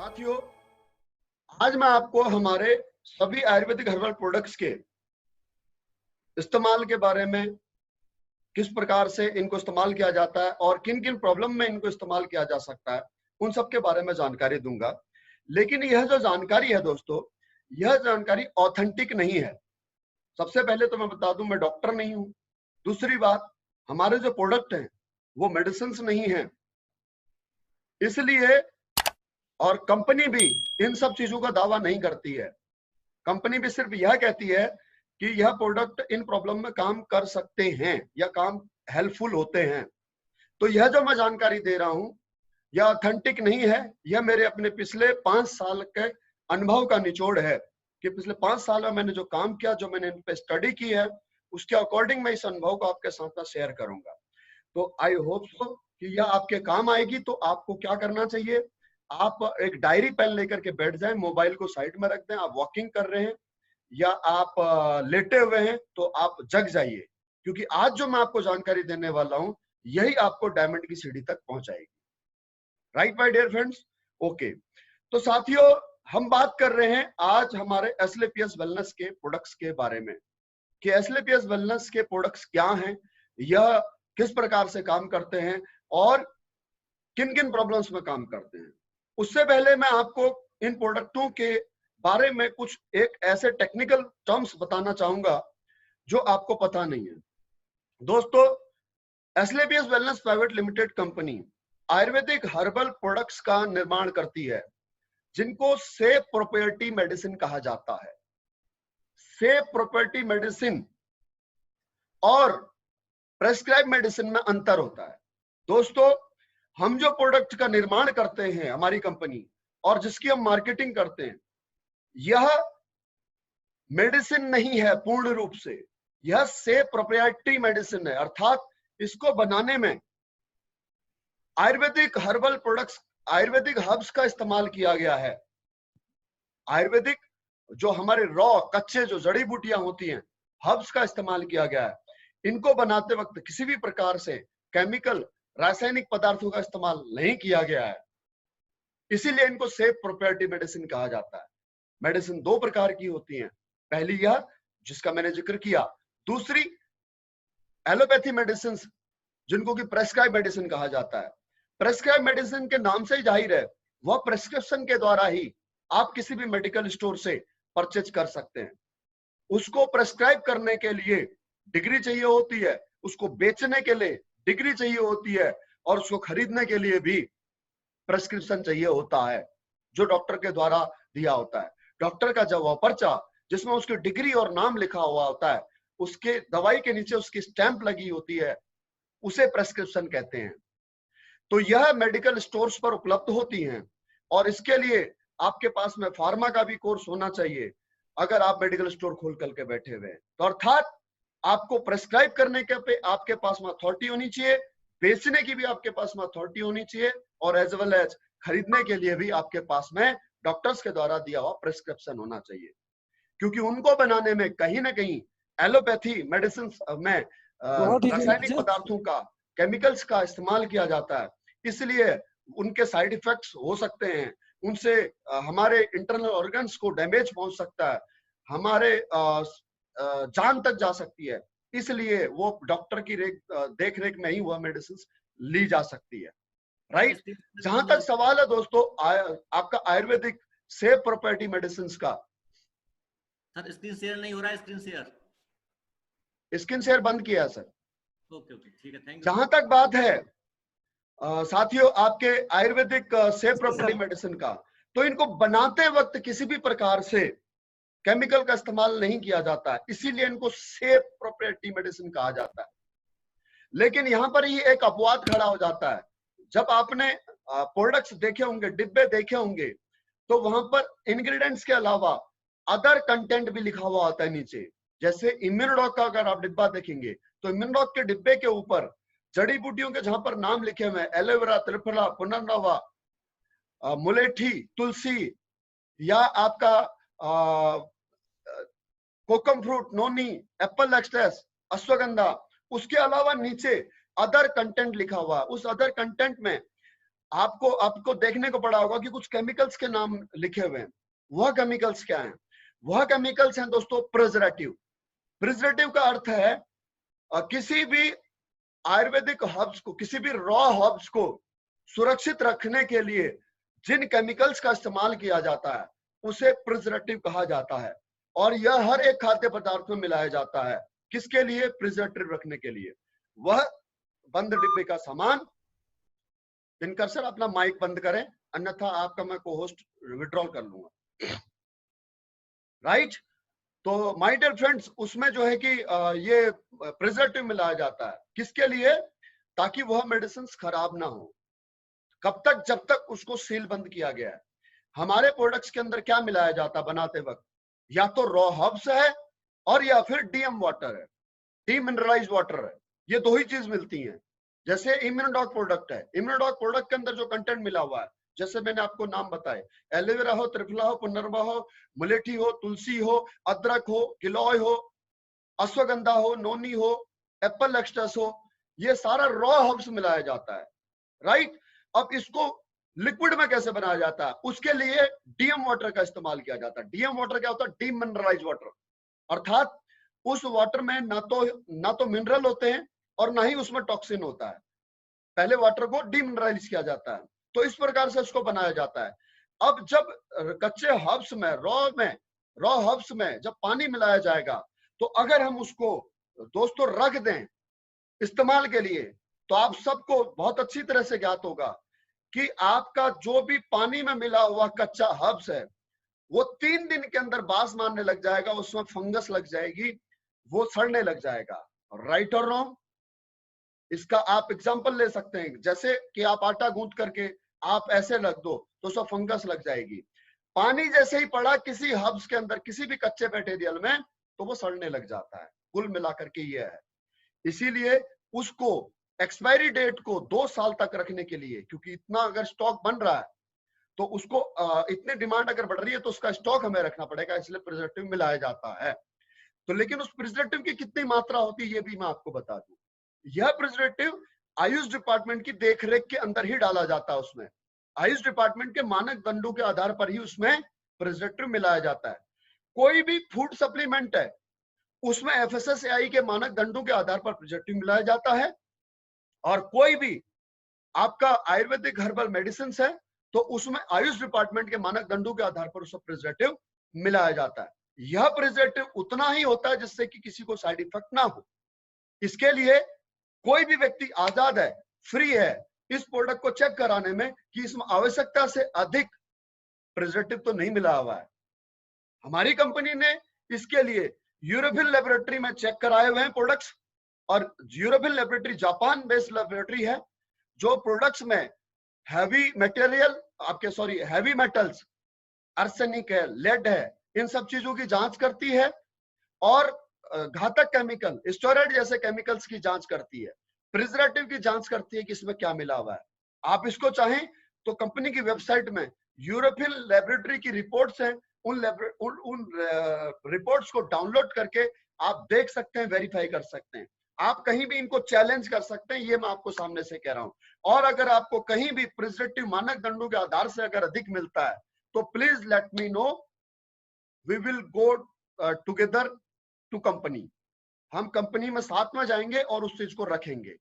साथियों, आज मैं आपको हमारे सभी आयुर्वेदिक हर्बल प्रोडक्ट्स के इस्तेमाल के बारे में, किस प्रकार से इनको इस्तेमाल किया जाता है और किन किन प्रॉब्लम में इनको इस्तेमाल किया जा सकता है, उन सब के बारे में जानकारी दूंगा। लेकिन यह जो जानकारी है दोस्तों, यह जानकारी ऑथेंटिक नहीं है। सबसे पहले तो मैं बता दूं, मैं डॉक्टर नहीं हूं। दूसरी बात, हमारे जो प्रोडक्ट हैं वो मेडिसिन नहीं है, इसलिए और कंपनी भी इन सब चीजों का दावा नहीं करती है। कंपनी भी सिर्फ यह कहती है कि यह प्रोडक्ट इन प्रॉब्लम में काम कर सकते हैं या काम हेल्पफुल होते हैं। तो यह जो मैं जानकारी दे रहा हूं, यह ऑथेंटिक नहीं है। यह मेरे अपने पिछले 5 साल के अनुभव का निचोड़ है कि पिछले 5 साल में मैंने जो काम किया, जो मैंने इन पे स्टडी की है, उसके अकॉर्डिंग मैं इस अनुभव को आपके साथ शेयर करूंगा। तो आई होप सो कि यह आपके काम आएगी। तो आपको क्या करना चाहिए, आप एक डायरी पेन लेकर के बैठ जाएं, मोबाइल को साइड में रख दें। आप वॉकिंग कर रहे हैं या आप लेटे हुए हैं तो आप जग जाइए, क्योंकि आज जो मैं आपको जानकारी देने वाला हूं, यही आपको डायमंड की सीढ़ी तक पहुंचाएगी। Right my dear friends? Okay, तो साथियों, हम बात कर रहे हैं आज हमारे एसएलपीएस वेलनेस के प्रोडक्ट्स के बारे में कि एसएलपीएस वेलनेस के प्रोडक्ट्स क्या हैं, यह किस प्रकार से काम करते हैं और किन किन प्रॉब्लम्स में काम करते हैं। उससे पहले मैं आपको इन प्रोडक्टों के बारे में कुछ एक ऐसे टेक्निकल टर्म्स बताना चाहूंगा जो आपको पता नहीं है। दोस्तों, SLPS wellness private limited company Ayurvedic herbal products का निर्माण करती है, जिनको सेफ प्रोप्राइटरी मेडिसिन कहा जाता है। सेफ प्रोप्राइटरी मेडिसिन और प्रेस्क्राइब मेडिसिन में अंतर होता है। दोस्तों, हम जो प्रोडक्ट का निर्माण करते हैं, हमारी कंपनी, और जिसकी हम मार्केटिंग करते हैं, यह मेडिसिन नहीं है पूर्ण रूप से। यह सेफ प्रोप्राइटरी मेडिसिन है, अर्थात इसको बनाने में Ayurvedic herbal products, Ayurvedic herbs का इस्तेमाल किया गया है। आयुर्वेदिक जो हमारे रॉ कच्चे जो जड़ी बूटियां होती हैं, हर्ब्स का इस्तेमाल किया गया है। इनको बनाते वक्त किसी भी प्रकार से केमिकल, रासायनिक पदार्थों का इस्तेमाल नहीं किया गया है, इसीलिए इनको सेफ प्रोप्राइटरी मेडिसिन कहा जाता है। मेडिसिन 2 प्रकार की होती हैं। पहली यह जिसका मैंने जिक्र किया, दूसरी एलोपैथी मेडिसिन, जिनको कि प्रेस्क्राइब मेडिसिन कहा जाता है। प्रेस्क्राइब मेडिसिन के नाम से ही जाहिर है, वह प्रेस्क्रिप्शन के द्वारा ही आप किसी भी मेडिकल स्टोर से परचेज कर सकते हैं। उसको प्रेस्क्राइब करने के लिए डिग्री चाहिए होती है, उसको बेचने के लिए डिग्री चाहिए होती है, और उसको खरीदने के लिए भी प्रेस्क्रिप्शन चाहिए होता है, जो डॉक्टर के द्वारा दिया होता है। डॉक्टर का जब वह पर्चा जिसमें उसकी डिग्री और नाम लिखा हुआ होता है, उसके दवाई के नीचे उसकी स्टैंप लगी होती है, उसे प्रेस्क्रिप्शन कहते हैं। तो यह मेडिकल स्टोर्स पर उपलब्ध होती हैं, और इसके लिए आपके पास में फार्मा का भी कोर्स होना चाहिए अगर आप मेडिकल स्टोर खोल करके बैठे हुए हैं। तो अर्थात आपको प्रेस्क्राइब करने के पे आपके पास में अथॉरिटी होनी चाहिए, बेचने की भी आपके पास में अथॉरिटी होनी चाहिए, और एज वेल एज खरीदने के लिए भी आपके पास में डॉक्टर्स के द्वारा दिया हुआ प्रेस्क्रिप्शन होना चाहिए। क्योंकि उनको बनाने में कहीं ना कहीं एलोपैथी मेडिसिन में रासायनिक पदार्थों का, केमिकल्स का इस्तेमाल किया जाता है, इसलिए उनके साइड इफेक्ट्स हो सकते हैं। उनसे हमारे इंटरनल ऑर्गन्स को डैमेज पहुंच सकता है, हमारे जान तक जा सकती है। इसलिए वो डॉक्टर की देख रेख में ही वह मेडिसिन ली जा सकती है। राइट? जहां तक सवाल है दोस्तों आपका आयुर्वेदिक सेफ प्रॉपर्टी मेडिसिन का, सर स्क्रीन शेयर नहीं हो रहा है। स्क्रीन शेयर बंद किया है सर। ओके ठीक है, थैंक यू। जहां तक बात है साथियों आपके आयुर्वेदिक सेफ प्रॉपर्टी मेडिसिन का, तो इनको बनाते वक्त किसी भी प्रकार से केमिकल का इस्तेमाल नहीं किया जाता है, इसीलिए इनको सेफ प्रॉपर्टी मेडिसिन कहा जाता है। लेकिन यहां पर ही एक अपवाद खड़ा हो जाता है। जब आपने प्रोडक्ट्स देखे होंगे, डिब्बे देखे होंगे, तो वहां पर इंग्रेडिएंट्स के अलावा अदर कंटेंट भी लिखा हुआ होता है नीचे। जैसे इम्यूनोडॉक का अगर आप डिब्बा देखेंगे, तो इम्यूनोडॉक के डिब्बे के ऊपर जड़ी बूटियों के जहां पर नाम लिखे हुए हैं, एलोवेरा, त्रिफला, पुनर्नवा, मुलेठी, तुलसी, या आपका कोकम फ्रूट, नोनी, एप्पल एक्सट्रेस, अश्वगंधा, उसके अलावा नीचे अदर कंटेंट लिखा हुआ है। उस अदर कंटेंट में आपको देखने को पड़ा होगा कि कुछ केमिकल्स के नाम लिखे हुए हैं। वह केमिकल्स क्या हैं? वह केमिकल्स हैं दोस्तों प्रिजर्वेटिव। प्रिजर्वेटिव का अर्थ है किसी भी आयुर्वेदिक हर्ब्स को, किसी भी रॉ हर्ब्स को सुरक्षित रखने के लिए जिन केमिकल्स का इस्तेमाल किया जाता है उसे प्रिजर्वेटिव कहा जाता है। और यह हर एक खाद्य पदार्थ में मिलाया जाता है। किसके लिए? प्रिजर्वेटिव रखने के लिए। वह बंद डिब्बे का सामान। दिनकर सर अपना माइक बंद करें, अन्यथा आपका मैं को होस्ट विड्रॉल कर लूंगा। राइट? तो माय डियर फ्रेंड्स, उसमें जो है कि ये प्रिजर्वेटिव मिलाया जाता है। किसके लिए? ताकि वह मेडिसिन खराब ना हो। कब तक? जब तक उसको सील बंद किया गया है। हमारे प्रोडक्ट्स के अंदर क्या मिलाया जाता है बनाते वक्त? या तो रॉ हर्ब्स है और या फिर डीएम वाटर है, डीमिनरलाइज्ड वाटर है। ये दो ही चीज मिलती हैं। जैसे इम्यूनोडॉक प्रोडक्ट है, इम्यूनोडॉक प्रोडक्ट के अंदर जो कंटेंट मिला हुआ है, जैसे मैंने आपको नाम बताए, एलोवेरा हो, त्रिफला हो, पुनर्वा हो, मुलेठी हो, तुलसी हो, अदरक हो, गिलोय हो, अश्वगंधा हो, नोनी हो, एप्पल एक्सट्रस हो, ये सारा रॉ हर्ब्स मिलाया जाता है। राइट? अब इसको लिक्विड में कैसे बनाया जाता है? उसके लिए डीएम वाटर का इस्तेमाल किया जाता है। डीएम वाटर क्या होता है? Demineralised water. अर्थात उस वाटर में ना तो मिनरल होते हैं और ना ही उसमें टॉक्सिन होता है। पहले वाटर को डीमिनरलाइज किया जाता है, तो इस प्रकार से उसको बनाया जाता है। अब जब कच्चे हर्ब्स में, रॉ हर्ब्स में जब पानी मिलाया जाएगा, तो अगर हम उसको दोस्तों रख दें इस्तेमाल के लिए, तो आप सबको बहुत अच्छी तरह से ज्ञात होगा कि आपका जो भी पानी में मिला हुआ कच्चा हर्ब्स है वो 3 दिन के अंदर बास मारने लग जाएगा, उसमें फंगस लग जाएगी, वो सड़ने लग जाएगा। राइट और रॉन्ग? इसका आप एग्जांपल ले सकते हैं, जैसे कि आप आटा गूंथ करके आप ऐसे रख दो तो उसमें फंगस लग जाएगी। पानी जैसे ही पड़ा किसी हर्ब्स के अंदर, किसी भी कच्चे मटेरियल में, तो वो सड़ने लग जाता है। कुल मिलाकर के ये है। इसीलिए उसको एक्सपायरी डेट को 2 साल तक रखने के लिए, क्योंकि इतना अगर स्टॉक बन रहा है तो उसको इतनी डिमांड अगर बढ़ रही है तो उसका स्टॉक हमें रखना पड़ेगा, इसलिए प्रिजर्वेटिव मिलाया जाता है। तो लेकिन उस प्रिजर्वेटिव की कितनी मात्रा होती है ये भी मैं आपको बता दूं। यह प्रिजर्वेटिव आयुष डिपार्टमेंट की देखरेख के अंदर ही डाला जाता है। उसमें आयुष डिपार्टमेंट के मानक दंडों के आधार पर ही उसमें प्रिजर्वेटिव मिलाया जाता है। कोई भी फूड सप्लीमेंट है उसमें एफएसएसएआई के मानक दंडों के आधार पर प्रिजर्वेटिव मिलाया जाता है। और कोई भी आपका आयुर्वेदिक हर्बल मेडिसिन है तो उसमें आयुष डिपार्टमेंट के मानक दंडों के आधार पर उसमें प्रिजर्वेटिव मिलाया जाता है। यह प्रिजर्वेटिव उतना ही होता है जिससे कि किसी को साइड इफेक्ट ना हो। इसके लिए कोई भी व्यक्ति आजाद है, फ्री है इस प्रोडक्ट को चेक कराने में कि इसमें आवश्यकता से अधिक प्रिजर्वेटिव तो नहीं मिला हुआ है। हमारी कंपनी ने इसके लिए यूरोपियन लेबोरेटरी में चेक कराए हुए हैं प्रोडक्ट्स, और European laboratory Japan based laboratory है जो प्रोडक्ट्स में heavy material, heavy metals, arsenic है, लेड है, इन सब चीजों की जांच करती है और घातक केमिकल, स्टेरॉइड जैसे केमिकल्स की जांच करती है, प्रिजर्वेटिव की जांच करती है कि इसमें क्या मिला हुआ है। आप इसको चाहें तो कंपनी की वेबसाइट में यूरोपियन लेबोरेटरी की रिपोर्ट्स हैं, उन रिपोर्ट्स को डाउनलोड करके आप देख सकते हैं, वेरीफाई कर सकते हैं। आप कहीं भी इनको चैलेंज कर सकते हैं, ये मैं आपको सामने से कह रहा हूं। और अगर आपको कहीं भी प्रिजर्वेटिव मानक दंडों के आधार से अगर अधिक मिलता है तो please let me know, we will go together to company. हम कंपनी में साथ में जाएंगे और उस चीज को रखेंगे।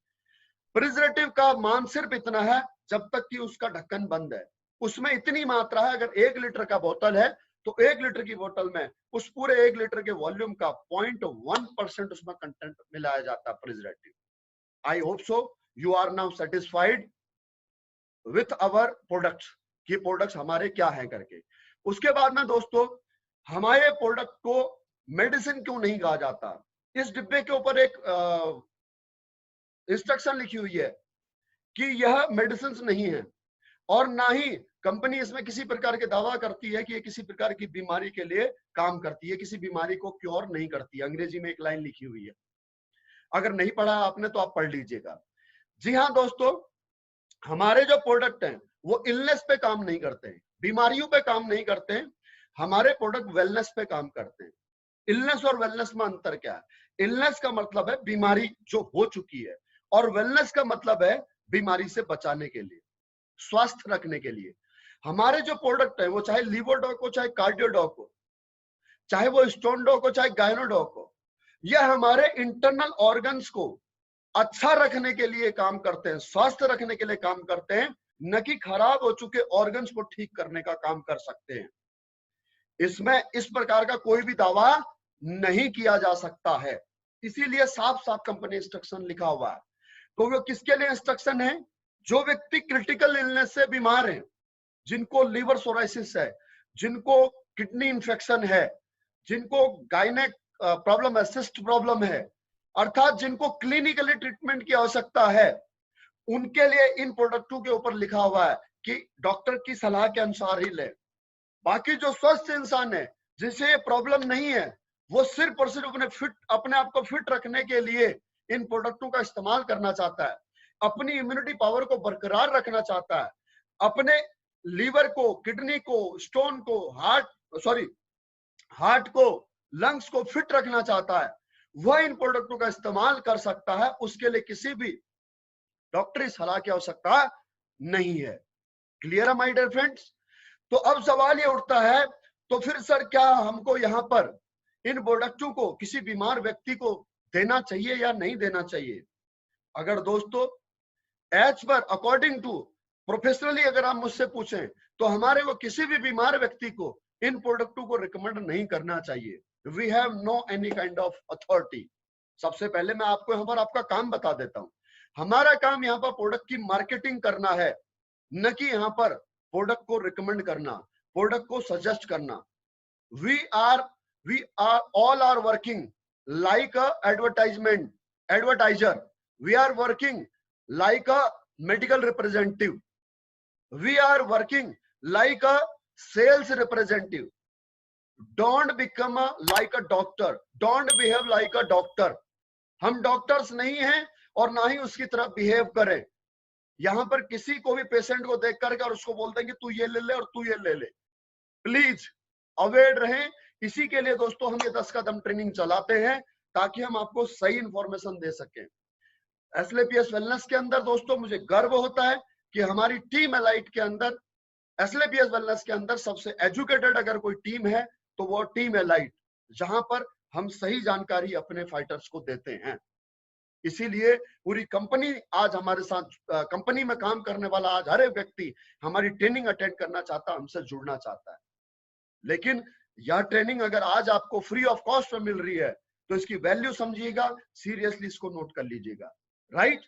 प्रिजर्वेटिव का मान सिर्फ इतना है जब तक कि उसका ढक्कन बंद है। उसमें इतनी मात्रा है, अगर 1 लीटर का बोतल है तो 1 लीटर की बोतल में उस पूरे 1 लीटर के वॉल्यूम का 0.1% उसमें कंटेंट मिलाया जाता है preservative. I hope so you are now satisfied with our products, कि प्रोडक्ट्स हमारे क्या हैं करके। उसके बाद में दोस्तों, हमारे प्रोडक्ट को मेडिसिन क्यों नहीं कहा जाता? इस डिब्बे के ऊपर एक इंस्ट्रक्शन लिखी हुई है कि यह मेडिसिन नहीं है, और ना ही कंपनी इसमें किसी प्रकार के दावा करती है कि ये किसी प्रकार की बीमारी के लिए काम करती है, किसी बीमारी को क्योर नहीं करती है। अंग्रेजी में एक लाइन लिखी हुई है, अगर नहीं पढ़ा आपने तो आप पढ़ लीजिएगा। जी हाँ दोस्तों, हमारे जो प्रोडक्ट हैं वो इलनेस पे काम नहीं करते हैं, बीमारियों पे काम नहीं करते हैं। हमारे प्रोडक्ट वेलनेस पे काम करते हैं। इलनेस और वेलनेस में अंतर क्या है? इलनेस का मतलब है बीमारी जो हो चुकी है, और वेलनेस का मतलब है बीमारी से बचाने के लिए। स्वस्थ रखने के लिए। हमारे जो प्रोडक्ट है वो चाहे लीवर डॉग हो, चाहे कार्डियो डॉग हो, चाहे वो स्टोन डॉग हो, चाहे गायनो डॉग हो, यह हमारे इंटरनल ऑर्गन्स को अच्छा रखने के लिए काम करते हैं, स्वस्थ रखने के लिए काम करते हैं, न कि खराब हो चुके ऑर्गन्स को ठीक करने का काम कर सकते हैं। इसमें इस प्रकार का कोई भी दावा नहीं किया जा सकता है, इसीलिए साफ साफ कंपनी इंस्ट्रक्शन लिखा हुआ है। तो वो किसके लिए इंस्ट्रक्शन है? जो व्यक्ति क्रिटिकल इलनेस से बीमार हैं, जिनको लीवर सोराइसिस है, जिनको किडनी इंफेक्शन है, जिनको गायनेक प्रॉब्लम है, सिस्ट प्रॉब्लम है, अर्थात जिनको क्लिनिकली ट्रीटमेंट की आवश्यकता है, उनके लिए इन प्रोडक्टों के ऊपर लिखा हुआ है कि डॉक्टर की सलाह के अनुसार ही लें। बाकी जो स्वस्थ इंसान है, जिसे प्रॉब्लम नहीं है, वो सिर्फ और सिर्फ अपने आप को फिट रखने के लिए इन प्रोडक्टों का इस्तेमाल करना चाहता है, अपनी इम्यूनिटी पावर को बरकरार रखना चाहता है, अपने लीवर को, किडनी को, स्टोन को, हार्ट को, लंग्स को फिट रखना चाहता है, वह इन प्रोडक्टों का इस्तेमाल कर सकता है। उसके लिए किसी भी डॉक्टरी सलाह की आवश्यकता नहीं है। क्लियर है माय डियर फ्रेंड्स? तो अब सवाल ये उठता है, तो फिर सर क्या हमको यहाँ पर इन प्रोडक्टों को किसी बीमार व्यक्ति को देना चाहिए या नहीं देना चाहिए? अगर दोस्तों as per according to professionally अगर आप मुझसे पूछें, तो हमारे को किसी भी बीमार व्यक्ति को इन प्रोडक्टों को रिकमेंड नहीं करना चाहिए। We have no any kind of authority. सबसे पहले मैं आपको यहाँ पर आपका काम बता देता हूँ। हमारा काम यहाँ पर प्रोडक्ट की मार्केटिंग करना है, न कि यहाँ पर प्रोडक्ट को रिकमेंड करना, प्रोडक्ट को सजेस्ट करना। We are all are working like a advertiser, we are working like a medical representative, we are working like a sales representative. Don't become like a doctor, don't behave like a doctor. हम doctors नहीं हैं और ना ही उसकी तरह behave करें। यहां पर किसी को भी पेशेंट को देख करके और उसको बोलते हैं कि तू ये ले ले और तू ये ले ले, प्लीज अवॉइड रहें। इसी के लिए दोस्तों हम ये 10 कदम ट्रेनिंग चलाते हैं, ताकि हम आपको सही इंफॉर्मेशन दे सकें। एसएलपीएस वेलनेस के अंदर दोस्तों मुझे गर्व होता है कि हमारी टीम एलाइट के अंदर, एसएलपीएस वेलनेस के अंदर सबसे एजुकेटेड अगर कोई टीम है तो वो टीम एलाइट, जहां पर हम सही जानकारी अपने फाइटर्स को देते हैं। इसीलिए पूरी कंपनी आज हमारे साथ, कंपनी में काम करने वाला आज हर एक व्यक्ति हमारी ट्रेनिंग अटेंड करना चाहता है, हमसे जुड़ना चाहता है। लेकिन यह ट्रेनिंग अगर आज आपको फ्री ऑफ कॉस्ट में मिल रही है तो इसकी वैल्यू समझिएगा, सीरियसली इसको नोट कर लीजिएगा। राइट?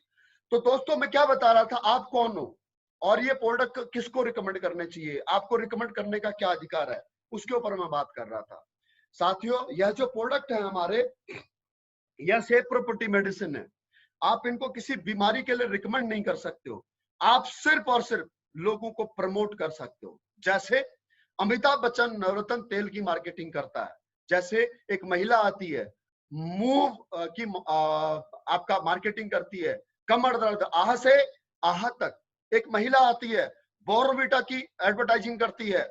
तो दोस्तों मैं क्या बता रहा था, आप कौन हो और ये प्रोडक्ट किसको रिकमेंड करने चाहिए, आपको रिकमेंड करने का क्या अधिकार है, उसके ऊपर मैं बात कर रहा था। साथियों, यह जो प्रोडक्ट है हमारे, यह सेफ प्रॉपर्टी मेडिसिन है। आप इनको किसी बीमारी के लिए रिकमेंड नहीं कर सकते हो, आप सिर्फ और सिर्फ लोगों को प्रमोट कर सकते हो। जैसे अमिताभ बच्चन नवरत्न तेल की मार्केटिंग करता है, जैसे एक महिला आती है मूव की आपका मार्केटिंग करती है, कमर दर्द आह से आह तक। एक महिला आती है बॉर्नविटा की एडवर्टाइजिंग करती है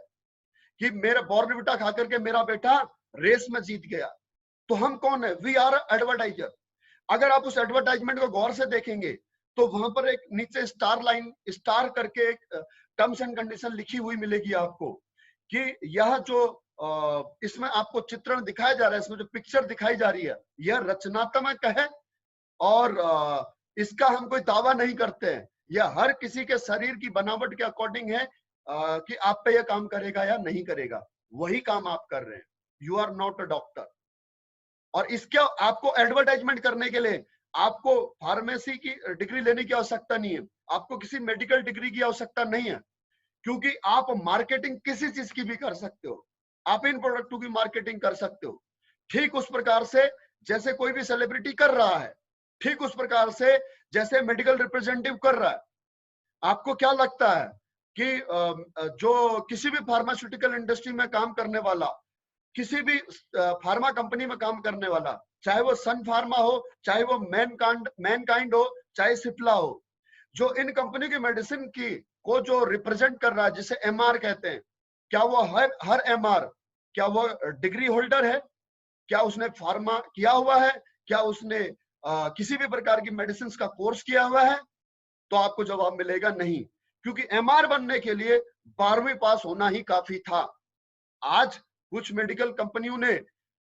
कि मेरा बॉर्नविटा खा करके मेरा बेटा रेस में जीत गया। तो हम कौन है? We are advertiser. अगर आप उस एडवर्टाइजमेंट को गौर से देखेंगे तो वहां पर एक नीचे स्टार करके एक टर्म्स एंड कंडीशन लिखी हुई मिलेगी आपको, कि यह जो इसमें आपको चित्रण दिखाया जा रहा है, इसमें जो पिक्चर दिखाई जा रही है, यह रचनात्मक है और इसका हम कोई दावा नहीं करते हैं। यह हर किसी के शरीर की बनावट के अकॉर्डिंग है कि आप पे यह काम करेगा या नहीं करेगा, वही काम आप कर रहे हैं। You are not a doctor. और इसके आपको एडवर्टाइजमेंट करने के लिए आपको फार्मेसी की डिग्री लेने की आवश्यकता नहीं है, आपको किसी मेडिकल डिग्री की आवश्यकता नहीं है, क्योंकि आप मार्केटिंग किसी चीज की भी कर सकते हो। आप इन प्रोडक्टों की मार्केटिंग कर सकते हो ठीक उस प्रकार से जैसे कोई भी सेलिब्रिटी कर रहा है, ठीक उस प्रकार से जैसे मेडिकल रिप्रेजेंटेटिव कर रहा है। आपको क्या लगता है कि जो किसी भी फार्मास्यूटिकल इंडस्ट्री में काम करने वाला, किसी भी फार्मा कंपनी में काम करने वाला, चाहे वो सन फार्मा हो, चाहे वो मैनकाइंड हो, चाहे सिप्ला हो, जो इन कंपनी की मेडिसिन की को जो रिप्रेजेंट कर रहा है, जिसे एमआर कहते हैं, क्या वो हर एमआर क्या वो डिग्री होल्डर है? क्या उसने फार्मा किया हुआ है? क्या उसने किसी भी प्रकार की मेडिसिन का कोर्स किया हुआ है? तो आपको जवाब मिलेगा नहीं। क्योंकि एमआर बनने के लिए 12वीं पास होना ही काफी था। आज कुछ मेडिकल कंपनियों ने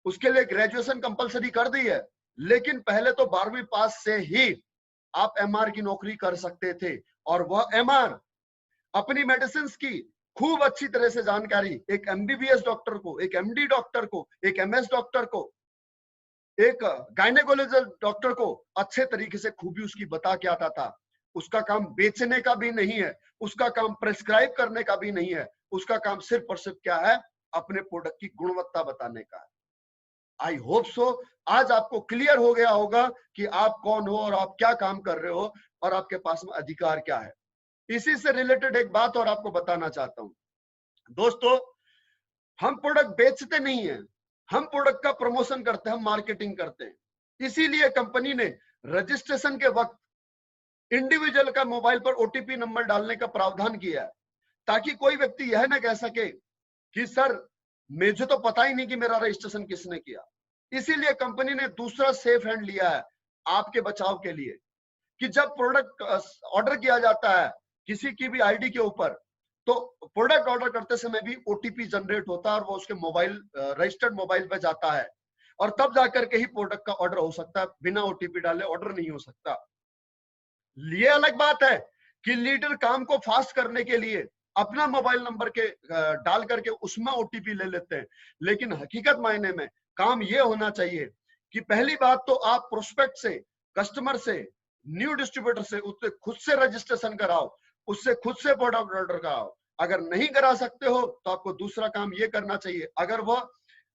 उसके लिए ग्रेजुएशन कंपलसरी कर दी है, लेकिन पहले तो 12वीं पास से ही आप एमआर की नौकरी कर सकते थे, और वह एमआर अपनी मेडिसिन की खूब अच्छी तरह से जानकारी एक एमबीबीएस डॉक्टर को, एक एमडी डॉक्टर को, एक एमएस डॉक्टर को, एक गायनेकोलॉजिस्ट डॉक्टर को अच्छे तरीके से खूबी उसकी बता के आता था। उसका काम बेचने का भी नहीं है, उसका काम प्रेस्क्राइब करने का भी नहीं है, उसका काम सिर्फ और सिर्फ क्या है, अपने प्रोडक्ट की गुणवत्ता बताने का है। आई होप सो आज आपको क्लियर हो गया होगा कि आप कौन हो और आप क्या काम कर रहे हो और आपके पास में अधिकार क्या है। इसी से रिलेटेड एक बात और आपको बताना चाहता हूं दोस्तों, हम प्रोडक्ट बेचते नहीं हैं, हम प्रोडक्ट का प्रमोशन करते हैं, हम मार्केटिंग करते हैं। इसीलिए कंपनी ने रजिस्ट्रेशन के वक्त इंडिविजुअल का मोबाइल पर ओटीपी नंबर डालने का प्रावधान किया है, ताकि कोई व्यक्ति यह ना कह सके कि सर मुझे तो पता ही नहीं कि मेरा रजिस्ट्रेशन किसने किया। इसीलिए कंपनी ने दूसरा सेफ हैंड लिया है आपके बचाव के लिए, कि जब प्रोडक्ट ऑर्डर किया जाता है किसी की भी आईडी के ऊपर, तो प्रोडक्ट ऑर्डर करते समय भी ओटीपी जनरेट होता है और वो उसके मोबाइल रजिस्टर्ड मोबाइल पे जाता है, और तब जाकर के ही प्रोडक्ट का ऑर्डर हो सकता है। बिना ओटीपी डाले ऑर्डर नहीं हो सकता। ये अलग बात है कि लीडर काम को फास्ट करने के लिए अपना मोबाइल नंबर के डाल करके उसमें ओटीपी ले लेते हैं, लेकिन हकीकत मायने में काम ये होना चाहिए कि पहली बात तो आप प्रोस्पेक्ट से, कस्टमर से, न्यू डिस्ट्रीब्यूटर से उससे खुद से रजिस्ट्रेशन कराओ, उससे खुद से प्रोडक्ट ऑर्डर कराओ। अगर नहीं करा सकते हो तो आपको दूसरा काम ये करना चाहिए, अगर वह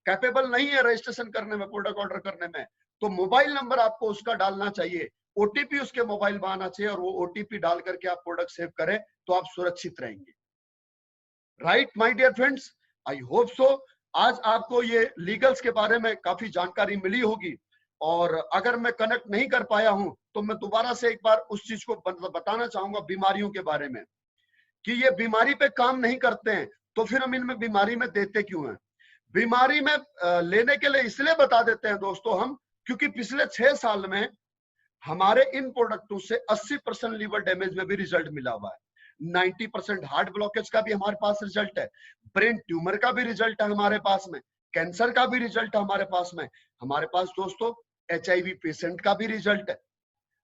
कैपेबल नहीं है रजिस्ट्रेशन करने में, प्रोडक्ट ऑर्डर करने में, तो मोबाइल नंबर आपको उसका डालना चाहिए, ओटीपी उसके मोबाइल में आना चाहिए, और वो ओटीपी डाल करके आप प्रोडक्ट सेव करें तो आप सुरक्षित रहेंगे। Right my dear friends, I hope so आज आपको ये लीगल्स के बारे में काफी जानकारी मिली होगी, और अगर मैं कनेक्ट नहीं कर पाया हूं तो मैं दोबारा से एक बार उस चीज को बताना चाहूंगा बीमारियों के बारे में, कि ये बीमारी पे काम नहीं करते हैं तो फिर हम इनमें बीमारी में देते क्यों हैं। बीमारी में लेने के लिए इसलिए बता देते हैं दोस्तों हम, क्योंकि पिछले 6 साल में हमारे इन प्रोडक्टों से 80% लीवर डैमेज में भी रिजल्ट मिला हुआ है, 90% हार्ट ब्लॉकेज का भी हमारे पास रिजल्ट है, ब्रेन ट्यूमर का भी रिजल्ट है हमारे पास में, कैंसर का भी रिजल्ट है हमारे पास में, हमारे पास दोस्तों एचआईवी पेशेंट का भी रिजल्ट है,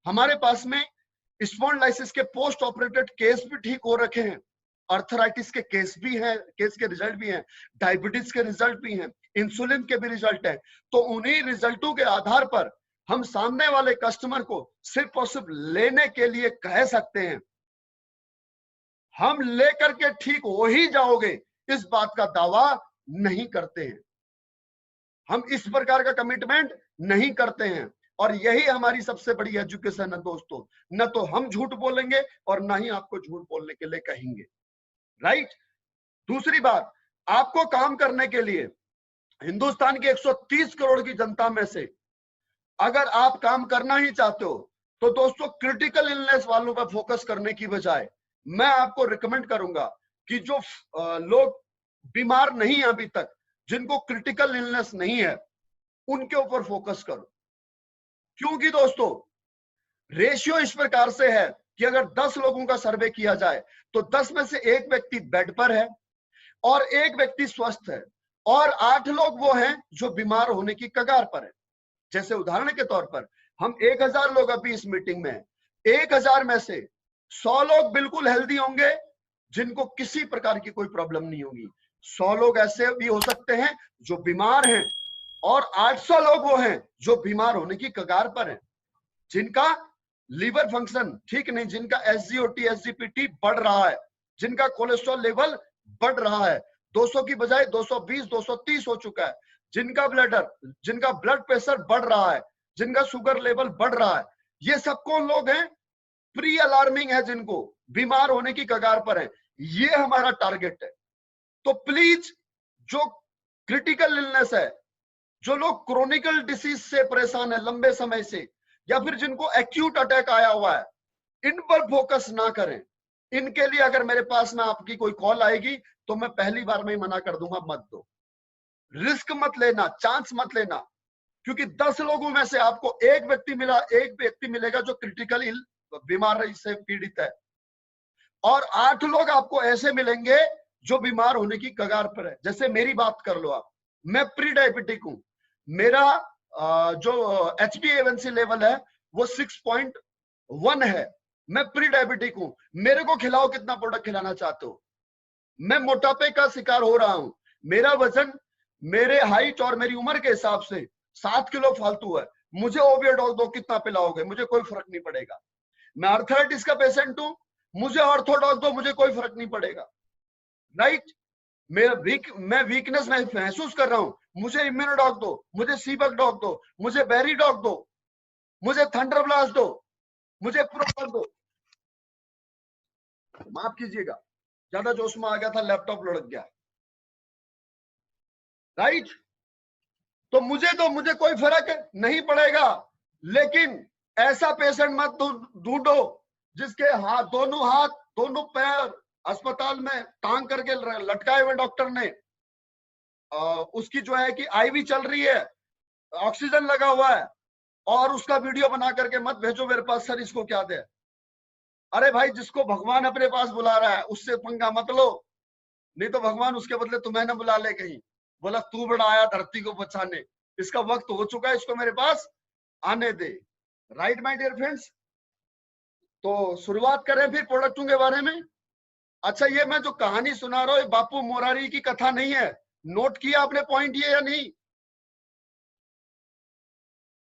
हमारे पास में स्पॉन्डिलाइटिस के पोस्ट ऑपरेटेड केस भी ठीक हो रखे हैं, अर्थराइटिस के केस भी हैं, केस के रिजल्ट भी हैं, डायबिटीज के रिजल्ट भी हैं, इंसुलिन के भी रिजल्ट हैं। तो उन्हीं रिजल्टों के आधार पर हम सामने वाले कस्टमर को सिर्फ और सिर्फ लेने के लिए कह सकते हैं, हम लेकर के ठीक हो ही जाओगे इस बात का दावा नहीं करते हैं, हम इस प्रकार का कमिटमेंट नहीं करते हैं। और यही हमारी सबसे बड़ी एजुकेशन है दोस्तों, न तो हम झूठ बोलेंगे और ना ही आपको झूठ बोलने के लिए कहेंगे। राइट। दूसरी बात, आपको काम करने के लिए हिंदुस्तान की 130 करोड़ की जनता में से अगर आप काम करना ही चाहते हो तो दोस्तों क्रिटिकल इलनेस वालों पर फोकस करने की बजाय मैं आपको रिकमेंड करूंगा कि जो लोग बीमार नहीं है अभी तक, जिनको क्रिटिकल इलनेस नहीं है, उनके ऊपर फोकस करो। क्योंकि दोस्तों रेशियो इस प्रकार से है कि अगर 10 लोगों का सर्वे किया जाए तो 10 में से एक व्यक्ति बेड पर है और एक व्यक्ति स्वस्थ है, और 8 लोग वो हैं जो बीमार होने की कगार पर है। जैसे उदाहरण के तौर पर हम 1000 लोग अभी इस मीटिंग में हैं, 1000 में से 100 लोग बिल्कुल हेल्दी होंगे जिनको किसी प्रकार की कोई प्रॉब्लम नहीं होगी, 100 लोग ऐसे भी हो सकते हैं जो बीमार हैं, और 800 लोग वो हैं जो बीमार होने की कगार पर हैं, जिनका लीवर फंक्शन ठीक नहीं, जिनका एसजीओटी एसजीपीटी बढ़ रहा है, जिनका कोलेस्ट्रॉल लेवल बढ़ रहा है, 200 की बजाय 220 230 हो चुका है, जिनका ब्लड प्रेशर बढ़ रहा है, जिनका शुगर लेवल बढ़ रहा है। ये सब कौन लोग हैं? प्री अलार्मिंग है, जिनको बीमार होने की कगार पर है। ये हमारा टारगेट है। तो प्लीज जो क्रिटिकल इलनेस है, जो लोग क्रोनिकल डिसीज से परेशान है लंबे समय से, या फिर जिनको एक्यूट अटैक आया हुआ है, इन पर फोकस ना करें। इनके लिए अगर मेरे पास में आपकी कोई कॉल आएगी तो मैं पहली बार में ही मना कर दूंगा, मत दो, रिस्क मत लेना, चांस मत लेना, क्योंकि 10 लोगों में से आपको एक व्यक्ति मिलेगा जो क्रिटिकल बीमारी से पीड़ित है। और 8 लोग आपको ऐसे मिलेंगे जो बीमार होने की कगार पर है। जैसे मेरी बात कर लो आप, मैं प्री डायबिटिक हूं, मेरा जो HbA1c लेवल है वो 6.1 है, मैं प्री डायबिटिक हूं। मेरे को खिलाओ, कितना प्रोडक्ट खिलाना चाहते हो। मैं मोटापे का शिकार हो रहा हूं, मेरा वजन मेरे हाइट और मेरी उम्र के हिसाब से 7 किलो फालतू है, मुझे ओवियोडॉल दो, कितना पिलाओगे, मुझे कोई फर्क नहीं पड़ेगा। मैं आर्थराइटिस का पेशेंट हूं, मुझे ऑर्थोडॉक्स दो, मुझे कोई फर्क नहीं पड़ेगा, राइट। मैं वीकनेस महसूस कर रहा हूं, मुझे इम्यूनोडॉक दो, मुझे सीबक डॉक दो, मुझे बेरी डॉक दो, मुझे थंडर ब्लास्ट दो, मुझे प्रोपर दो। माफ कीजिएगा, ज्यादा जोश में आ गया था, लैपटॉप लुढ़क गया, राइट। तो मुझे कोई फर्क नहीं पड़ेगा, लेकिन ऐसा पेशेंट मत ढूंढो जिसके हाथ दोनों पैर अस्पताल में टांग करके लटकाए हुए डॉक्टर ने, उसकी जो है कि आईवी चल रही है, ऑक्सीजन लगा हुआ है, और उसका वीडियो बना करके मत भेजो मेरे पास, सर इसको क्या दे। अरे भाई, जिसको भगवान अपने पास बुला रहा है उससे पंगा मत लो, नहीं तो भगवान उसके बदले तुम्हें न बुला ले कहीं, बोला तू बड़ा आया धरती को बचाने, इसका वक्त हो चुका है, इसको मेरे पास आने दे। राइट माय डियर फ्रेंड्स, तो शुरुआत करें फिर प्रोडक्टों के बारे में। अच्छा, ये मैं जो कहानी सुना रहा हूँ बापू मोरारी की कथा नहीं है, नोट किया आपने पॉइंट ये या नहीं?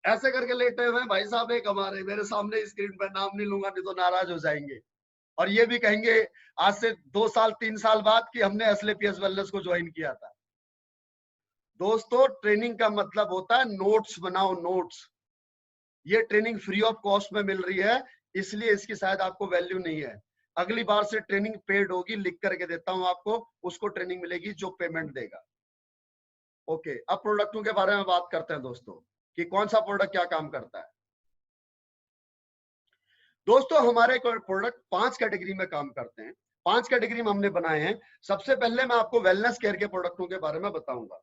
ऐसे करके लेटे हुए भाई साहब एक हमारे, मेरे सामने स्क्रीन पर, नाम नहीं लूंगा नहीं तो नाराज हो जाएंगे, और ये भी कहेंगे आज से 2 साल 3 साल बाद कि हमने एसएलपीएस वेलनेस को ज्वाइन किया था। दोस्तों, ट्रेनिंग का मतलब होता है नोट्स बनाओ, नोट्स। ये ट्रेनिंग फ्री ऑफ कॉस्ट में मिल रही है, इसलिए इसकी शायद आपको वैल्यू नहीं है। अगली बार से ट्रेनिंग पेड होगी, लिख करके देता हूं आपको, उसको ट्रेनिंग मिलेगी जो पेमेंट देगा। ओके, अब प्रोडक्टों के बारे में बात करते हैं दोस्तों, कि कौन सा प्रोडक्ट क्या काम करता है। दोस्तों, हमारे प्रोडक्ट 5 कैटेगरी में काम करते हैं, 5 कैटेगरी में हमने बनाए हैं। सबसे पहले मैं आपको वेलनेस केयर के प्रोडक्टों के बारे में बताऊंगा।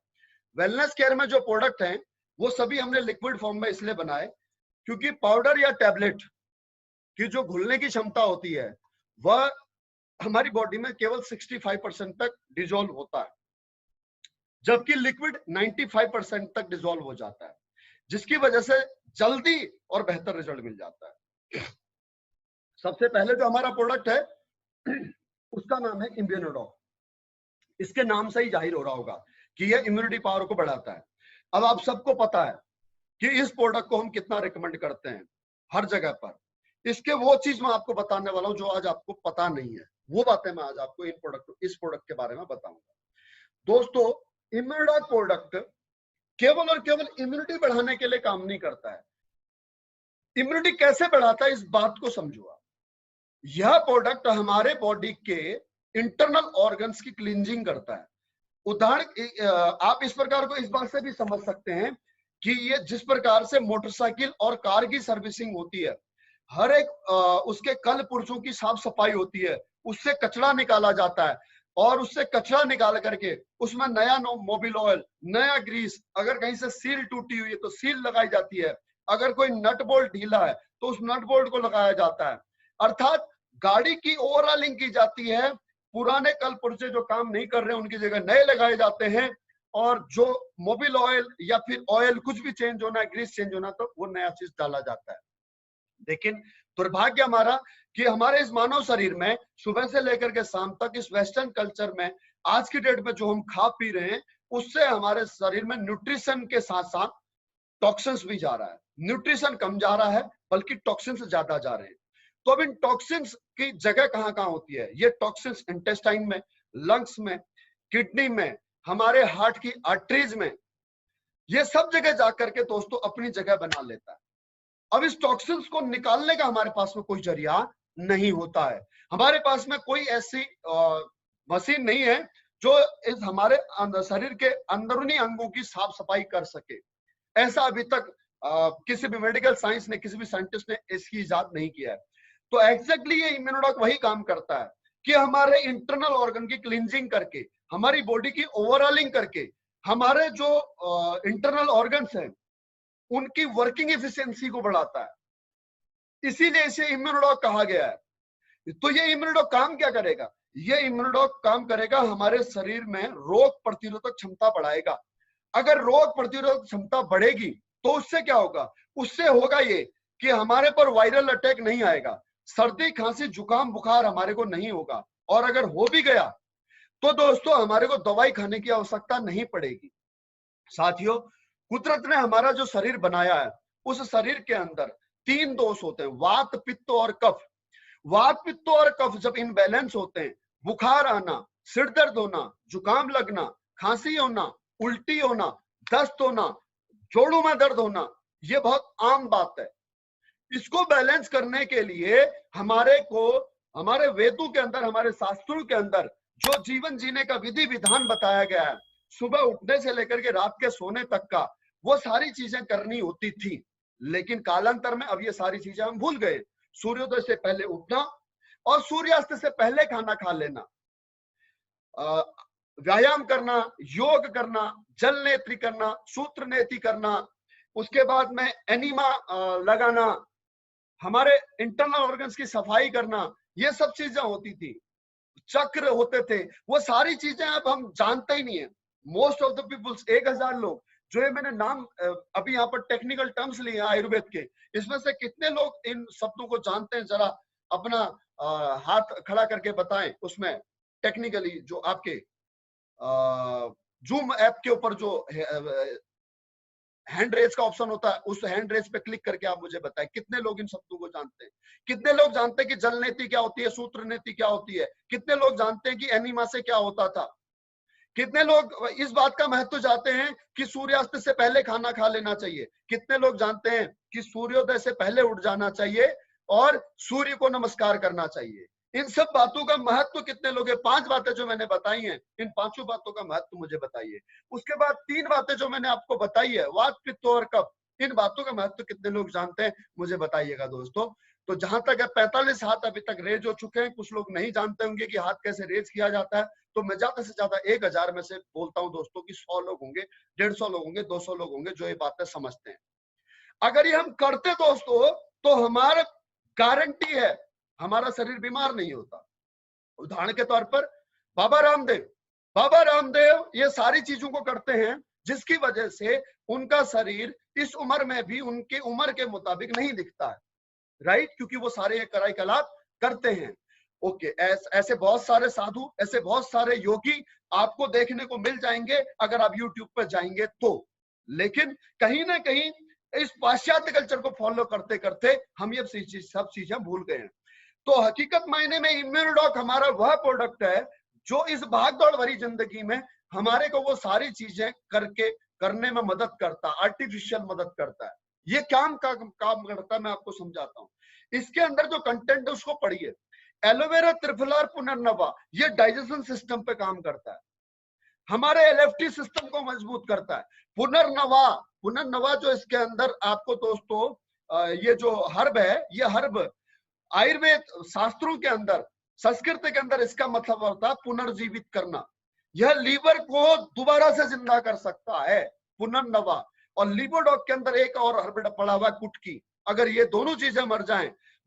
वेलनेस केयर में जो प्रोडक्ट हैं वो सभी हमने लिक्विड फॉर्म में इसलिए बनाए क्योंकि पाउडर या टैबलेट की जो घुलने की क्षमता होती है वह हमारी बॉडी में केवल 65% तक डिजोल्व होता है, जबकि लिक्विड 95% तक डिजोल्व हो जाता है, जिसकी वजह से जल्दी और बेहतर रिजल्ट मिल जाता है। सबसे पहले जो हमारा प्रोडक्ट है उसका नाम है इम्यूनोडॉक। इसके नाम से ही जाहिर हो रहा होगा कि यह इम्यूनिटी पावर को बढ़ाता है। अब आप सबको पता है कि इस प्रोडक्ट को हम कितना रिकमेंड करते हैं हर जगह पर। इसके वो चीज मैं आपको बताने वाला हूं जो आज आपको पता नहीं है, वो बातें मैं आज आपको इस प्रोडक्ट के बारे में बताऊंगा। दोस्तों, इम्यूनोडॉक प्रोडक्ट केवल और केवल इम्यूनिटी बढ़ाने के लिए काम नहीं करता है। इम्यूनिटी कैसे बढ़ाता है इस बात को समझो आप। यह प्रोडक्ट हमारे बॉडी के इंटरनल ऑर्गन्स की क्लींजिंग करता है। उदाहरण आप इस प्रकार को इस बात से भी समझ सकते हैं कि ये जिस प्रकार से मोटरसाइकिल और कार की सर्विसिंग होती है, हर एक उसके कल पुर्जों की साफ सफाई होती है, उससे कचरा निकाला जाता है, और उससे कचरा निकाल करके उसमें नया मोबिल ऑयल, नया ग्रीस, अगर कहीं से सील टूटी हुई है तो सील लगाई जाती है, अगर कोई नट बोल्ट ढीला है तो उस नट बोल्ट को लगाया जाता है। अर्थात गाड़ी की ओवरऑलिंग की जाती है, पुराने कल पुर्जे जो काम नहीं कर रहे उनकी जगह नए लगाए जाते हैं, और जो मोबिल ऑयल या फिर ऑयल कुछ भी चेंज होना है, ग्रीस चेंज होना, तो वो नया चीज डाला जाता है। लेकिन दुर्भाग्य हमारा कि हमारे इस मानव शरीर में सुबह से लेकर के शाम तक इस वेस्टर्न कल्चर में आज की डेट में जो हम खा पी रहे हैं उससे हमारे शरीर में न्यूट्रिशन के साथ साथ टॉक्सिन्स भी जा रहा है। न्यूट्रिशन कम जा रहा है बल्कि टॉक्सिन्स ज्यादा जा रहे हैं। तो अब इन टॉक्सिन्स की जगह कहां कहां होती है? ये टॉक्सिन्स इंटेस्टाइन में, लंग्स में, किडनी में, हमारे हार्ट की आर्टरीज में, ये सब जगह जाकर के दोस्तों अपनी जगह बना लेता है। अब इस टॉक्सिन्स को निकालने का हमारे पास में कोई जरिया नहीं होता है। हमारे पास में कोई ऐसी मशीन नहीं है जो इस हमारे शरीर के अंदरूनी अंगों की साफ सफाई कर सके। ऐसा अभी तक किसी भी मेडिकल साइंस ने, किसी भी साइंटिस्ट ने इसकी इजाद नहीं किया है। तो एग्जैक्टली ये इम्यूनोडॉक वही काम करता है कि हमारे इंटरनल ऑर्गन की क्लींजिंग करके, हमारी बॉडी की ओवरऑलिंग करके, हमारे जो इंटरनल ऑर्गन्स हैं उनकी वर्किंग एफिशिएंसी को बढ़ाता है। इसीलिए इसे इम्यूनोडॉक कहा गया है। तो ये इम्यूनोडॉक काम क्या करेगा? ये इम्यूनोडॉक काम करेगा हमारे शरीर में रोग प्रतिरोधक क्षमता बढ़ाएगा। अगर रोग प्रतिरोधक क्षमता बढ़ेगी तो उससे क्या होगा? उससे होगा ये कि हमारे पर वायरल अटैक नहीं आएगा, सर्दी खांसी जुकाम बुखार हमारे को नहीं होगा, और अगर हो भी गया तो दोस्तों हमारे को दवाई खाने की आवश्यकता नहीं पड़ेगी। साथियों, कुदरत ने हमारा जो शरीर बनाया है, उस शरीर के अंदर 3 दोष होते हैं, वात पित्त और कफ। वात पित्त और कफ जब इनबैलेंस होते हैं, बुखार आना, सिर दर्द होना, जुकाम लगना, खांसी होना, उल्टी होना, दस्त होना, जोड़ों में दर्द होना, ये बहुत आम बात है। इसको बैलेंस करने के लिए हमारे को हमारे वेदों के अंदर, हमारे शास्त्रों के अंदर जो जीवन जीने का विधि विधान बताया गया है, सुबह उठने से लेकर के रात के सोने तक का, वो सारी चीजें करनी होती थी। लेकिन कालांतर में अब ये सारी चीजें हम भूल गए। सूर्योदय से पहले उठना और सूर्यास्त से पहले खाना खा लेना, व्यायाम करना, योग करना, जल नेत्री करना, सूत्र नेति करना, उसके बाद में एनिमा लगाना, हमारे इंटरनल ऑर्गन्स की सफाई करना, ये सब चीजें होती थी। चक्र होते थे, वो सारी चीजें अब हम जानते ही नहीं है। मोस्ट ऑफ द पीपल्स, 1000 लोग जो ये मैंने नाम अभी यहाँ पर टेक्निकल टर्म्स लिए आयुर्वेद के, इसमें से कितने लोग इन शब्दों को जानते हैं? जरा अपना हाथ खड़ा करके बताएं। उसमें टेक्निकली जो आपके जूम ऐप के ऊपर जो हैंड रेज का ऑप्शन होता है, उस हैंड रेज पे क्लिक करके आप मुझे बताएं कितने लोग इन शब्दों को जानते हैं। कितने लोग जानते हैं कि जल नीति क्या होती है, सूत्र नीति क्या होती है? कितने लोग जानते हैं कि एनीमा से क्या होता था? कितने लोग इस बात का महत्व जानते हैं कि सूर्यास्त से पहले खाना खा लेना चाहिए? कितने लोग जानते हैं कि सूर्योदय से पहले उठ जाना चाहिए और सूर्य को नमस्कार करना चाहिए? इन सब बातों का महत्व कितने लोग हैं? 5 बातें जो मैंने बताई हैं, इन 5 बातों का महत्व मुझे बताइए। उसके बाद 3 बातें जो मैंने आपको बताई है, वात पित्त और कफ, इन बातों का महत्व कितने लोग जानते हैं, मुझे बताइएगा दोस्तों। तो जहां तक है 45 हाथ अभी तक रेज हो चुके हैं। कुछ लोग नहीं जानते होंगे कि हाथ कैसे रेज किया जाता है, तो मैं ज्यादा से ज्यादा 1000 में से बोलता हूं दोस्तों कि 100 लोग होंगे, 150 लोग होंगे, 200 लोग होंगे जो ये बातें समझते हैं। अगर ये हम करते दोस्तों तो हमारा गारंटी है हमारा शरीर बीमार नहीं होता। उदाहरण के तौर पर बाबा रामदेव ये सारी चीजों को करते हैं जिसकी वजह से उनका शरीर इस उम्र में भी उनके उम्र के मुताबिक नहीं दिखता है, राइट? क्योंकि वो सारे क्रियाकलाप करते हैं। ओके, ऐसे बहुत सारे साधु, ऐसे बहुत सारे योगी आपको देखने को मिल जाएंगे अगर आप यूट्यूब पर जाएंगे तो। लेकिन कहीं ना कहीं इस पाश्चात्य कल्चर को फॉलो करते करते हम ये सब चीजें भूल गए हैं। तो हकीकत मायने में इम्यूनोडॉक हमारा वह प्रोडक्ट है जो इस भागदौड़ भरी जिंदगी में हमारे को वो सारी चीजें करने में मदद करता, आर्टिफिशियल मदद करता है। ये काम करता है, मैं आपको समझाता हूँ। इसके अंदर जो कंटेंट है उसको पढ़िए। एलोवेरा त्रिफला पुनर्नवा, ये डाइजेशन सिस्टम पे काम करता है, हमारे एलएफटी सिस्टम को मजबूत करता है। पुनर्नवा जो इसके अंदर आपको दोस्तों ये जो हर्ब है, ये हर्ब आयुर्वेद शास्त्रों के अंदर, संस्कृत के अंदर इसका मतलब होता है पुनर्जीवित करना। यह लीवर को दोबारा से जिंदा कर सकता है, पुनर्नवा। और लिवोडॉक के अंदर एक और हर्ब पड़ा हुआ है, कुटकी। अगर ये दोनों चीजें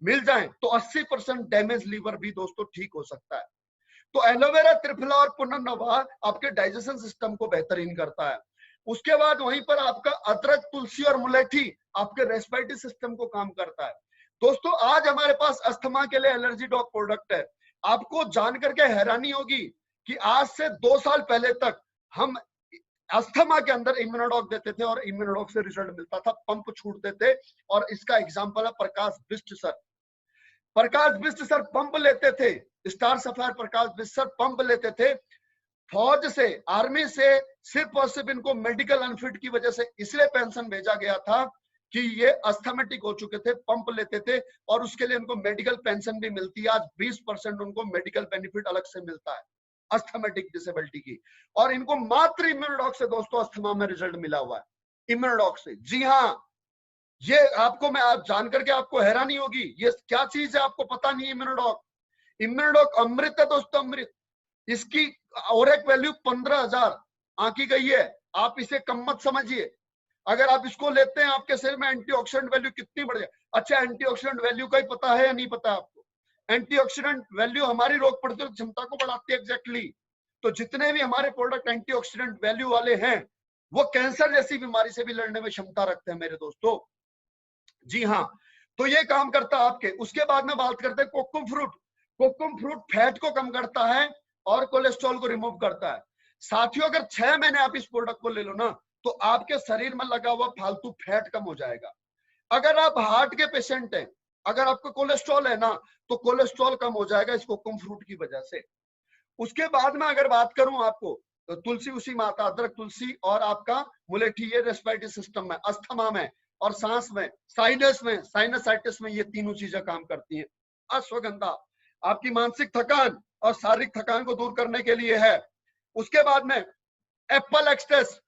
मिल जाएं तो 80% डैमेज लीवर भी दोस्तों ठीक हो सकता है। तो एलोवेरा त्रिफला और पुनर्नवा आपके डाइजेशन सिस्टम को बेहतरीन करता है। उसके बाद वहीं पर आपका अदरक, तुलसी और मुलेठी आपके रेस्पिरेटरी सिस्टम को काम करता है। दोस्तों आज हमारे पास अस्थमा के लिए एलर्जी डॉक प्रोडक्ट है। आपको जान करके हैरानी होगी कि आज से 2 साल पहले तक हम अस्थमा के अंदर इम्यूनोडॉक देते थे और इम्यूनोडॉक से रिजल्ट मिलता था, पंप छूटते थे। और इसका एग्जांपल है प्रकाश बिष्ट सर। प्रकाश बिष्ट सर पंप लेते थे, स्टार सफायर प्रकाश बिष्ट सर पंप लेते थे फौज से, आर्मी से। सिर्फ और सिर्फ इनको मेडिकल अनफिट की वजह से इसलिए पेंशन भेजा गया था कि ये अस्थमेटिक हो चुके थे, पंप लेते थे और उसके लिए उनको मेडिकल पेंशन भी मिलती है। आज 20% उनको मेडिकल बेनिफिट अलग से मिलता है अस्थमेटिक डिसेबिलिटी की। और इनको मात्र इम्यूनोडॉक से दोस्तों अस्थमा में रिजल्ट मिला हुआ है, इम्यूनोडॉक से। जी हाँ, ये आपको मैं आप जान करके आपको हैरानी होगी, ये क्या चीज है आपको पता नहीं। इम्यूनोडॉक अमृत है दोस्तों, अमृत। इसकी ओरेक वैल्यू 15,000 आंकी गई है। आप इसे कम मत समझिए। अगर आप इसको लेते हैं आपके शरीर में एंटीऑक्सीडेंट वैल्यू कितनी बढ़ जाए। अच्छा, एंटीऑक्सीडेंट वैल्यू का ही पता है या नहीं पता आपको? एंटीऑक्सीडेंट वैल्यू हमारी रोग प्रतिरोधक क्षमता को बढ़ाती है एग्जैक्टली। तो जितने भी हमारे प्रोडक्ट एंटीऑक्सीडेंट वैल्यू वाले हैं वो कैंसर जैसी बीमारी से भी लड़ने में क्षमता रखते हैं मेरे दोस्तों। जी हाँ, तो ये काम करता है आपके। उसके बाद में बात करते हैं kokum fruit. Kokum fruit fat को कम करता है और कोलेस्ट्रॉल को रिमूव करता है। साथियों, अगर 6 महीने आप इस प्रोडक्ट को ले लो ना तो आपके शरीर में लगा हुआ फालतू फैट कम हो जाएगा। अगर आप हार्ट के पेशेंट हैं, अगर आपको कोलेस्ट्रॉल है ना तो कोलेस्ट्रॉल कम हो जाएगा इस कोकुम फ्रूट की वजह से। उसके बाद में अगर बात करूं आपको तो तुलसी उसी माता, अदरक, तुलसी और आपका मुलेठी, ये रेस्पिरेटरी सिस्टम में, अस्थमा में और सांस में, साइनस में, साइनसाइटिस में, ये तीनों चीजें काम करती हैं। अश्वगंधा आपकी मानसिक थकान और शारीरिक थकान को दूर करने के लिए है। उसके बाद में एप्पल एक्सट्रैक्ट,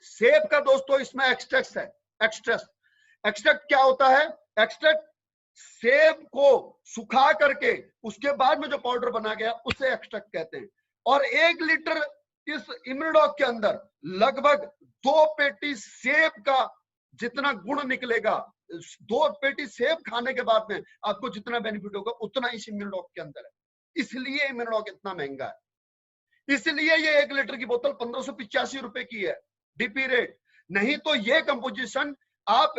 सेब का दोस्तों इसमें एक्सट्रैक्ट है। एक्सट्रैक्ट क्या होता है? एक्सट्रैक्ट सेब को सुखा करके उसके बाद में जो पाउडर बना गया उसे एक्सट्रैक्ट कहते हैं। और 1 लीटर इस इम्यूनोडॉक के अंदर लगभग 2 पेटी सेब का जितना गुण निकलेगा, 2 पेटी सेब खाने के बाद में आपको जितना बेनिफिट होगा उतना इस इम्यूनोडॉक के अंदर है। इसलिए इम्यूनोडॉक इतना महंगा है, इसलिए ये 1 लीटर की बोतल 1585 रुपए की है डीपी रेट। नहीं तो ये कंपोजिशन आप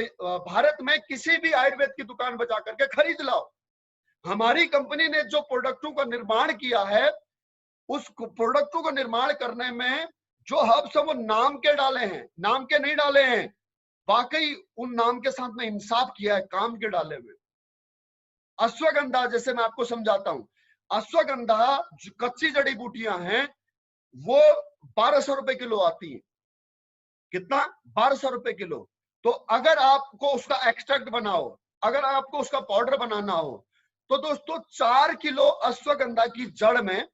भारत में किसी भी आयुर्वेद की दुकान बजा करके खरीद लाओ। हमारी कंपनी ने जो प्रोडक्टों का निर्माण किया है, उस प्रोडक्टों को निर्माण करने में जो हर्ब्स वो नाम के डाले हैं, नाम के नहीं डाले हैं, वाकई उन नाम के साथ में इंसाफ किया है, काम के डाले हुए। अश्वगंधा, जैसे मैं आपको समझाता हूं, अश्वगंधा जो कच्ची जड़ी बूटियां हैं वो 1200 रुपए किलो आती है। कितना? 1200 रुपए किलो। तो अगर आपको उसका एक्सट्रैक्ट बनाओ, अगर आपको उसका पाउडर बनाना हो तो दोस्तों 4 किलो अश्वगंधा की जड़ में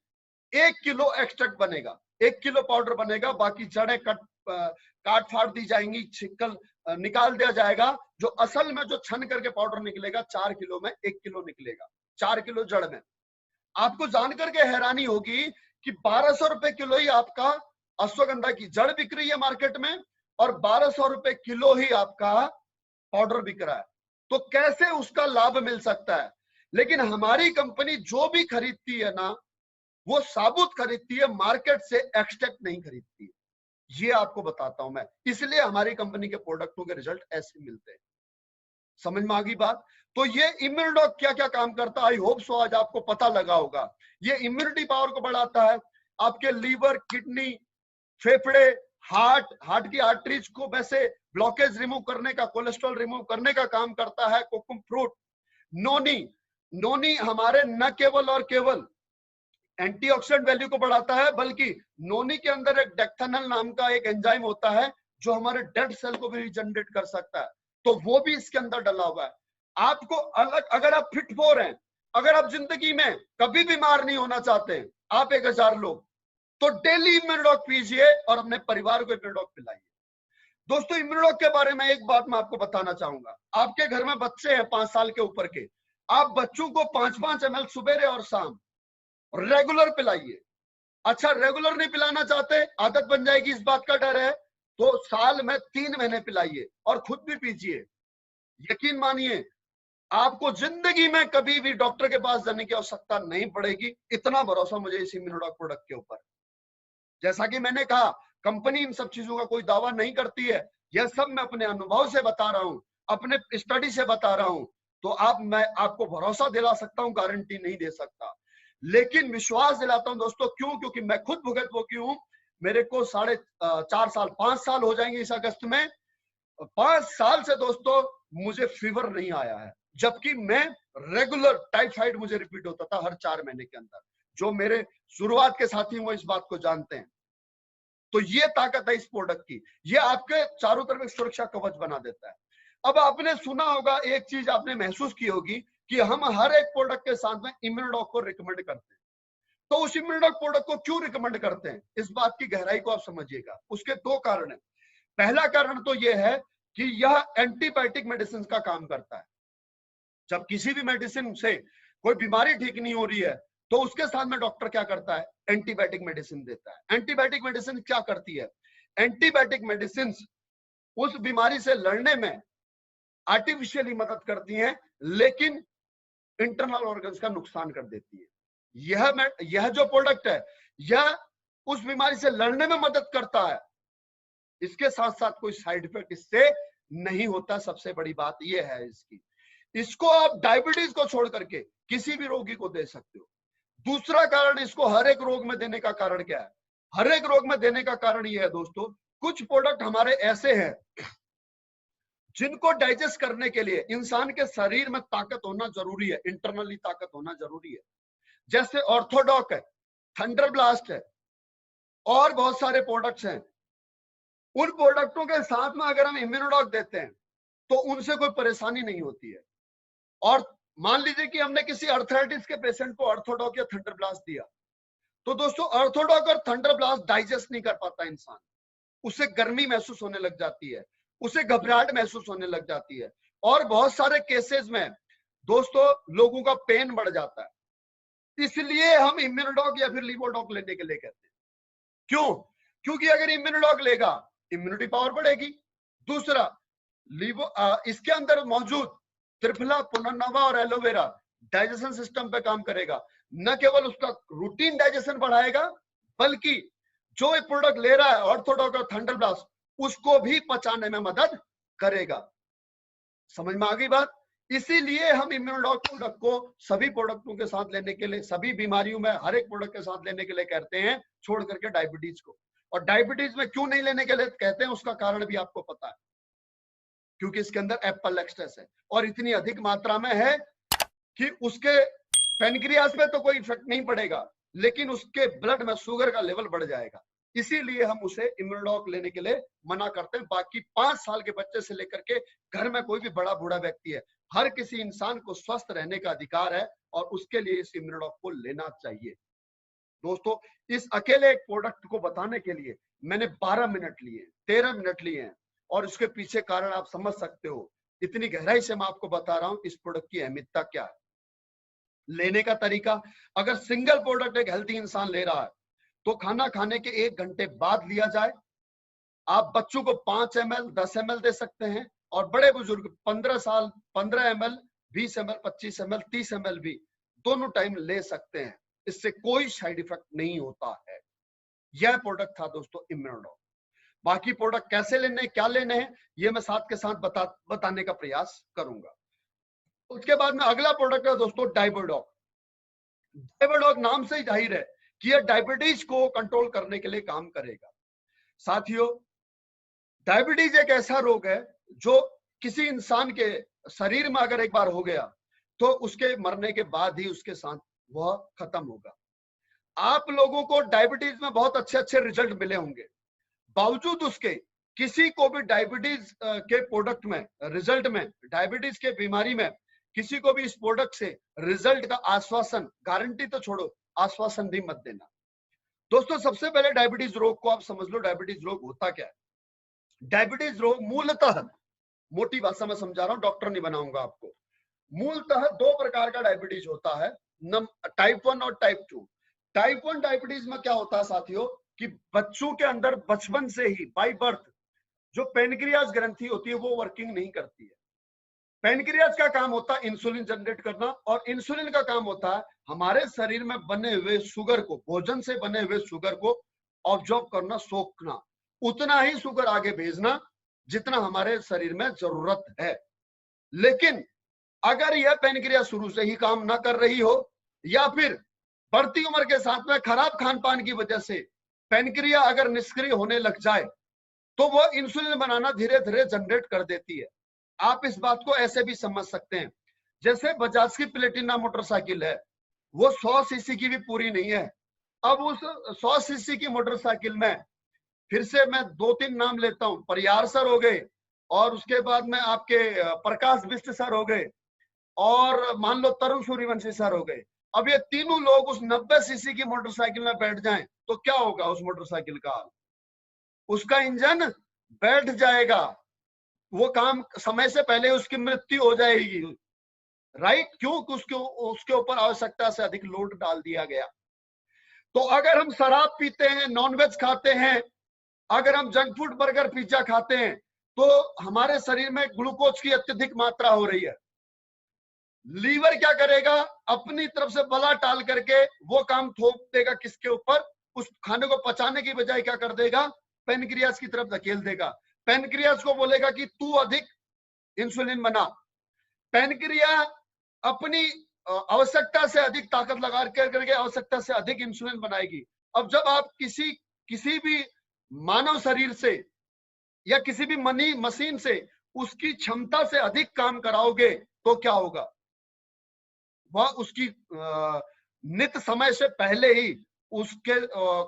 1 किलो एक्सट्रैक्ट बनेगा, 1 किलो पाउडर बनेगा। बाकी जड़ें काट फाड़ दी जाएंगी, छिकल निकाल दिया जाएगा। जो असल में जो छन करके पाउडर निकलेगा 4 किलो में 1 किलो निकलेगा, 4 किलो जड़ में। आपको जानकर के हैरानी होगी कि 1200 रुपए किलो ही आपका अश्वगंधा की जड़ बिक रही है मार्केट में और 1200 रुपए किलो ही आपका पाउडर बिक रहा है। तो कैसे उसका लाभ मिल सकता है? लेकिन हमारी कंपनी जो भी खरीदती है ना वो साबुत खरीदती है, मार्केट से एक्सट्रैक्ट नहीं खरीदती है। ये आपको बताता हूं मैं, इसलिए हमारी कंपनी के प्रोडक्टों के रिजल्ट ऐसे मिलते हैं। समझ में आ गई बात? तो ये इम्यूनोडॉक क्या क्या काम करता है, आई होप सो आज आपको पता लगा होगा। ये इम्यूनिटी पावर को बढ़ाता है, आपके लीवर, किडनी, फेफड़े, हार्ट की आर्टरीज को वैसे ब्लॉकेज रिमूव करने का, कोलेस्ट्रॉल रिमूव करने का काम करता है कोकुम फ्रूट। नोनी हमारे न केवल एंटीऑक्सीडेंट वैल्यू को बढ़ाता है, बल्कि नोनी के अंदर एक डेक्थेनल नाम का एक एंजाइम होता है जो हमारे डेड सेल को भी जनरेट कर सकता है, तो वो भी इसके अंदर डला हुआ है। आपको अलग, अगर आप फिट फोर हैं, अगर आप जिंदगी में कभी बीमार नहीं होना चाहते, आप 1000 लोग, तो डेली इम्यूनोडॉक पीजिए और अपने परिवार को इम्यूनोडॉक पिलाइए। दोस्तों, इम्यूनोडॉक के बारे में एक बात मैं आपको बताना चाहूंगा। आपके घर में बच्चे हैं 5 साल के ऊपर के, आप बच्चों को 5-5 ml सुबह और शाम रेगुलर पिलाइए। अच्छा, रेगुलर नहीं पिलाना चाहते, आदत बन जाएगी इस बात का डर है, तो साल में 3 महीने पिलाइए और खुद भी पीजिए। यकीन मानिए आपको जिंदगी में कभी भी डॉक्टर के पास जाने की आवश्यकता नहीं पड़ेगी। इतना भरोसा मुझे इस इम्यूनोडॉक प्रोडक्ट के ऊपर। जैसा कि मैंने कहा, कंपनी इन सब चीजों का कोई दावा नहीं करती है, यह सब मैं अपने अनुभव से बता रहा हूं, अपने स्टडी से बता रहा हूं। तो मैं आपको भरोसा दिला सकता हूं, गारंटी नहीं दे सकता, लेकिन विश्वास दिलाता हूं दोस्तों। क्यों? क्योंकि मैं खुद भुगत भोगी हूं। मेरे को 5 साल हो जाएंगे इस अगस्त में। 5 साल से दोस्तों मुझे फीवर नहीं आया है, जबकि मैं रेगुलर टाइफाइड मुझे रिपीट होता था हर 4 महीने के अंदर। जो मेरे शुरुआत के साथी वो इस बात को जानते हैं। तो ये ताकत है इस प्रोडक्ट की, ये आपके चारों तरफ एक सुरक्षा कवच बना देता है। अब आपने सुना होगा, एक चीज आपने महसूस की होगी कि हम हर एक प्रोडक्ट के साथ में इम्यूनोडॉक को रिकमेंड करते हैं। तो उस इम्यूनोडॉक प्रोडक्ट को क्यों रिकमेंड करते हैं, इस बात की गहराई को आप समझिएगा। उसके 2 कारण है। पहला कारण तो यह है कि यह एंटीबायोटिक मेडिसिन का काम करता है। जब किसी भी मेडिसिन से कोई बीमारी ठीक नहीं हो रही है तो उसके साथ में डॉक्टर क्या करता है, एंटीबायोटिक मेडिसिन देता है। एंटीबायोटिक मेडिसिन क्या करती है? एंटीबायोटिक मेडिसिन उस बीमारी से लड़ने में आर्टिफिशियली मदद करती हैं, लेकिन इंटरनल ऑर्गन्स का नुकसान कर देती है। यह जो प्रोडक्ट है यह उस बीमारी से लड़ने में मदद करता है, इसके साथ साथ कोई साइड इफेक्ट इससे नहीं होता। सबसे बड़ी बात यह है इसकी। इसको आप डायबिटीज को छोड़ करके किसी भी रोगी को दे सकते हो। दूसरा कारण इसको हर एक रोग में देने का कारण क्या है? हर एक रोग में देने का कारण यह है दोस्तों, कुछ प्रोडक्ट हमारे ऐसे हैं जिनको डाइजेस्ट करने के लिए इंसान के शरीर में ताकत होना जरूरी है, इंटरनली ताकत होना जरूरी है। जैसे ऑर्थोडॉक है, थंडर ब्लास्ट है और बहुत सारे प्रोडक्ट्स हैं। उन प्रोडक्टों के साथ में अगर हम इम्यूनोडॉक देते हैं तो उनसे कोई परेशानी नहीं होती है। और मान लीजिए कि हमने किसी अर्थराइटिस के पेशेंट को ऑर्थोडॉक या थंडर ब्लास्ट दिया, तो दोस्तों ऑर्थोडॉक और थंडर ब्लास्ट डाइजेस्ट नहीं कर पाता इंसान, उसे गर्मी महसूस होने लग जाती है, उसे घबराहट महसूस होने लग जाती है और बहुत सारे केसेस में दोस्तों लोगों का पेन बढ़ जाता है। इसलिए हम इम्यूनोडॉक या फिर लीवोडॉक लेने के लिए कहते हैं। क्यों? क्योंकि अगर इम्यूनोडॉक लेगा इम्यूनिटी पावर बढ़ेगी। दूसरा, इसके अंदर मौजूद त्रिफला, पुनर्नवा और एलोवेरा डाइजेशन सिस्टम पे काम करेगा। न केवल उसका रूटीन डाइजेशन बढ़ाएगा बल्कि जो ये प्रोडक्ट ले रहा है ऑर्थोडॉक और थंडर ब्लास्ट उसको भी पचाने में मदद करेगा। समझ में आ गई बात? इसीलिए हम इम्यूनोडॉक प्रोडक्ट को सभी प्रोडक्टों के साथ लेने के लिए, सभी बीमारियों में हर एक प्रोडक्ट के साथ लेने के लिए कहते हैं, छोड़ करके डायबिटीज को। और डायबिटीज में क्यों नहीं लेने के लिए कहते हैं उसका कारण भी आपको पता है, क्योंकि इसके अंदर एप्पल एक्सट्रेस है और इतनी अधिक मात्रा में है कि उसके पेनक्रियास में तो कोई इफेक्ट नहीं पड़ेगा लेकिन उसके ब्लड में शुगर का लेवल बढ़ जाएगा। इसीलिए हम उसे इम्यूनोडॉक लेने के लिए मना करते हैं। बाकी 5 साल के बच्चे से लेकर के घर में कोई भी बड़ा बूढ़ा व्यक्ति है, हर किसी इंसान को स्वस्थ रहने का अधिकार है और उसके लिए इस इम्यूनोडॉक को लेना चाहिए। दोस्तों, इस अकेले एक प्रोडक्ट को बताने के लिए मैंने 12 मिनट लिए, 13 मिनट लिए हैं और इसके पीछे कारण आप समझ सकते हो। इतनी गहराई से मैं आपको बता रहा हूं इस प्रोडक्ट की अहमियता क्या है। लेने का तरीका, अगर सिंगल प्रोडक्ट एक हेल्थी इंसान ले रहा है तो खाना खाने के 1 घंटे बाद लिया जाए। आप बच्चों को 5 ml 10 ml दे सकते हैं और बड़े बुजुर्ग 15 साल 15 ml 20 ml 25 ml 30 ml भी दोनों टाइम ले सकते हैं। इससे कोई साइड इफेक्ट नहीं होता है। यह प्रोडक्ट था दोस्तों इम्यूनोडॉक। बाकी प्रोडक्ट कैसे लेने, क्या लेने हैं, ये मैं साथ के साथ बताने का प्रयास करूंगा। उसके बाद में अगला प्रोडक्ट है दोस्तों डायबोडॉक। डायबोडॉक नाम से ही जाहिर है कि यह डायबिटीज को कंट्रोल करने के लिए काम करेगा। साथियों, डायबिटीज एक ऐसा रोग है जो किसी इंसान के शरीर में अगर एक बार हो गया तो उसके मरने के बाद ही उसके साथ वह खत्म होगा। आप लोगों को डायबिटीज में बहुत अच्छे अच्छे रिजल्ट मिले होंगे, बावजूद उसके किसी को भी डायबिटीज के प्रोडक्ट में, रिजल्ट में, डायबिटीज के बीमारी में किसी को भी इस प्रोडक्ट से रिजल्ट का आश्वासन, गारंटी तो छोड़ो, आश्वासन भी मत देना। दोस्तों, सबसे पहले डायबिटीज रोग को आप समझ लो, डायबिटीज रोग होता क्या है। डायबिटीज रोग मूलतः, मोटी भाषा में समझा रहा हूं, डॉक्टर नहीं बनाऊंगा आपको, मूलतः 2 प्रकार का डायबिटीज होता है, टाइप 1 और टाइप 2। टाइप 1 डायबिटीज में क्या होता है साथियों कि बच्चों के अंदर बचपन से ही बाय बर्थ जो पेनक्रियास ग्रंथि होती है वो वर्किंग नहीं करती है। पेनक्रियास का काम होता है इंसुलिन जनरेट करना और इंसुलिन का काम होता है हमारे शरीर में बने हुए शुगर को, भोजन से बने हुए शुगर को ऑब्जॉर्ब करना, सोखना, उतना ही शुगर आगे भेजना जितना हमारे शरीर में जरूरत है। लेकिन अगर यह पेनक्रियास शुरू से ही काम ना कर रही हो या फिर बढ़ती उम्र के साथ में खराब खान पान की वजह से पेनक्रिया अगर निष्क्रिय होने लग जाए तो वह इंसुलिन बनाना धीरे धीरे जनरेट कर देती है। आप इस बात को ऐसे भी समझ सकते हैं, जैसे बजाज की प्लेटिना मोटरसाइकिल है, वो 100 सीसी की भी पूरी नहीं है। अब उस 100 सीसी की मोटरसाइकिल में फिर से मैं 2-3 नाम लेता हूं, परियार सर हो गए और उसके बाद में आपके प्रकाश बिष्ट सर हो गए और मान लो तरुण सूर्यवंशी सर हो गए। अब ये तीनों लोग उस 90 सीसी की मोटरसाइकिल में बैठ जाएं तो क्या होगा उस मोटरसाइकिल का? उसका इंजन बैठ जाएगा, वो काम समय से पहले उसकी मृत्यु हो जाएगी। राइट? क्यों? उसके ऊपर आवश्यकता से अधिक लोड डाल दिया गया। तो अगर हम शराब पीते हैं, नॉनवेज खाते हैं, अगर हम जंक फूड, बर्गर, पिज्जा खाते हैं तो हमारे शरीर में ग्लूकोज की अत्यधिक मात्रा हो रही है। लीवर क्या करेगा, अपनी तरफ से बला टाल करके वो काम थोप देगा किसके ऊपर, उस खाने को पचाने की बजाय क्या कर देगा, पेनक्रियास की तरफ धकेल देगा। पेनक्रियास को बोलेगा कि तू अधिक इंसुलिन बना। पेनक्रिया अपनी आवश्यकता से अधिक ताकत लगा करके आवश्यकता से अधिक इंसुलिन बनाएगी। अब जब आप किसी भी मानव शरीर से या किसी भी मशीन से उसकी क्षमता से अधिक काम कराओगे तो क्या होगा, वह उसकी नित समय से पहले ही उसके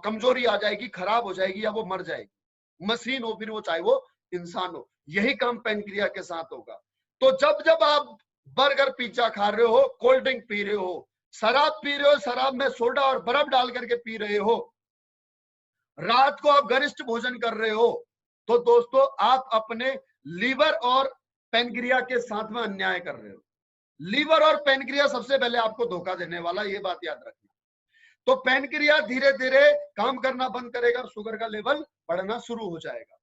कमजोरी आ जाएगी, खराब हो जाएगी या वो मर जाएगी। मशीन हो फिर वो, चाहे वो इंसान हो। यही काम पेनक्रिया के साथ होगा। तो जब जब आप बर्गर पिज्जा खा रहे हो, कोल्ड ड्रिंक पी रहे हो, शराब पी रहे हो, शराब में सोडा और बर्फ डाल करके पी रहे हो, रात को आप गरिष्ठ भोजन कर रहे हो, तो दोस्तों आप अपने लीवर और पेनक्रिया के साथ में अन्याय कर रहे हो। लीवर और पेनक्रिया सबसे पहले आपको धोखा देने वाला, ये बात याद रखना। तो पेनक्रिया धीरे धीरे काम करना बंद करेगा और शुगर का लेवल बढ़ना शुरू हो जाएगा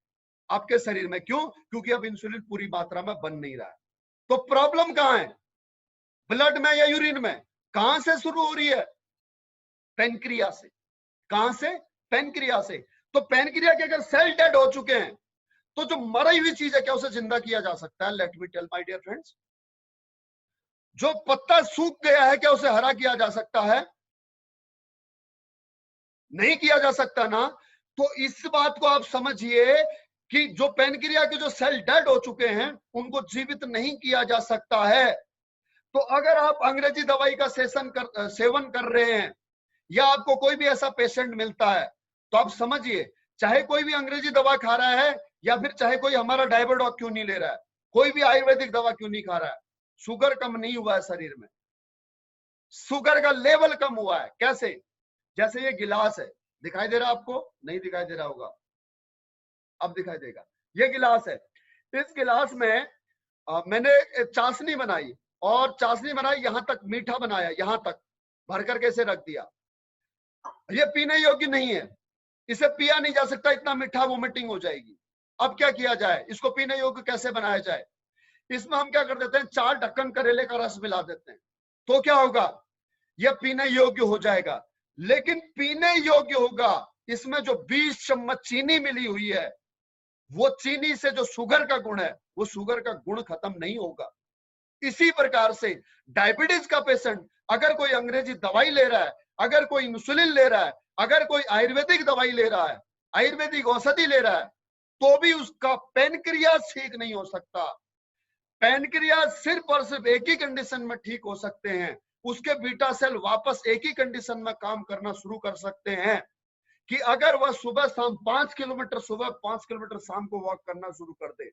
आपके शरीर में। क्यों? क्योंकि अब इंसुलिन पूरी मात्रा में बन नहीं रहा है। तो प्रॉब्लम कहां है, ब्लड में या यूरिन में? कहां से शुरू हो रही है? पेनक्रिया से। कहां से? पेनक्रिया से। तो पेनक्रिया के अगर सेल डेड हो चुके हैं तो जो मरी हुई चीज है क्या उसे जिंदा किया जा सकता है? Let me tell my dear friends, जो पत्ता सूख गया है क्या उसे हरा किया जा सकता है? नहीं किया जा सकता ना। तो इस बात को आप समझिए कि जो पेनक्रिया के जो सेल डेड हो चुके हैं उनको जीवित नहीं किया जा सकता है। तो अगर आप अंग्रेजी दवाई का सेवन कर रहे हैं या आपको कोई भी ऐसा पेशेंट मिलता है तो आप समझिए, चाहे कोई भी अंग्रेजी दवा खा रहा है या फिर चाहे कोई हमारा डायबेडॉक क्यों नहीं ले रहा है, कोई भी आयुर्वेदिक दवा क्यों नहीं खा रहा है, शुगर कम नहीं हुआ है शरीर में, शुगर का लेवल कम हुआ है। कैसे? जैसे ये गिलास है, दिखाई दे रहा है आपको? नहीं दिखाई दे रहा होगा, अब दिखाई देगा। ये गिलास है, इस गिलास में मैंने चाशनी बनाई और चाशनी बनाई, यहां तक मीठा बनाया, यहां तक भर करके इसे रख दिया। ये पीने योग्य नहीं है, इसे पिया नहीं जा सकता, इतना मीठा, वोमिटिंग हो जाएगी। अब क्या किया जाए, इसको पीने योग्य कैसे बनाया जाए? इसमें हम क्या कर देते हैं, 4 ढक्कन करेले का रस मिला देते हैं, तो क्या होगा, यह पीने योग्य हो जाएगा। लेकिन पीने योग्य होगा, इसमें जो 20 चम्मच चीनी मिली हुई है, वो चीनी से जो शुगर का गुण है, वो शुगर का गुण खत्म नहीं होगा। इसी प्रकार से डायबिटीज का पेशेंट अगर कोई अंग्रेजी दवाई ले रहा है, अगर कोई इंसुलिन ले रहा है, अगर कोई आयुर्वेदिक दवाई ले रहा है, आयुर्वेदिक औषधि ले रहा है, तो भी उसका पेनक्रियास ठीक नहीं हो सकता। पेनक्रियास सिर्फ और सिर्फ एक ही कंडीशन में ठीक हो सकते हैं, उसके बीटा सेल वापस एक ही कंडीशन में काम करना शुरू कर सकते हैं कि अगर वह सुबह शाम 5 किलोमीटर सुबह 5 किलोमीटर शाम को वॉक करना शुरू कर दे,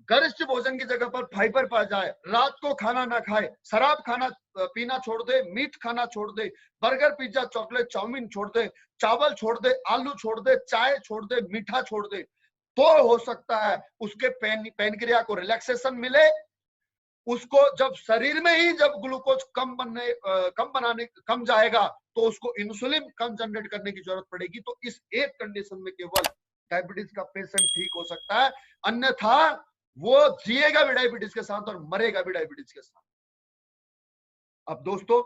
गरिष्ठ भोजन की जगह पर फाइबर पा जाए, रात को खाना ना खाए, शराब खाना पीना छोड़ दे, मीट खाना छोड़ दे, बर्गर पिज्जा चॉकलेट चाउमीन छोड़ दे, चावल छोड़ दे, आलू छोड़ दे, चाय छोड़ दे, मीठा छोड़ दे, तो हो सकता है उसके पेनक्रिया को रिलैक्सेशन मिले। उसको जब शरीर में ही जब ग्लूकोज कम जाएगा तो उसको इंसुलिन कम जनरेट करने की जरूरत पड़ेगी। तो इस एक कंडीशन में केवल डायबिटीज का पेशेंट ठीक हो सकता है, अन्यथा वो जिएगा भी डायबिटीज के साथ और मरेगा भी डायबिटीज के साथ। अब दोस्तों,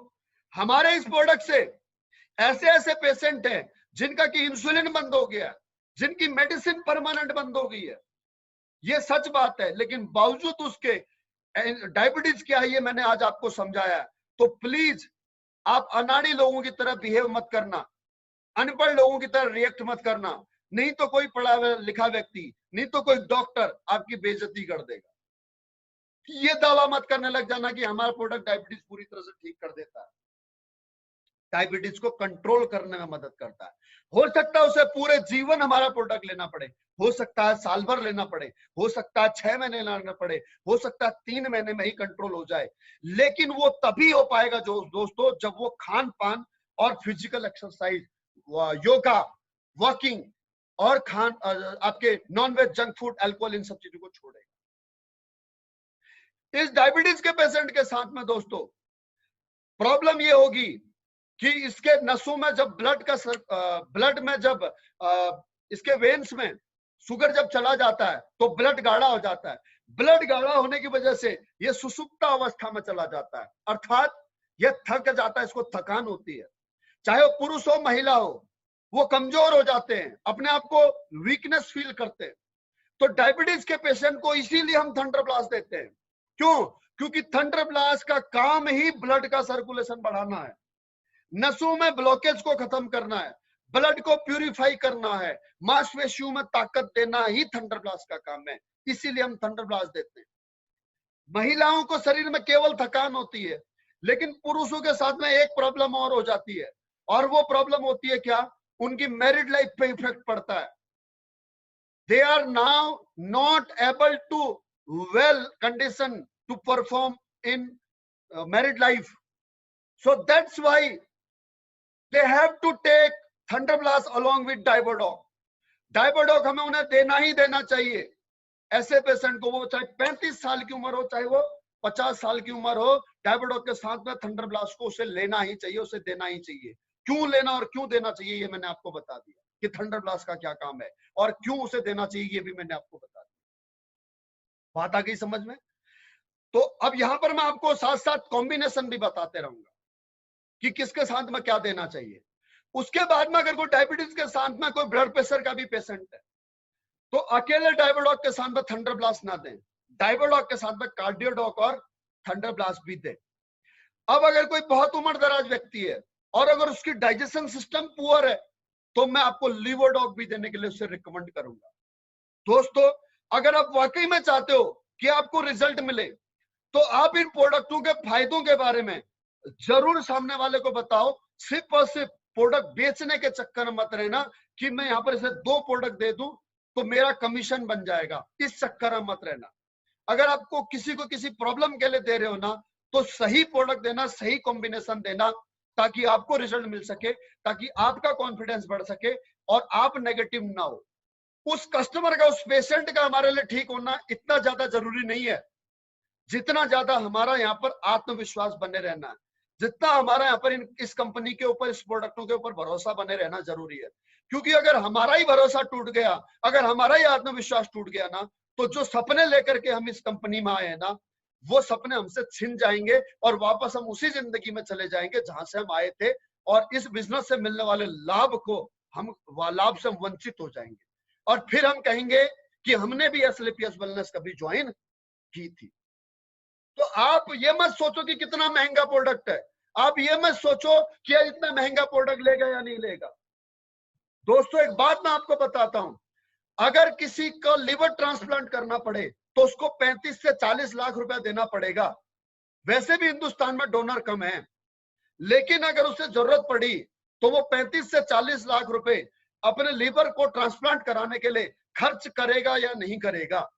हमारे इस प्रोडक्ट से ऐसे ऐसे पेशेंट हैं जिनका कि इंसुलिन बंद हो गया, जिनकी मेडिसिन परमानेंट बंद हो गई है, ये सच बात है। लेकिन बावजूद उसके डायबिटीज क्या है ये मैंने आज आपको समझाया। तो प्लीज आप अनाड़ी लोगों की तरह बिहेव मत करना, अनपढ़ लोगों की तरह रिएक्ट मत करना, नहीं तो कोई पढ़ा लिखा व्यक्ति, नहीं तो कोई डॉक्टर आपकी बेइज्जती कर देगा। ये दावा मत करने लग जाना कि हमारा प्रोडक्ट डायबिटीज पूरी तरह से ठीक कर देता है। डायबिटीज को कंट्रोल करने में मदद करता है। हो सकता है उसे पूरे जीवन हमारा प्रोडक्ट लेना पड़े, हो सकता है साल भर लेना पड़े, हो सकता है 6 महीने लेना पड़े, हो सकता है 3 महीने में ही कंट्रोल हो जाए, लेकिन वो तभी हो पाएगा जो दोस्तों जब वो खान पान और फिजिकल एक्सरसाइज, योगा, वॉकिंग और आपके non veg, junk food, alcohol, इन सब चीजों को छोड़ेगा। इस डायबिटीज के पेशेंट के साथ में दोस्तों प्रॉब्लम ये होगी कि इसके नसों में जब ब्लड में जब इसके वेन्स में शुगर जब चला जाता है तो ब्लड गाढ़ा हो जाता है। ब्लड गाढ़ा होने की वजह से ये सुसुप्त अवस्था में चला जाता है, अर्थात ये थक जाता है, इसको थकान होती है। चाहे वो पुरुष हो महिला हो, वो कमजोर हो जाते हैं, अपने आप को वीकनेस फील करते हैं। तो डायबिटीज के पेशेंट को इसीलिए हम थंडर ब्लास्ट देते हैं। क्यों? क्योंकि थंडर ब्लास्ट का काम ही ब्लड का सर्कुलेशन बढ़ाना है, नसों में ब्लॉकेज को खत्म करना है, ब्लड को प्यूरिफाई करना है, मांसपेशियों में ताकत देना ही थंडर ब्लास्ट का काम है। इसीलिए हम थंडर ब्लास्ट देते हैं। महिलाओं को शरीर में केवल थकान होती है, लेकिन पुरुषों के साथ में एक प्रॉब्लम और हो जाती है, और वो प्रॉब्लम होती है क्या? उनकी मैरिड लाइफ पे इफेक्ट पड़ता है। They are now not able to well condition to perform in married life, so that's why they have to take thunder blast along with Diabodoc. Diabodoc हमें उन्हें देना ही देना चाहिए। ऐसे पेशेंट को, वो चाहे 35 साल की उम्र हो, चाहे वो 50 साल की उम्र हो, डाइबोडोक के साथ में थंडर ब्लास्ट को उसे लेना ही चाहिए, उसे देना ही चाहिए। क्यों लेना और क्यों देना चाहिए ये मैंने आपको बता दिया कि थंडर ब्लास्ट का क्या काम है, और क्यों उसे देना चाहिए ये भी मैंने आपको बता दिया। बात आ गई समझ में? तो अब यहां पर मैं आपको साथ साथ कॉम्बिनेशन भी बताते रहूंगा कि किसके साथ में क्या देना चाहिए। उसके बाद में अगर कोई डायबिटीज के साथ में कोई ब्लड प्रेशर का भी पेशेंट है, तो अकेले डायबोडोक के साथ में थंडर ब्लास्ट ना दें, डायबोडोक के साथ में कार्डियोडोक और थंडर ब्लास्ट भी दें। अब अगर कोई बहुत उम्र दराज व्यक्ति है और अगर उसकी डाइजेशन सिस्टम पुअर है, तो मैं आपको लीवोडॉक भी देने के लिए उसे रिकमेंड करूंगा। दोस्तों, अगर आप वाकई में चाहते हो कि आपको रिजल्ट मिले, तो आप इन प्रोडक्टों के फायदों के बारे में जरूर सामने वाले को बताओ। सिर्फ और सिर्फ प्रोडक्ट बेचने के चक्कर में मत रहना कि मैं यहाँ पर इसे 2 प्रोडक्ट दे दूं तो मेरा कमीशन बन जाएगा, इस चक्कर में मत रहना। अगर आपको किसी को किसी प्रॉब्लम के लिए दे रहे हो ना, तो सही प्रोडक्ट देना, सही कॉम्बिनेशन देना, ताकि आपको रिजल्ट मिल सके, ताकि आपका कॉन्फिडेंस बढ़ सके और आप नेगेटिव ना हो। उस कस्टमर का, उस पेशेंट का हमारे लिए ठीक होना इतना ज्यादा जरूरी नहीं है, जितना ज्यादा हमारा यहाँ पर आत्मविश्वास बने रहना है, जितना हमारा यहाँ पर इस कंपनी के ऊपर, इस प्रोडक्टों के ऊपर भरोसा बने रहना जरूरी है। क्योंकि अगर हमारा ही भरोसा टूट गया, अगर हमारा ही आत्मविश्वास टूट गया ना, तो जो सपने लेकर के हम इस कंपनी में आए हैं ना, वो सपने हमसे छिन जाएंगे और वापस हम उसी जिंदगी में चले जाएंगे जहां से हम आए थे, और इस बिजनेस से मिलने वाले लाभ को हम लाभ से वंचित हो जाएंगे, और फिर हम कहेंगे कि हमने भी एसएलपीएस वेलनेस कभी ज्वाइन की थी। तो आप ये मत सोचो कि कितना महंगा प्रोडक्ट है, आप ये मत सोचो कि इतना महंगा प्रोडक्ट लेगा या नहीं लेगा। दोस्तों, एक बात मैं आपको बताता हूं, अगर किसी को लिवर ट्रांसप्लांट करना पड़े तो उसको 35 से 40 लाख रुपया देना पड़ेगा। वैसे भी हिंदुस्तान में डोनर कम है, लेकिन अगर उसे जरूरत पड़ी तो वो 35 से 40 लाख रुपए अपने लिवर को ट्रांसप्लांट कराने के लिए खर्च करेगा या नहीं करेगा?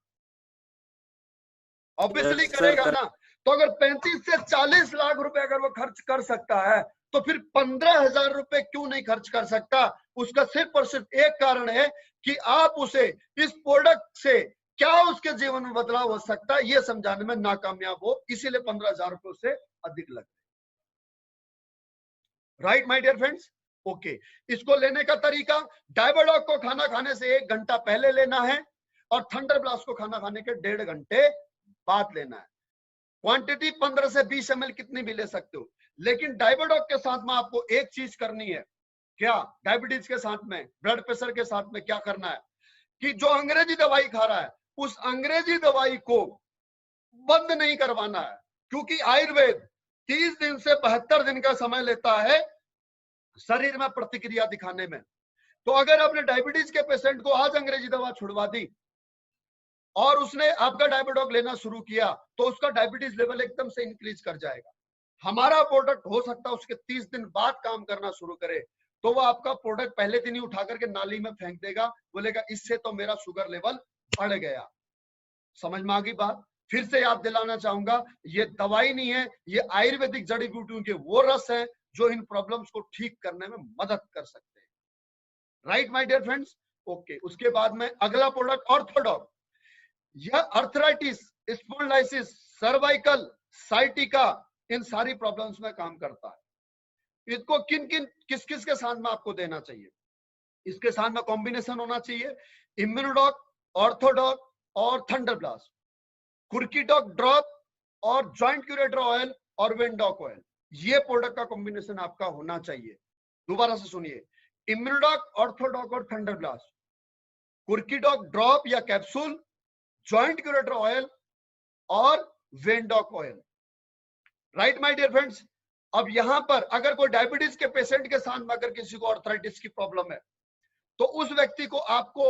ऑब्वियसली करेगा ना। तो अगर 35 से 40 लाख रुपए अगर वो खर्च कर सकता है, तो फिर 15,000 रुपए क्यों नहीं खर्च कर सकता? उसका सिर्फ और सिर्फ एक कारण है कि आप उसे इस प्रोडक्ट से क्या उसके जीवन में बदलाव हो सकता है ये समझाने में नाकामयाब हो, इसीलिए 15,000 रुपए उससे अधिक लग। Right my dear friends? Okay, इसको लेने का तरीका, डायबोडॉक को खाना खाने से 1 घंटा पहले लेना है और थंडर ब्लास्ट को खाना खाने के 1.5 घंटे बाद लेना है। क्वांटिटी 15 से 20 ml कितनी भी ले सकते हो, लेकिन डायबोडॉक के साथ में आपको एक चीज करनी है। क्या? डायबिटीज के साथ में, ब्लड प्रेशर के साथ में क्या करना है कि जो अंग्रेजी दवाई खा रहा है उस अंग्रेजी दवाई को बंद नहीं करवाना है, क्योंकि आयुर्वेद 30 दिन से 72 दिन का समय लेता है शरीर में प्रतिक्रिया दिखाने में। तो अगर आपने डायबिटीज के पेशेंट को आज अंग्रेजी दवा छुड़वा दी और उसने आपका डायबोडॉक लेना शुरू किया, तो उसका डायबिटीज लेवल एकदम से इंक्रीज कर जाएगा। हमारा प्रोडक्ट हो सकता है उसके 30 दिन बाद काम करना शुरू करे, तो वो आपका प्रोडक्ट पहले दिन ही उठा करके नाली में फेंक देगा, बोलेगा इससे तो मेरा शुगर लेवल बढ़ गया। समझ में आ गई बात? फिर से याद दिलाना चाहूंगा, ये दवाई नहीं है, ये आयुर्वेदिक जड़ी बूटियों के वो रस है जो इन प्रॉब्लम्स को ठीक करने में मदद कर सकते हैं। Right my dear friends? Okay, उसके बाद में अगला प्रोडक्ट ऑर्थोडॉक। यह अर्थराइटिस, स्पॉन्डिलाइटिस, सर्वाइकल, साइटिका, इन सारी प्रॉब्लम्स में काम करता है। इसको किस किस के साथ में आपको देना चाहिए? इसके साथ में कॉम्बिनेशन होना चाहिए इम्यूनोडॉक, ऑर्थोडॉक और थंडर ब्लास्ट। कुर्कीटॉक ड्रॉप और जॉइंट क्यूरेटर ऑयल और वेंडॉक ऑयल, ये प्रोडक्ट का कॉम्बिनेशन आपका होना चाहिए। दोबारा से सुनिए, इम्यूनोडॉक, ऑर्थोडॉक और थंडरब्लास्ट, कुर्कीटॉक ड्रॉप या कैप्सूल, जॉइंट क्यूरेटर ऑयल और Vendoc oil. Right my dear friends. अब यहां पर अगर कोई डायबिटीज के पेशेंट के साथ में अगर किसी को आर्थराइटिस की प्रॉब्लम है तो उस व्यक्ति को आपको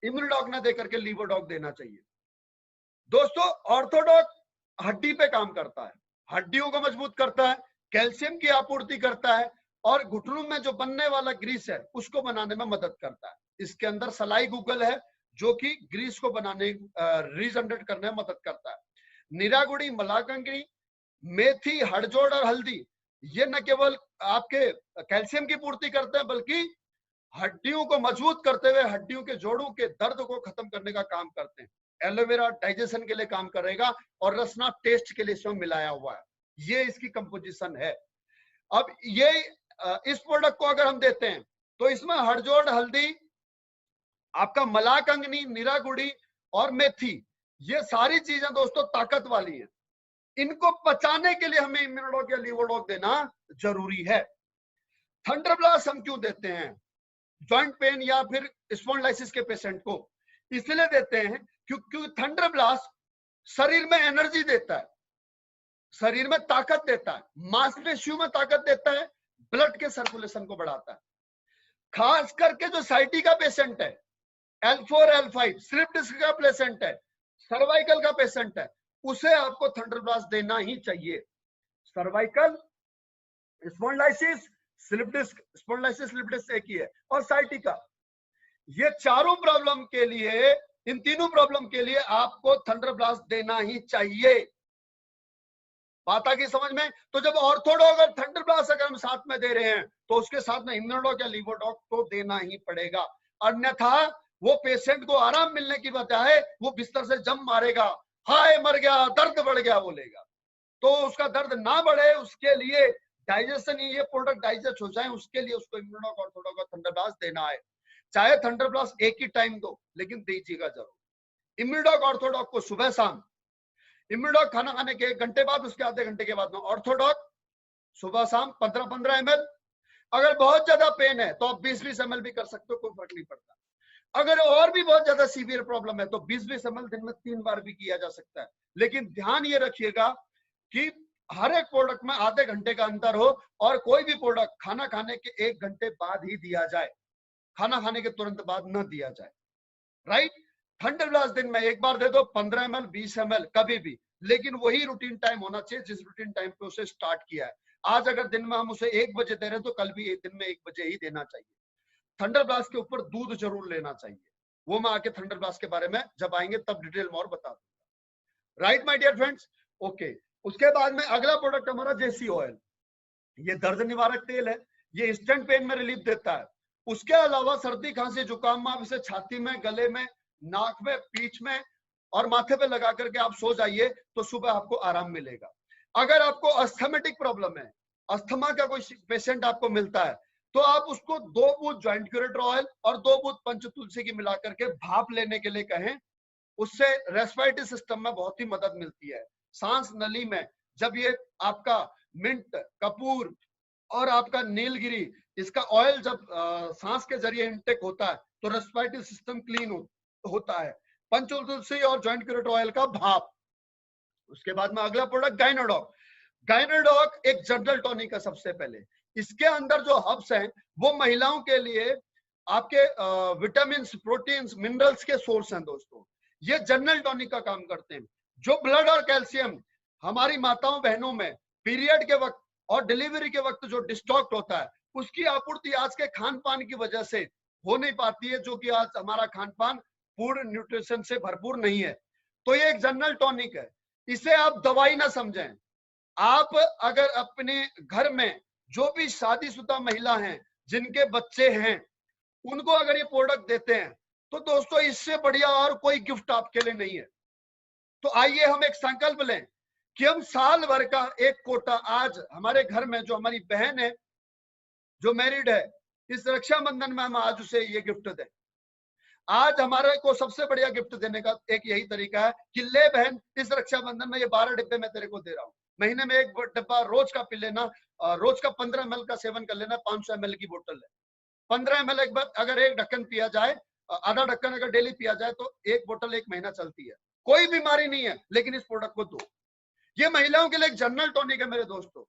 इम्यूनोडॉक ना देकर के लीवोडॉक देना चाहिए। दोस्तों, ऑर्थोडॉक हड्डी पे काम करता है, हड्डियों को मजबूत करता है, कैल्शियम की आपूर्ति करता है और घुटनों में जो बनने वाला ग्रीस है उसको बनाने में मदद करता है। इसके अंदर सलाई गूगल है जो कि ग्रीस को बनाने रीजनरेट करने में मदद करता है। नीरागुड़ी, मलाकंगरी, मेथी, हड़जोड़ और हल्दी ये न केवल आपके कैल्शियम की पूर्ति करते हैं बल्कि हड्डियों को मजबूत करते हुए हड्डियों के जोड़ों के दर्द को खत्म करने का काम करते हैं। एलोवेरा डाइजेशन के लिए काम करेगा और रसना टेस्ट के लिए इसमें मिलाया हुआ है। ये इसकी कंपोजिशन है। अब ये इस प्रोडक्ट को अगर हम देते हैं तो इसमें हड़जोड़, हल्दी, आपका मलाकंगनी, नीरागुड़ी और मेथी, ये सारी चीजें दोस्तों ताकत वाली हैं। इनको पचाने के लिए हमें इम्यूनोडॉक या लीवोडॉक देना जरूरी है। थंडरब्लास्ट हम क्यों देते हैं जॉइंट पेन या फिर स्पॉन्डिलाइसिस के पेशेंट को? इसलिए देते हैं क्योंकि थंडरब्लास्ट शरीर में एनर्जी देता है, शरीर में ताकत देता है, मांसपेशियों में ताकत देता है, ब्लड के सर्कुलेशन को बढ़ाता है। खास करके जो साइटी का पेशेंट है, L4, L5 स्लिप डिस्क का पेशेंट है, सर्वाइकल का पेशेंट है, उसे आपको थंडरब्लास्ट देना ही चाहिए। Cervical, spondylosis, slip disc, spondylosis slip disc एक ही है, और साइटिका, ये चारों प्रॉब्लम के लिए, इन तीनों प्रॉब्लम के लिए आपको थंडरब्लास्ट देना ही चाहिए। बात आ गई समझ में? तो जब ऑर्थोडॉक और थंडरब्लास्ट अगर हम साथ में दे रहे हैं तो उसके साथ में इम्यूनोडॉक या लीवोडॉक तो देना ही पड़ेगा, अन्यथा वो पेशेंट को आराम मिलने की बजाय वो बिस्तर से जम मारेगा, हाय मर गया, दर्द बढ़ गया बोलेगा। तो उसका दर्द ना बढ़े उसके लिए डाइजेशन, ये प्रोडक्ट डाइजेस्ट हो जाए, उसके लिए उसको इम्यूनोडॉक, ऑर्थोडॉक और थंडरब्लास्ट देना है। चाहे थंडरब्लास्ट एक ही टाइम दो लेकिन दीजिएगा जरूर। इम्यूनोडॉक, ऑर्थोडॉक को सुबह शाम, इम्यूनोडॉक खाना खाने के 1 घंटे बाद, उसके आधे घंटे के बाद में ऑर्थोडॉक सुबह शाम 15-15 ml। अगर बहुत ज्यादा पेन है तो आप 20-20 ml भी कर सकते हो, कोई फर्क नहीं पड़ता। अगर और भी बहुत ज्यादा सीवियर प्रॉब्लम है तो 20-20 ml दिन में 3 बार भी किया जा सकता है। लेकिन ध्यान ये रखिएगा कि हर एक प्रोडक्ट में आधे घंटे का अंतर हो और कोई भी प्रोडक्ट खाना खाने के 1 घंटे बाद ही दिया जाए, खाना खाने के तुरंत बाद न दिया जाए। राइट? थंडरब्लास्ट दिन में 1 बार दे दो, 15 ml, 20 ml कभी भी, लेकिन वही रूटीन टाइम होना चाहिए जिस रूटीन टाइम पे उसे स्टार्ट किया है। आज अगर दिन में हम उसे 1 बजे दे रहे हैं तो कल भी दिन में 1 बजे ही देना चाहिए। थंडरब्लास्ट के ऊपर दूध जरूर लेना चाहिए, वो मैं आके थंडरब्लास्ट के बारे में जब आएंगे तब डिटेल में और बता दूंगा। Right my dear friends? Okay, उसके बाद में अगला प्रोडक्ट हमारा जेसी ऑयल। ये दर्द निवारक तेल है, ये इंस्टेंट पेन में रिलीफ देता है। उसके अलावा सर्दी, खांसी, जुकाम में आप इसे छाती में, गले में, नाक में, पीठ में और माथे पे लगा करके आप सो जाइए तो सुबह आपको आराम मिलेगा। अगर आपको अस्थमेटिक प्रॉब्लम है, अस्थमा का कोई पेशेंट आपको मिलता है तो आप उसको 2 बूंद जॉइंट क्यूरेटर ऑयल और 2 बूंद पंचतुलसी की मिला करके भाप लेने के लिए कहें, उससे रेस्पिरेटरी सिस्टम में बहुत ही मदद मिलती है। सांस नली में जब ये आपका मिंट, कपूर और आपका नीलगिरी, इसका ऑयल जब सांस के जरिए इनटेक होता है तो रेस्पिरेटरी सिस्टम क्लीन होता है। पंचतुलसी और जॉइंट क्यूरेटर ऑयल का भाप। उसके बाद में अगला प्रोडक्ट गाइनोडॉक। गाइनोडॉक एक जनरल टॉनिक है। सबसे पहले इसके अंदर जो हर्ब्स हैं वो महिलाओं के लिए आपके विटामिन, प्रोटीन्स, मिनरल्स के सोर्स हैं दोस्तों। ये जनरल टॉनिक का काम करते हैं। जो ब्लड और कैल्शियम हमारी माताओं बहनों में पीरियड के वक्त और डिलीवरी के वक्त जो डिस्टॉक्ट होता है उसकी आपूर्ति आज के खान पान की वजह से हो नहीं पाती है, जो कि आज हमारा खान पान पूर्ण न्यूट्रिशन से भरपूर नहीं है। तो ये एक जनरल टॉनिक है, इसे आप दवाई ना समझें। आप अगर अपने घर में जो भी शादीशुदा महिला हैं जिनके बच्चे हैं उनको अगर ये प्रोडक्ट देते हैं तो दोस्तों इससे बढ़िया और कोई गिफ्ट आपके लिए नहीं है। तो आइए हम एक संकल्प लें कि हम साल भर का एक कोटा आज हमारे घर में जो हमारी बहन है जो मैरिड है, इस रक्षाबंधन में हम आज उसे ये गिफ्ट दें। आज हमारे को सबसे बढ़िया गिफ्ट देने का एक यही तरीका है कि ले बहन, इस रक्षाबंधन में ये 12 डिब्बे मैं तेरे को दे रहा हूँ, महीने में एक डिब्बा रोज का पी लेना, रोज का 15 ml का सेवन कर लेना, 500 ml की बोतल है, 15 ml एक बार अगर एक ढक्कन पिया जाए, आधा ढक्कन अगर डेली पिया जाए तो एक बोतल एक महीना चलती है, कोई बीमारी नहीं है, लेकिन इस प्रोडक्ट को दो। ये महिलाओं के लिए एक जनरल टॉनिक है मेरे दोस्तों।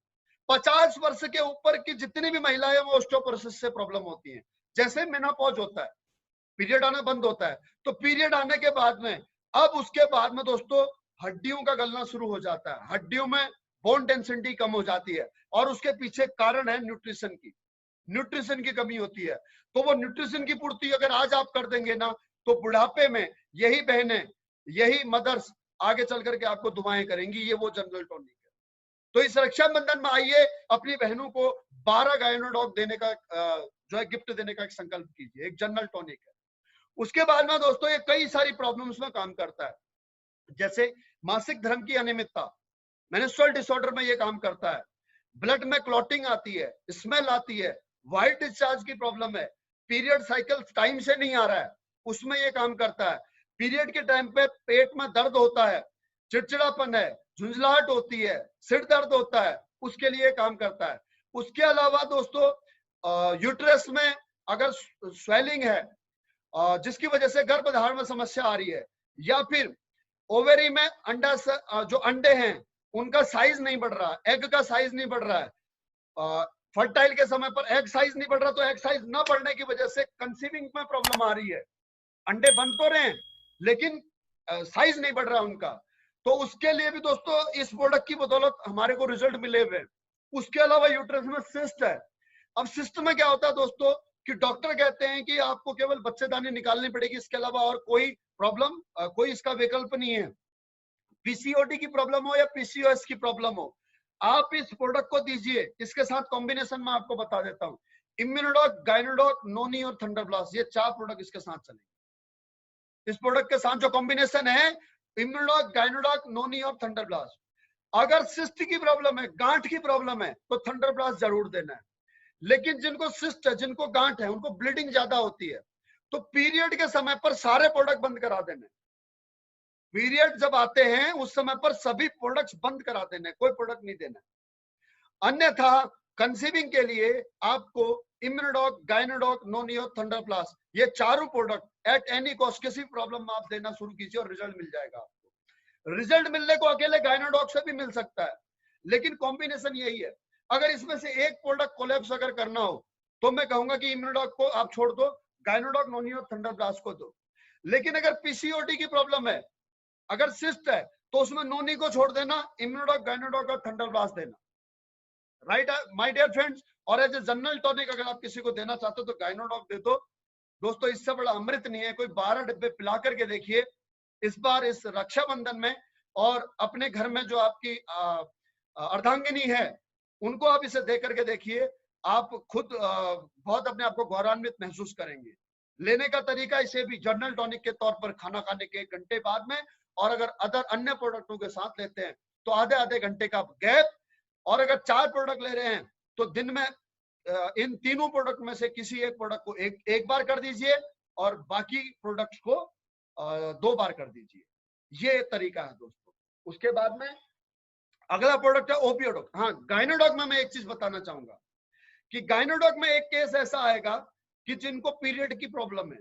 50 वर्ष के ऊपर की जितनी भी महिलाएं वो ऑस्टियोपोरोसिस से प्रॉब्लम होती है, जैसे मेनोपॉज होता है, पीरियड आना बंद होता है, तो पीरियड आने के बाद में अब उसके बाद में दोस्तों हड्डियों का गलना शुरू हो जाता है, हड्डियों में बोन डेंसिटी कम हो जाती है, और उसके पीछे कारण है न्यूट्रिशन की कमी होती है। तो वो न्यूट्रिशन की पूर्ति अगर आज आप कर देंगे ना, तो बुढ़ापे में यही बहनें, यही मदर्स आगे चल करके आपको दुआएं करेंगी। ये वो जनरल टॉनिक है। तो इस रक्षाबंधन में आइए, अपनी बहनों को 12 गायनोडॉग देने का जो है गिफ्ट देने का एक संकल्प कीजिए, एक जनरल टॉनिक है। उसके बाद में दोस्तों ये कई सारी प्रॉब्लम्स में काम करता है, जैसे मासिक धर्म की अनियमितता, मेंस्ट्रुअल डिसऑर्डर में ये काम करता है, ब्लड में क्लॉटिंग आती है, स्मेल आती है, व्हाइट डिस्चार्ज की प्रॉब्लम है, पीरियड साइकिल टाइम से नहीं आ रहा है, उसमें ये काम करता है, पीरियड के टाइम पे पेट में दर्द होता है, चिड़चिड़ापन है, झुंझलाहट होती है, सिर दर्द होता है, उसके लिए काम करता है। उसके अलावा दोस्तों यूट्रस में अगर स्वेलिंग है जिसकी वजह से गर्भधारण में समस्या आ रही है, या फिर ओवेरी में अंडा जो अंडे हैं उनका साइज नहीं बढ़ रहा, एग का साइज नहीं बढ़ रहा है, फर्टाइल के समय पर एग साइज नहीं बढ़ रहा, तो एग साइज न बढ़ने की वजह से कंसीविंग में प्रॉब्लम आ रही है, अंडे बन तो रहे हैं लेकिन साइज नहीं बढ़ रहा उनका, तो उसके लिए भी दोस्तों इस प्रोडक्ट की बदौलत हमारे को रिजल्ट मिले हुए। उसके अलावा यूट्रस में सिस्ट है। अब सिस्ट में क्या होता है दोस्तों कि डॉक्टर कहते हैं कि आपको केवल बच्चेदानी निकालनी पड़ेगी, इसके अलावा और कोई प्रॉब्लम, कोई इसका विकल्प नहीं है। पीसीओडी की प्रॉब्लम हो या पीसीओएस की प्रॉब्लम हो, आप इस प्रोडक्ट को दीजिए। इसके साथ कॉम्बिनेशन में आपको बता देता हूँ, इम्यूनोडॉक, गायनोडॉक, नोनी और थंडरब्लास्ट, ये 4 प्रोडक्ट इसके साथ चलेंगे। इस प्रोडक्ट के साथ जो कॉम्बिनेशन है, इम्यूनोडॉक, गायनोडॉक, नोनी और थंडरब्लास्ट। अगर सिस्ट की प्रॉब्लम है, गांठ की प्रॉब्लम है, तो थंडरब्लास्ट जरूर देना है। लेकिन जिनको सिस्ट है, जिनको गांठ है, उनको ब्लीडिंग ज्यादा होती है, तो पीरियड के समय पर सारे प्रोडक्ट बंद करा देने। पीरियड जब आते हैं उस समय पर सभी प्रोडक्ट्स बंद करा देने, कोई प्रोडक्ट नहीं देना। अन्यथा कंसीविंग के लिए आपको इम्यूनोडॉक, गायनोडॉक, नोनी और थंडरब्लास्ट, ये चारों प्रोडक्ट एट एनी कॉस्ट किसी प्रॉब्लम में आप देना शुरू कीजिए और रिजल्ट मिल जाएगा आपको। रिजल्ट मिलने को अकेले गायनोडॉक से भी मिल सकता है, लेकिन कॉम्बिनेशन यही है। अगर इसमें से एक प्रोडक्ट कोलैप्स अगर करना हो तो मैं कहूंगा कि इम्यूनोडॉक को आप छोड़ दो, गायनोडॉक, नोनी और थंडरब्लास्ट को दो। लेकिन अगर पीसीओडी की प्रॉब्लम है, अगर सिस्ट है, तो उसमें नोनी को छोड़ देना, इम्यूनोडॉक, गायनोडॉक और थंडरब्लास्ट देना। Right my dear friends. और एज ए जनरल टॉनिक अगर आप किसी को देना चाहते हो तो गायनोडॉक दे दो। दोस्तों इससे बड़ा अमृत नहीं है, कोई 12 डिब्बे पिला करके देखिए इस बार इस रक्षाबंधन में, और अपने घर में जो आपकी अर्धांगिनी है उनको आप इसे दे करके देखिए, आप खुद बहुत अपने आप को गौरवान्वित महसूस करेंगे। लेने का तरीका इसे भी जनरल टॉनिक के तौर पर खाना खाने के 1 घंटे बाद में, और अगर अदर अन्य प्रोडक्टों के साथ लेते हैं तो आधे आधे घंटे का गैप, और अगर 4 प्रोडक्ट ले रहे हैं तो दिन में इन तीनों प्रोडक्ट में से किसी एक प्रोडक्ट को एक बार कर दीजिए और बाकी प्रोडक्ट्स को 2 बार कर दीजिए। ये तरीका है दोस्तों। उसके बाद में अगला प्रोडक्ट है ओपियोडॉक। हाँ, गायनोडॉक में मैं एक चीज बताना चाहूंगा कि गायनोडॉक में एक केस ऐसा आएगा कि जिनको पीरियड की प्रॉब्लम है,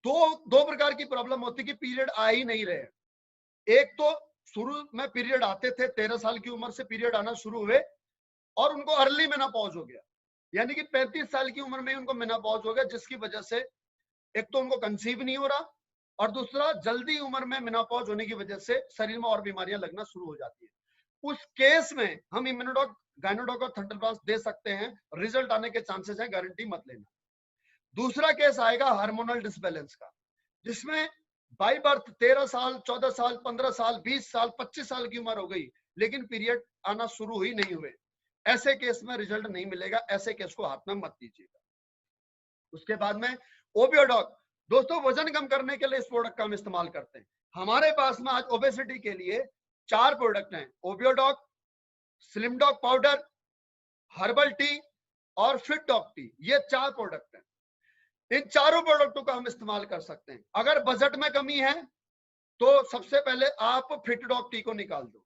दो प्रकार की प्रॉब्लम होती है कि पीरियड आ ही नहीं रहे। एक तो शुरू में पीरियड आते थे, 13 साल की उम्र से पीरियड आना शुरू हुए और उनको अर्ली मेनोपॉज हो गया, यानी कि 35 साल की उम्र में उनको मेनोपॉज हो गया, जिसकी वजह से एक तो उनको कंसीव नहीं हो रहा, और दूसरा जल्दी उम्र में मेनोपॉज होने की वजह से शरीर में और बीमारियां लगना शुरू हो जाती है। उस केस में हम इम्यूनोडॉक, गायनोडॉक और थंडरब्लास्ट दे सकते हैं, रिजल्ट आने के चांसेस है, गारंटी मत लेना। दूसरा केस आएगा हार्मोनल डिसबैलेंस का, जिसमें बाई बर्थ 13 साल, 14 साल, 15 साल, 20 साल, 25 साल की उम्र हो गई लेकिन पीरियड आना शुरू ही नहीं हुए। ऐसे केस में रिजल्ट नहीं मिलेगा, ऐसे केस को हाथ में मत दीजिएगा। उसके बाद में ओबियोडॉक। दोस्तों वजन कम करने के लिए इस प्रोडक्ट का हम इस्तेमाल करते हैं। हमारे पास में आज ओबेसिटी के लिए 4 प्रोडक्ट हैं, Obiodoc, slim doc powder, herbal tea और फिट डॉग टी। ये 4 प्रोडक्ट हैं। इन चारों प्रोडक्टों का हम इस्तेमाल कर सकते हैं। अगर बजट में कमी है तो सबसे पहले आप फिट डॉग टी को निकाल दो,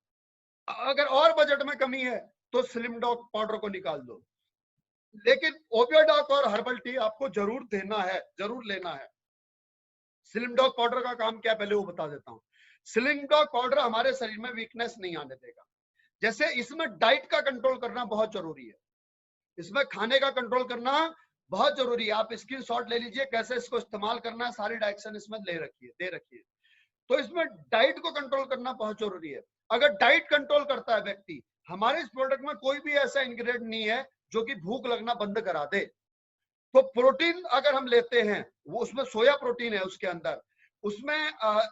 अगर और बजट में कमी है तो स्लिम डॉग पाउडर को निकाल दो, लेकिन ओबियोडॉक और हर्बल टी आपको जरूर देना है, जरूर लेना है। स्लिम डॉग पाउडर का काम क्या है पहले वो बता देता हूं। स्लिम डॉग पाउडर हमारे शरीर में वीकनेस नहीं आने देगा। जैसे इसमें डाइट का कंट्रोल करना बहुत जरूरी है, इसमें खाने का कंट्रोल करना बहुत जरूरी है। आप स्क्रीनशॉट ले लीजिए कैसे इसको इस्तेमाल करना है, सारी डायरेक्शन इसमें दे रखिए। तो इसमें डाइट को कंट्रोल करना बहुत जरूरी है। अगर डाइट कंट्रोल करता है व्यक्ति, हमारे इस प्रोडक्ट में कोई भी ऐसा इंग्रेडिएंट नहीं है जो कि भूख लगना बंद करा दे। तो प्रोटीन अगर हम लेते हैं, वो उसमें सोया प्रोटीन है उसके अंदर, उसमें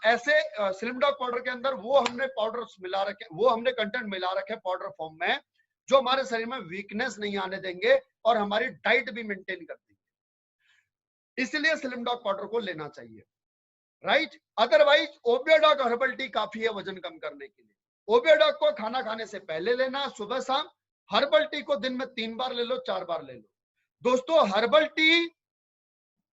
ऐसे स्लिम डॉग पाउडर के अंदर वो हमने पाउडर मिला रखे, वो हमने कंटेंट मिला रखे पाउडर फॉर्म में, जो हमारे शरीर में वीकनेस नहीं आने देंगे और हमारी डाइट भी मेंटेन कर देंगे। इसलिए स्लिम डॉग पाउडर को लेना चाहिए, राइट। अदरवाइज ओबियोडॉक हर्बल टी काफी है वजन कम करने के लिए। ओबियोडॉक को खाना खाने से पहले लेना, सुबह शाम। हर्बल टी को दिन में 3 बार ले लो, 4 बार ले लो। दोस्तों हर्बल टी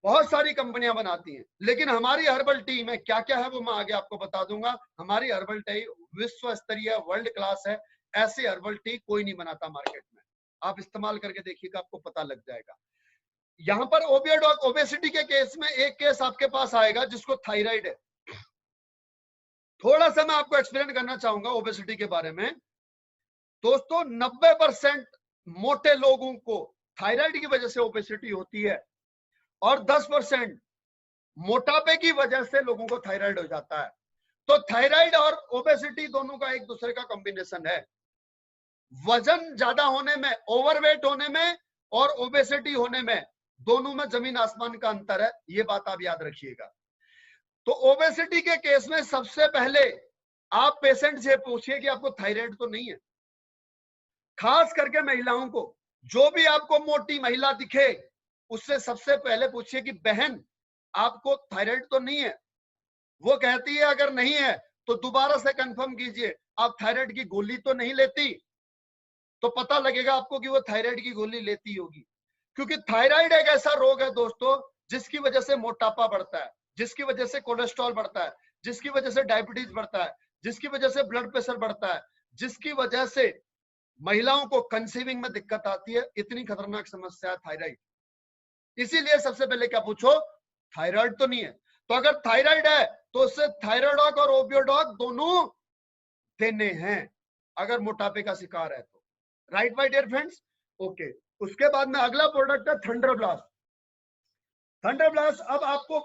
बहुत सारी कंपनियां बनाती हैं, लेकिन हमारी हर्बल टी में क्या क्या है वो मैं आगे आपको बता दूंगा। हमारी हर्बल टी विश्व स्तरीय वर्ल्ड क्लास है, ऐसी हर्बल टी कोई नहीं बनाता मार्केट में। आप इस्तेमाल करके देखिएगा, आपको पता लग जाएगा। यहां पर ओबियोडॉक ओबेसिटी के केस में एक केस आपके पास आएगा जिसको थायराइड है। थोड़ा सा मैं आपको एक्सप्लेन करना चाहूंगा ओबेसिटी के बारे में। दोस्तों 90% मोटे लोगों को थायराइड की वजह से ओबेसिटी होती है और 10% मोटापे की वजह से लोगों को थायराइड हो जाता है। तो थायराइड और ओबेसिटी दोनों का एक दूसरे का कॉम्बिनेशन है। वजन ज्यादा होने में, ओवरवेट होने में और ओबेसिटी होने में, दोनों में जमीन आसमान का अंतर है, ये बात आप याद रखिएगा। तो ओबेसिटी के केस में सबसे पहले आप पेशेंट से पूछिए कि आपको थायराइड तो नहीं है। खास करके महिलाओं को, जो भी आपको मोटी महिला दिखे उससे सबसे पहले पूछिए कि बहन आपको थायराइड तो नहीं है। वो कहती है अगर नहीं है तो दोबारा से कंफर्म कीजिए आप थायराइड की गोली तो नहीं लेती, तो पता लगेगा आपको कि वो थायराइड की गोली लेती होगी। क्योंकि थायराइड एक ऐसा रोग है दोस्तों जिसकी वजह से मोटापा बढ़ता है, जिसकी वजह से कोलेस्ट्रॉल बढ़ता है, जिसकी वजह से डायबिटीज बढ़ता है, जिसकी वजह से ब्लड प्रेशर बढ़ता है, जिसकी वजह से महिलाओं को कंसीविंग में दिक्कत आती है। इतनी खतरनाक समस्या है थायराइड। इसीलिए सबसे पहले क्या पूछो, थायराइड तो नहीं है। तो अगर थायराइड है तो उससे थायराइडॉक और ओबियोडॉक दोनों देने हैं, अगर मोटापे का शिकार है तो। Right my dear friends, okay. उसके बाद में अगला प्रोडक्ट है थंडर ब्लास्ट। थंडर ब्लास्ट, अब आपको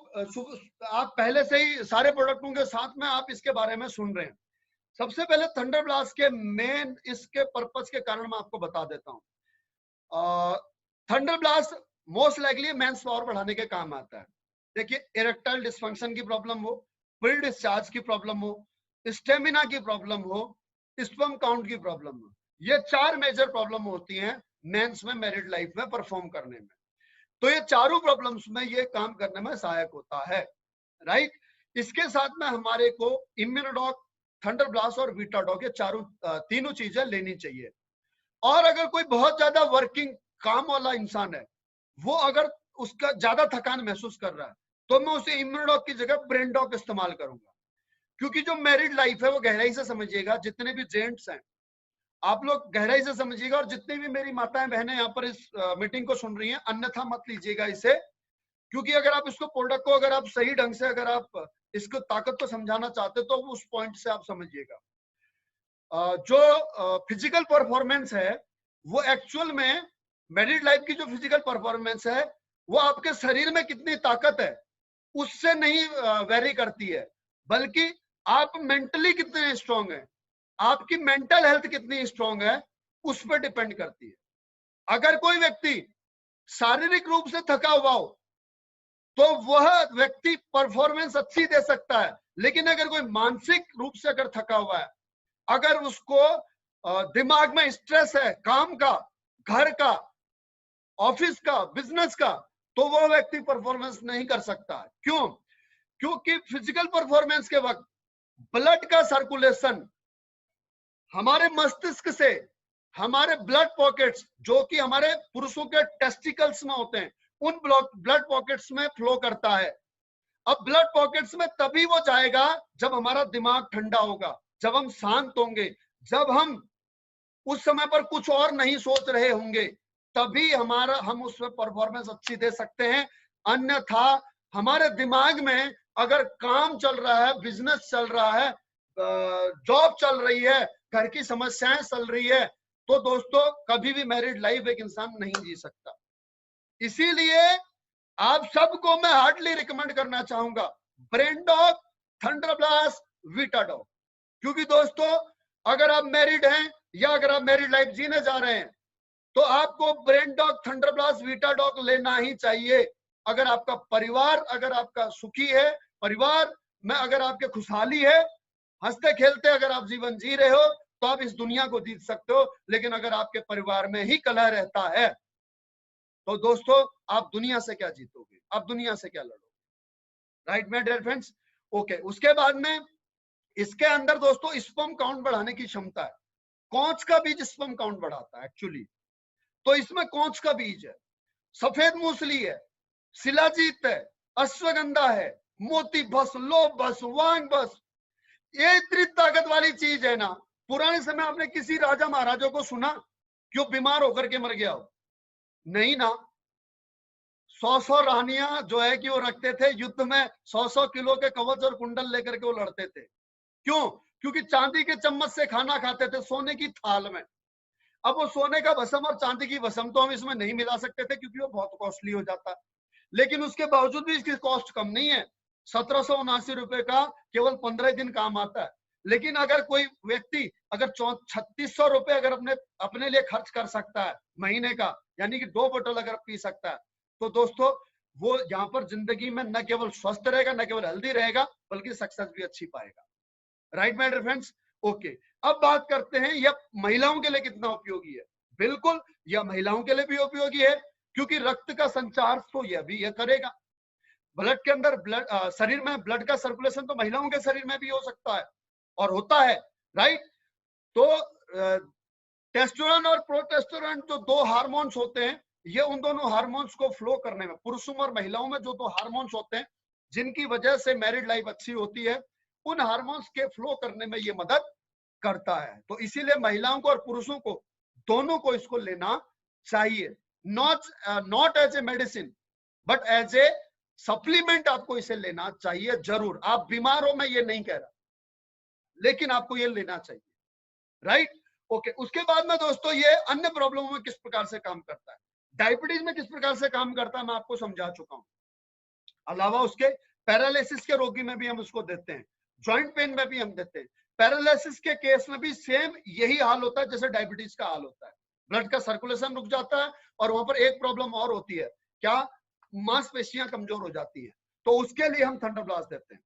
आप पहले से ही सारे प्रोडक्टों के साथ में आप इसके बारे में सुन रहे हैं। सबसे पहले थंडर ब्लास्ट के मेन इसके पर्पस के कारण मैं आपको बता देता हूं। Thunder Blast most likely men's power बढ़ाने के काम आता है। देखिए, इरेक्टाइल डिस्फंक्शन की प्रॉब्लम हो, प्री डिस्चार्ज की प्रॉब्लम हो, स्टेमिना की प्रॉब्लम हो, स्पर्म काउंट की प्रॉब्लम हो, ये 4 मेजर प्रॉब्लम होती हैं मेंस में मैरिड लाइफ में परफॉर्म करने में। तो ये चारों प्रॉब्लम्स में ये काम करने में सहायक होता है, राइट। इसके साथ में हमारे को इम्यूनोडॉक, थंडर ब्लास्ट और वीटाडॉक, ये तीनों चीजें लेनी चाहिए। और अगर कोई बहुत ज्यादा वर्किंग काम वाला इंसान है, वो अगर उसका ज्यादा थकान महसूस कर रहा है, तो मैं उसे इम्यूनोडॉक की जगह ब्रेनडॉक इस्तेमाल करूंगा। क्योंकि जो मैरिड लाइफ है वो गहराई से समझिएगा, जितने भी जेंट्स हैं आप लोग गहराई से समझिएगा, और जितनी भी मेरी माताएं बहनें यहाँ पर इस मीटिंग को सुन रही हैं, अन्यथा मत लीजिएगा इसे। क्योंकि अगर आप इसको प्रोडक्ट को अगर आप सही ढंग से अगर आप इसको ताकत को समझाना चाहते तो उस पॉइंट से आप समझिएगा। जो फिजिकल परफॉर्मेंस है वो एक्चुअल में मैरिड लाइफ की जो फिजिकल परफॉर्मेंस है वो आपके शरीर में कितनी ताकत है उससे नहीं वेरी करती है, बल्कि आप मेंटली कितने स्ट्रांग हैं, आपकी मेंटल हेल्थ कितनी स्ट्रांग है उस पर डिपेंड करती है। अगर कोई व्यक्ति शारीरिक रूप से थका हुआ हो तो वह व्यक्ति परफॉर्मेंस अच्छी दे सकता है, लेकिन अगर कोई मानसिक रूप से अगर थका हुआ है, अगर उसको दिमाग में स्ट्रेस है काम का, घर का, ऑफिस का, बिजनेस का, तो वो व्यक्ति परफॉर्मेंस नहीं कर सकता। क्यों? क्योंकि फिजिकल परफॉर्मेंस के वक्त ब्लड का सर्कुलेशन हमारे मस्तिष्क से हमारे ब्लड पॉकेट्स, जो कि हमारे पुरुषों के टेस्टिकल्स में होते हैं, उन ब्लड पॉकेट्स में फ्लो करता है। अब ब्लड पॉकेट्स में तभी वो जाएगा जब हमारा दिमाग ठंडा होगा, जब हम शांत होंगे, जब हम उस समय पर कुछ और नहीं सोच रहे होंगे, तभी हम उसमें परफॉर्मेंस अच्छी दे सकते हैं। अन्यथा हमारे दिमाग में अगर काम चल रहा है, बिजनेस चल रहा है, जॉब चल रही है, घर की समस्याएं चल रही है, तो दोस्तों कभी भी मैरिड लाइफ एक इंसान नहीं जी सकता। इसीलिए आप सबको मैं हार्डली रिकमेंड करना चाहूंगा brain dog, thunder blast, Vita dog. क्योंकि दोस्तों अगर आप मैरिड हैं या अगर आप मैरिड लाइफ जीने जा रहे हैं तो आपको brain dog, thunder blast, Vita dog लेना ही चाहिए। अगर आपका परिवार, अगर आपका सुखी है, परिवार में अगर आपके खुशहाली है, हंसते खेलते अगर आप जीवन जी रहे हो, तो आप इस दुनिया को जीत सकते हो। लेकिन अगर आपके परिवार में ही कलह रहता है तो दोस्तों आप दुनिया से क्या जीतोगे, आप दुनिया से क्या लड़ोगे? Right my dear friends. Okay, उसके बाद में इसके अंदर दोस्तों स्पर्म काउंट बढ़ाने की क्षमता है। कौच का बीज स्पर्म काउंट बढ़ाता है एक्चुअली। तो इसमें कौच का बीज है, सफेद मूसली है, शिलाजीत है, अश्वगंधा है, मोती बस, लोब बस, वांग बस। ये इतनी ताकत वाली चीज है ना, पुराने समय आपने किसी राजा महाराजों को सुना कि वो बीमार होकर के मर गया हो? नहीं ना। 100 रानियां जो है कि वो रखते थे युद्ध में, 100 किलो के कवच और कुंडल लेकर के वो लड़ते थे। क्यों? क्योंकि चांदी के चम्मच से खाना खाते थे, सोने की थाल में। अब वो सोने का भस्म और चांदी की भस्म तो हम इसमें नहीं मिला सकते थे क्योंकि वो बहुत कॉस्टली हो जाता। लेकिन उसके बावजूद भी इसकी कॉस्ट कम नहीं है। 1779 रुपए का केवल 15 दिन काम आता है। लेकिन अगर कोई व्यक्ति अगर 3600 रुपए अगर अपने लिए खर्च कर सकता है महीने का, यानी कि 2 बोतल अगर पी सकता है, तो दोस्तों वो यहाँ पर जिंदगी में न केवल स्वस्थ रहेगा, न केवल हेल्दी रहेगा, बल्कि सक्सेस भी अच्छी पाएगा। Right my dear friends. Okay, अब बात करते हैं यह महिलाओं के लिए कितना उपयोगी है। बिल्कुल यह महिलाओं के लिए भी उपयोगी है, क्योंकि रक्त का संचार तो यह भी यह करेगा। ब्लड के अंदर शरीर में ब्लड का सर्कुलेशन तो महिलाओं के शरीर में भी हो सकता है और होता है। राइट। तो टेस्टोस्टेरोन और प्रोटेस्टेरोन जो 2 हार्मोन्स होते हैं, ये उन दोनों हार्मोन्स को फ्लो करने में, पुरुषों और महिलाओं में जो 2 हार्मोन्स होते हैं जिनकी वजह से मैरिड लाइफ अच्छी होती है, उन हार्मोन्स के फ्लो करने में ये मदद करता है। तो इसीलिए महिलाओं को और पुरुषों को दोनों को इसको लेना चाहिए। Not as a medicine but as a supplement आपको इसे लेना चाहिए जरूर। आप बीमार हो, मैं ये नहीं कह रहा, लेकिन आपको ये लेना चाहिए। राइट। ओके, उसके बाद में दोस्तों ये अन्य प्रॉब्लमों में किस प्रकार से काम करता है, डायबिटीज में किस प्रकार से काम करता है, मैं आपको समझा चुका हूं। अलावा उसके पैरालिसिस के रोगी में भी हम उसको देते हैं, जॉइंट पेन में भी हम देते हैं। पैरालिसिस के केस में भी सेम यही हाल होता है जैसे डायबिटीज का हाल होता है। ब्लड का सर्कुलेशन रुक जाता है और वहां पर एक प्रॉब्लम और होती है, क्या? मांसपेशियां कमजोर हो जाती हैं। तो उसके लिए हम थंडर ब्लास्ट देते हैं।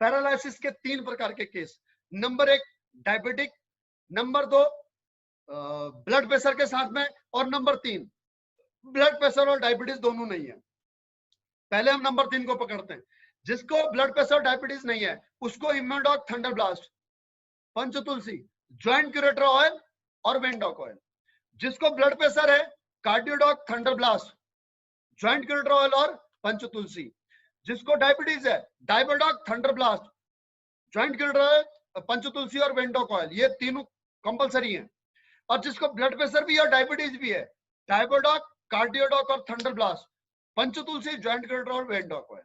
पैरालिसिस के 3 प्रकार के case, number 1 diabetic, number 2 blood pressure के साथ में, और नंबर 3 ब्लड प्रेशर और डायबिटीज दोनों नहीं है। पहले हम नंबर 3 को पकड़ते हैं। जिसको ब्लड प्रेशर डायबिटीज नहीं है उसको Immunodoc, thunder blast, Panchtulsi, joint curator oil और वेंडॉक ऑयल। जिसको ब्लड प्रेशर है Cardiodoc, thunder blast, joint curator oil और पंचतुलसी। जिसको डायबिटीज है Diabodoc, thunder blast, joint curator oil, Panchtulsi और वेंडॉक ऑयल, ये तीनों कंपलसरी हैं। और जिसको ब्लड प्रेशर भी है और डायबिटीज भी है, डायबोडॉक, कार्डियोडॉक और thunder blast, Panchtulsi, joint curator और वेंडॉक ऑयल।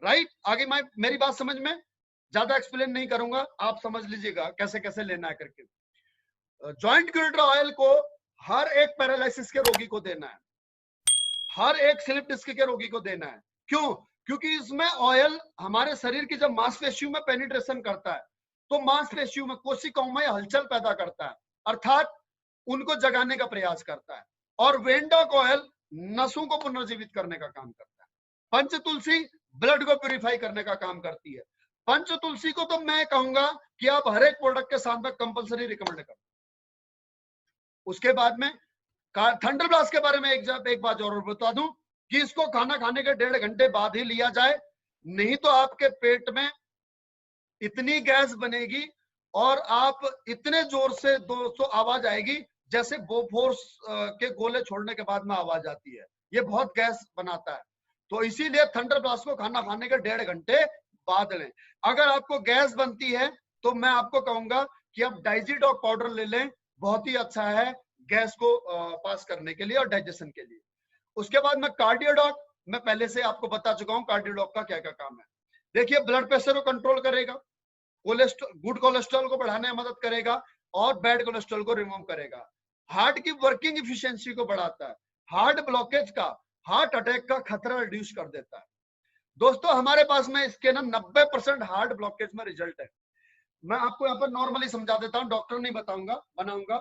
राइट। आगे मैं मेरी बात समझ में, ज्यादा एक्सप्लेन नहीं करूंगा, आप समझ लीजिएगा कैसे कैसे लेना है करके। ज्वाइंट क्यूरेटर ऑयल को हर एक पैरालिसिस के रोगी को देना है, हर एक स्लिप डिस्क के रोगी को देना है। क्यों? क्योंकि इसमें ऑयल हमारे शरीर की जब मांसपेशियों में पेनिट्रेशन करता है तो मांसपेशियों में, कोशिकाओं में हलचल पैदा करता है, अर्थात उनको जगाने का प्रयास करता है। और वेंडॉक ऑयल नसों को पुनर्जीवित करने का काम करता है। पंचतुलसी ब्लड को प्यूरिफाई करने का काम करती है। पंचतुलसी को तो मैं कहूंगा कि आप हर एक प्रोडक्ट के साथ में कंपलसरी रिकमेंड करें। उसके बाद में थंडर ब्लास्ट के बारे में एक बात और बता दूं कि इसको खाना खाने के 1.5 घंटे बाद ही लिया जाए, नहीं तो आपके पेट में इतनी गैस बनेगी और आप इतने जोर से दोस्तों आवाज आएगी जैसे बोफोर्स के गोले छोड़ने के बाद में आवाज आती है। ये बहुत गैस बनाता है। तो इसीलिए थंडर ब्लास्ट को खाना खाने के 1.5 घंटे बाद लें। अगर आपको गैस बनती है तो मैं आपको कहूंगा कि आप डाइजीडॉक पाउडर ले लें, बहुत ही अच्छा है गैस को पास करने के लिए और डाइजेशन के लिए। उसके बाद मैं कार्डियोडॉक, मैं पहले से आपको बता चुका हूं कार्डियोडॉक का क्या क्या काम है। देखिए, ब्लड प्रेशर को कंट्रोल करेगा, गुड कोलेस्ट्रॉल को बढ़ाने में मदद करेगा और बैड कोलेस्ट्रॉल को रिमूव करेगा। हार्ट की वर्किंग इफिशियंसी को बढ़ाता है, हार्ट ब्लॉकेज का, हार्ट अटैक का खतरा रिड्यूस कर देता है। दोस्तों हमारे पास में इसके ना 90% हार्ट ब्लॉकेज में रिजल्ट है। मैं आपको यहाँ पर नॉर्मली समझा देता हूँ, डॉक्टर नहीं बनाऊंगा।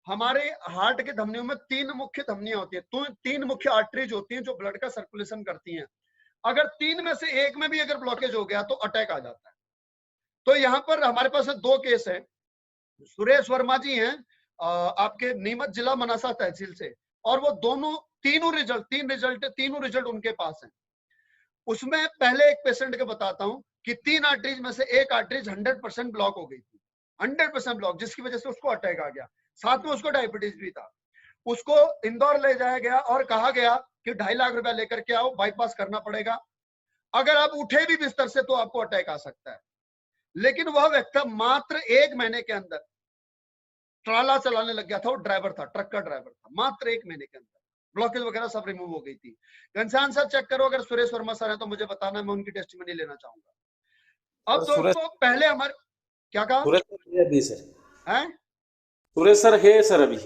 हमारे हार्ट के धमनियों में 3 मुख्य धमनियां होती है, तो 3 मुख्य आर्टरीज होती हैं जो ब्लड का सर्कुलेशन करती हैं। अगर 3 में से एक में भी अगर ब्लॉकेज हो गया तो अटैक आ जाता है। तो यहाँ पर हमारे पास 2 केस है। सुरेश वर्मा जी हैं आपके नीमच जिला मनासा तहसील से, और वो तीनों रिजल्ट उनके पास है। उसमें पहले एक पेशेंट के बताता हूं कि 3 आर्टरीज में से एक आर्टरीज 100% ब्लॉक हो गई थी, 100% ब्लॉक, जिसकी वजह से उसको अटैक आ गया। साथ में उसको डायबिटीज भी था। उसको इंदौर ले जाया गया और कहा गया कि 2.5 लाख रुपया लेकर के आओ, बाईपास करना पड़ेगा, अगर आप उठे भी बिस्तर से तो आपको अटैक आ सकता है। लेकिन वह व्यक्ति मात्र 1 महीने के अंदर ट्राला चलाने लग गया था। वो ड्राइवर था, ट्रक का ड्राइवर था। मात्र 1 महीने के अंदर ब्लॉकेज वगैरह सब रिमूव हो गई थी। घनश्याम सर चेक करो, अगर सुरेश वर्मा सर है तो मुझे बताना, मैं उनकी टेस्टिमनी लेना चाहूंगा। अब दोस्तों पहले हमारे क्या कहा, सुरेश सर है सर अभी।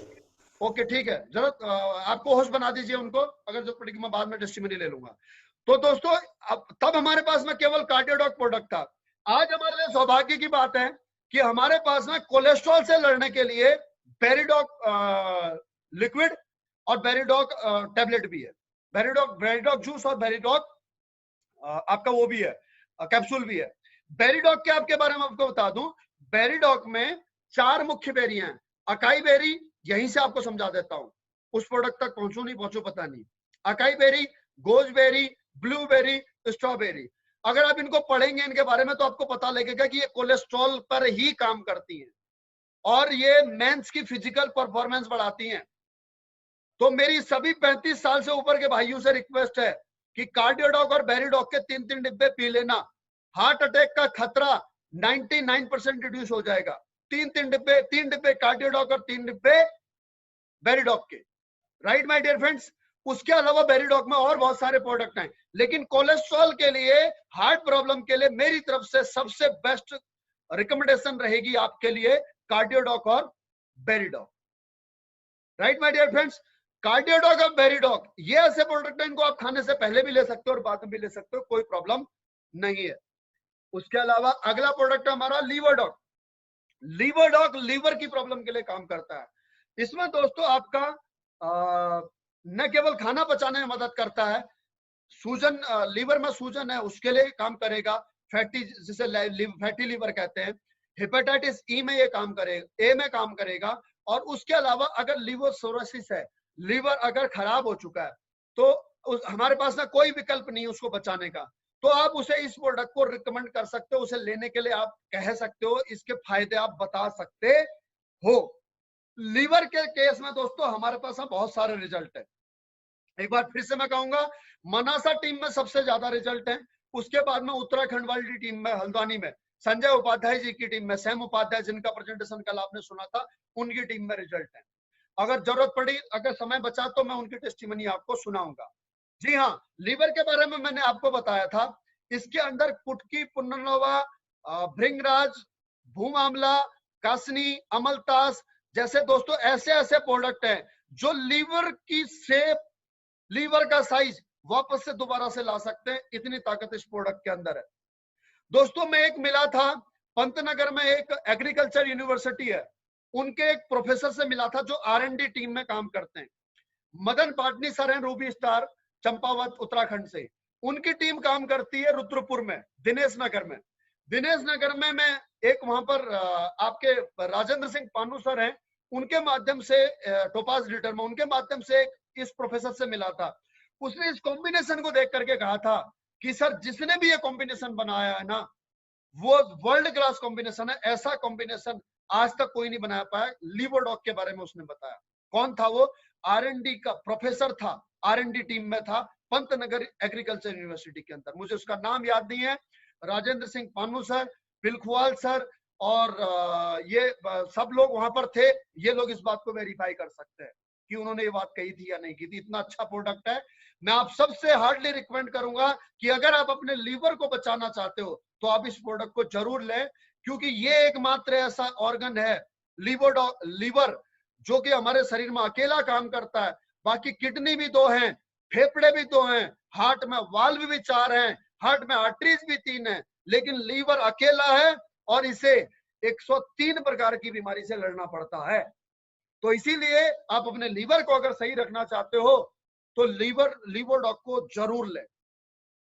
ओके ठीक है, जरूरत आपको होस्ट बना दीजिए उनको, अगर जरूरत पड़ेगी मैं बाद में टेस्टिमनी ले लूंगा। तो दोस्तों अब तब हमारे पास में केवल कार्डियोडॉक प्रोडक्ट था। आज हमारे लिए सौभाग्य की बात है कि हमारे पास में कोलेस्ट्रॉल से लड़ने के लिए बेरीडॉक लिक्विड और बेरीडॉक टैबलेट भी है। बेरीडॉक जूस और बेरीडॉक आपका वो भी है, कैप्सूल भी है। बेरीडॉक के आपके बारे में आपको बता दूं, बेरीडॉक में 4 मुख्य बेरी हैं। अकाई बेरी, यहीं से आपको समझा देता हूं, उस प्रोडक्ट तक पहुंचू नहीं पहुंचू पता नहीं। अकाई बेरी, गोजबेरी, ब्लूबेरी, स्ट्रॉबेरी, अगर आप इनको पढ़ेंगे इनके बारे में तो आपको पता लगेगा कि ये कोलेस्ट्रॉल पर ही काम करती हैं और ये मेंस की फिजिकल परफॉर्मेंस बढ़ाती हैं। तो मेरी सभी 35 साल से ऊपर के भाइयों से रिक्वेस्ट है कि कार्डियोडॉक और बेरीडॉक के 3-3 डिब्बे पी लेना। हार्ट अटैक का खतरा 99% रिड्यूस हो जाएगा। 3 डिब्बे कार्डियोडॉक और 3 डिब्बे बेरीडॉक के, राइट माय डियर फ्रेंड्स। उसके अलावा बेरीडॉक में और बहुत सारे प्रोडक्ट हैं, लेकिन कोलेस्ट्रॉल के लिए, हार्ट प्रॉब्लम के लिए मेरी तरफ से सबसे बेस्ट रिकमेंडेशन रहेगी आपके लिए कार्डियोडॉक और बेरीडॉक, राइट माय डियर फ्रेंड्स। कार्डियोडॉक और बेरीडॉक ये ऐसे प्रोडक्ट हैं, इनको आप खाने से पहले भी ले सकते हो और बाद में भी ले सकते हो, कोई प्रॉब्लम नहीं है। उसके अलावा अगला प्रोडक्ट हमारा लीवरडॉक। लीवरडॉक लीवर की प्रॉब्लम के लिए काम करता है। इसमें दोस्तों आपका न केवल खाना पचाने में मदद करता है, सूजन, लीवर में सूजन है उसके लिए काम करेगा, फैटी, जिसे फैटी लीवर कहते हैं, हेपेटाइटिस ई में ये काम करेगा, ए में काम करेगा। और उसके अलावा अगर लीवर सोरोसिस है, लीवर अगर खराब हो चुका है तो हमारे पास ना कोई विकल्प नहीं उसको बचाने का, तो आप उसे इस प्रोडक्ट को रिकमेंड कर सकते हो, उसे लेने के लिए आप कह सकते हो, इसके फायदे आप बता सकते हो। लीवर के केस में दोस्तों हमारे पास बहुत सारे रिजल्ट है। एक बार फिर से मैं कहूंगा, मनासा टीम में सबसे ज्यादा रिजल्ट है, उसके बाद में उत्तराखंड वाली टीम में, हल्द्वानी में संजय उपाध्याय जी की टीम में, सैम उपाध्याय जिनका प्रेजेंटेशन कल आपने सुना था, उनकी टीम में रिजल्ट है। अगर जरूरत पड़ी, अगर समय बचा तो मैं उनकी टेस्टिमनी आपको सुनाऊंगा। जी हाँ, लीवर के बारे में मैंने आपको बताया था, इसके अंदर कुटकी, पुनर्नवा, भृंगराज, भूमामला, कासनी, अमलतास जैसे दोस्तों ऐसे प्रोडक्ट हैं जो लीवर की शेप, लीवर का साइज वापस से दोबारा से ला सकते हैं, इतनी ताकत इस प्रोडक्ट के अंदर है। दोस्तों मैं एक मिला था पंतनगर में, एक एग्रीकल्चर यूनिवर्सिटी है, उनके एक प्रोफेसर से मिला था जो R&D टीम में काम करते हैं। मदन पाटनी सर हैं, रूबी स्टार, चंपावत उत्तराखंड से, उनकी टीम काम करती है रुद्रपुर में, दिनेश नगर में। दिनेश नगर में मैं एक वहां पर आपके राजेंद्र सिंह पानू सर हैं, उनके माध्यम से, टोपाज लीटर में, उनके माध्यम से इस प्रोफेसर से मिला था। उसने इस कॉम्बिनेशन को देख करके कहा था कि सर जिसने भी ये कॉम्बिनेशन बनाया है ना, वो वर्ल्ड क्लास कॉम्बिनेशन है, ऐसा कॉम्बिनेशन आज तक कोई नहीं बना पाया। लीवरडॉक के बारे में उसने बताया। कौन था वो? R&D का प्रोफेसर था, R&D टीम में था पंतनगर एग्रीकल्चर यूनिवर्सिटी के अंदर। मुझे उसका नाम याद नहीं है। राजेंद्र सिंह पानू सर, पिलखुआल सर और ये सब लोग वहां पर थे। ये लोग इस बात को वेरीफाई कर सकते हैं कि उन्होंने ये बात कही थी या नहीं की थी। इतना अच्छा प्रोडक्ट है। मैं आप सबसे हार्डली रिकमेंड करूंगा कि अगर आप अपने लीवर को बचाना चाहते हो तो आप इस प्रोडक्ट को जरूर लें, क्योंकि ये एकमात्र ऐसा ऑर्गन है लीवर जो कि हमारे शरीर में अकेला काम करता है। बाकी किडनी भी 2 हैं, फेफड़े भी 2 हैं, हार्ट में वाल्व भी 4 हैं, हार्ट में आर्टरीज भी 3 हैं, लेकिन लीवर अकेला है और इसे 103 प्रकार की बीमारी से लड़ना पड़ता है। तो इसीलिए आप अपने लीवर को अगर सही रखना चाहते हो तो लीवर डॉग को जरूर लें।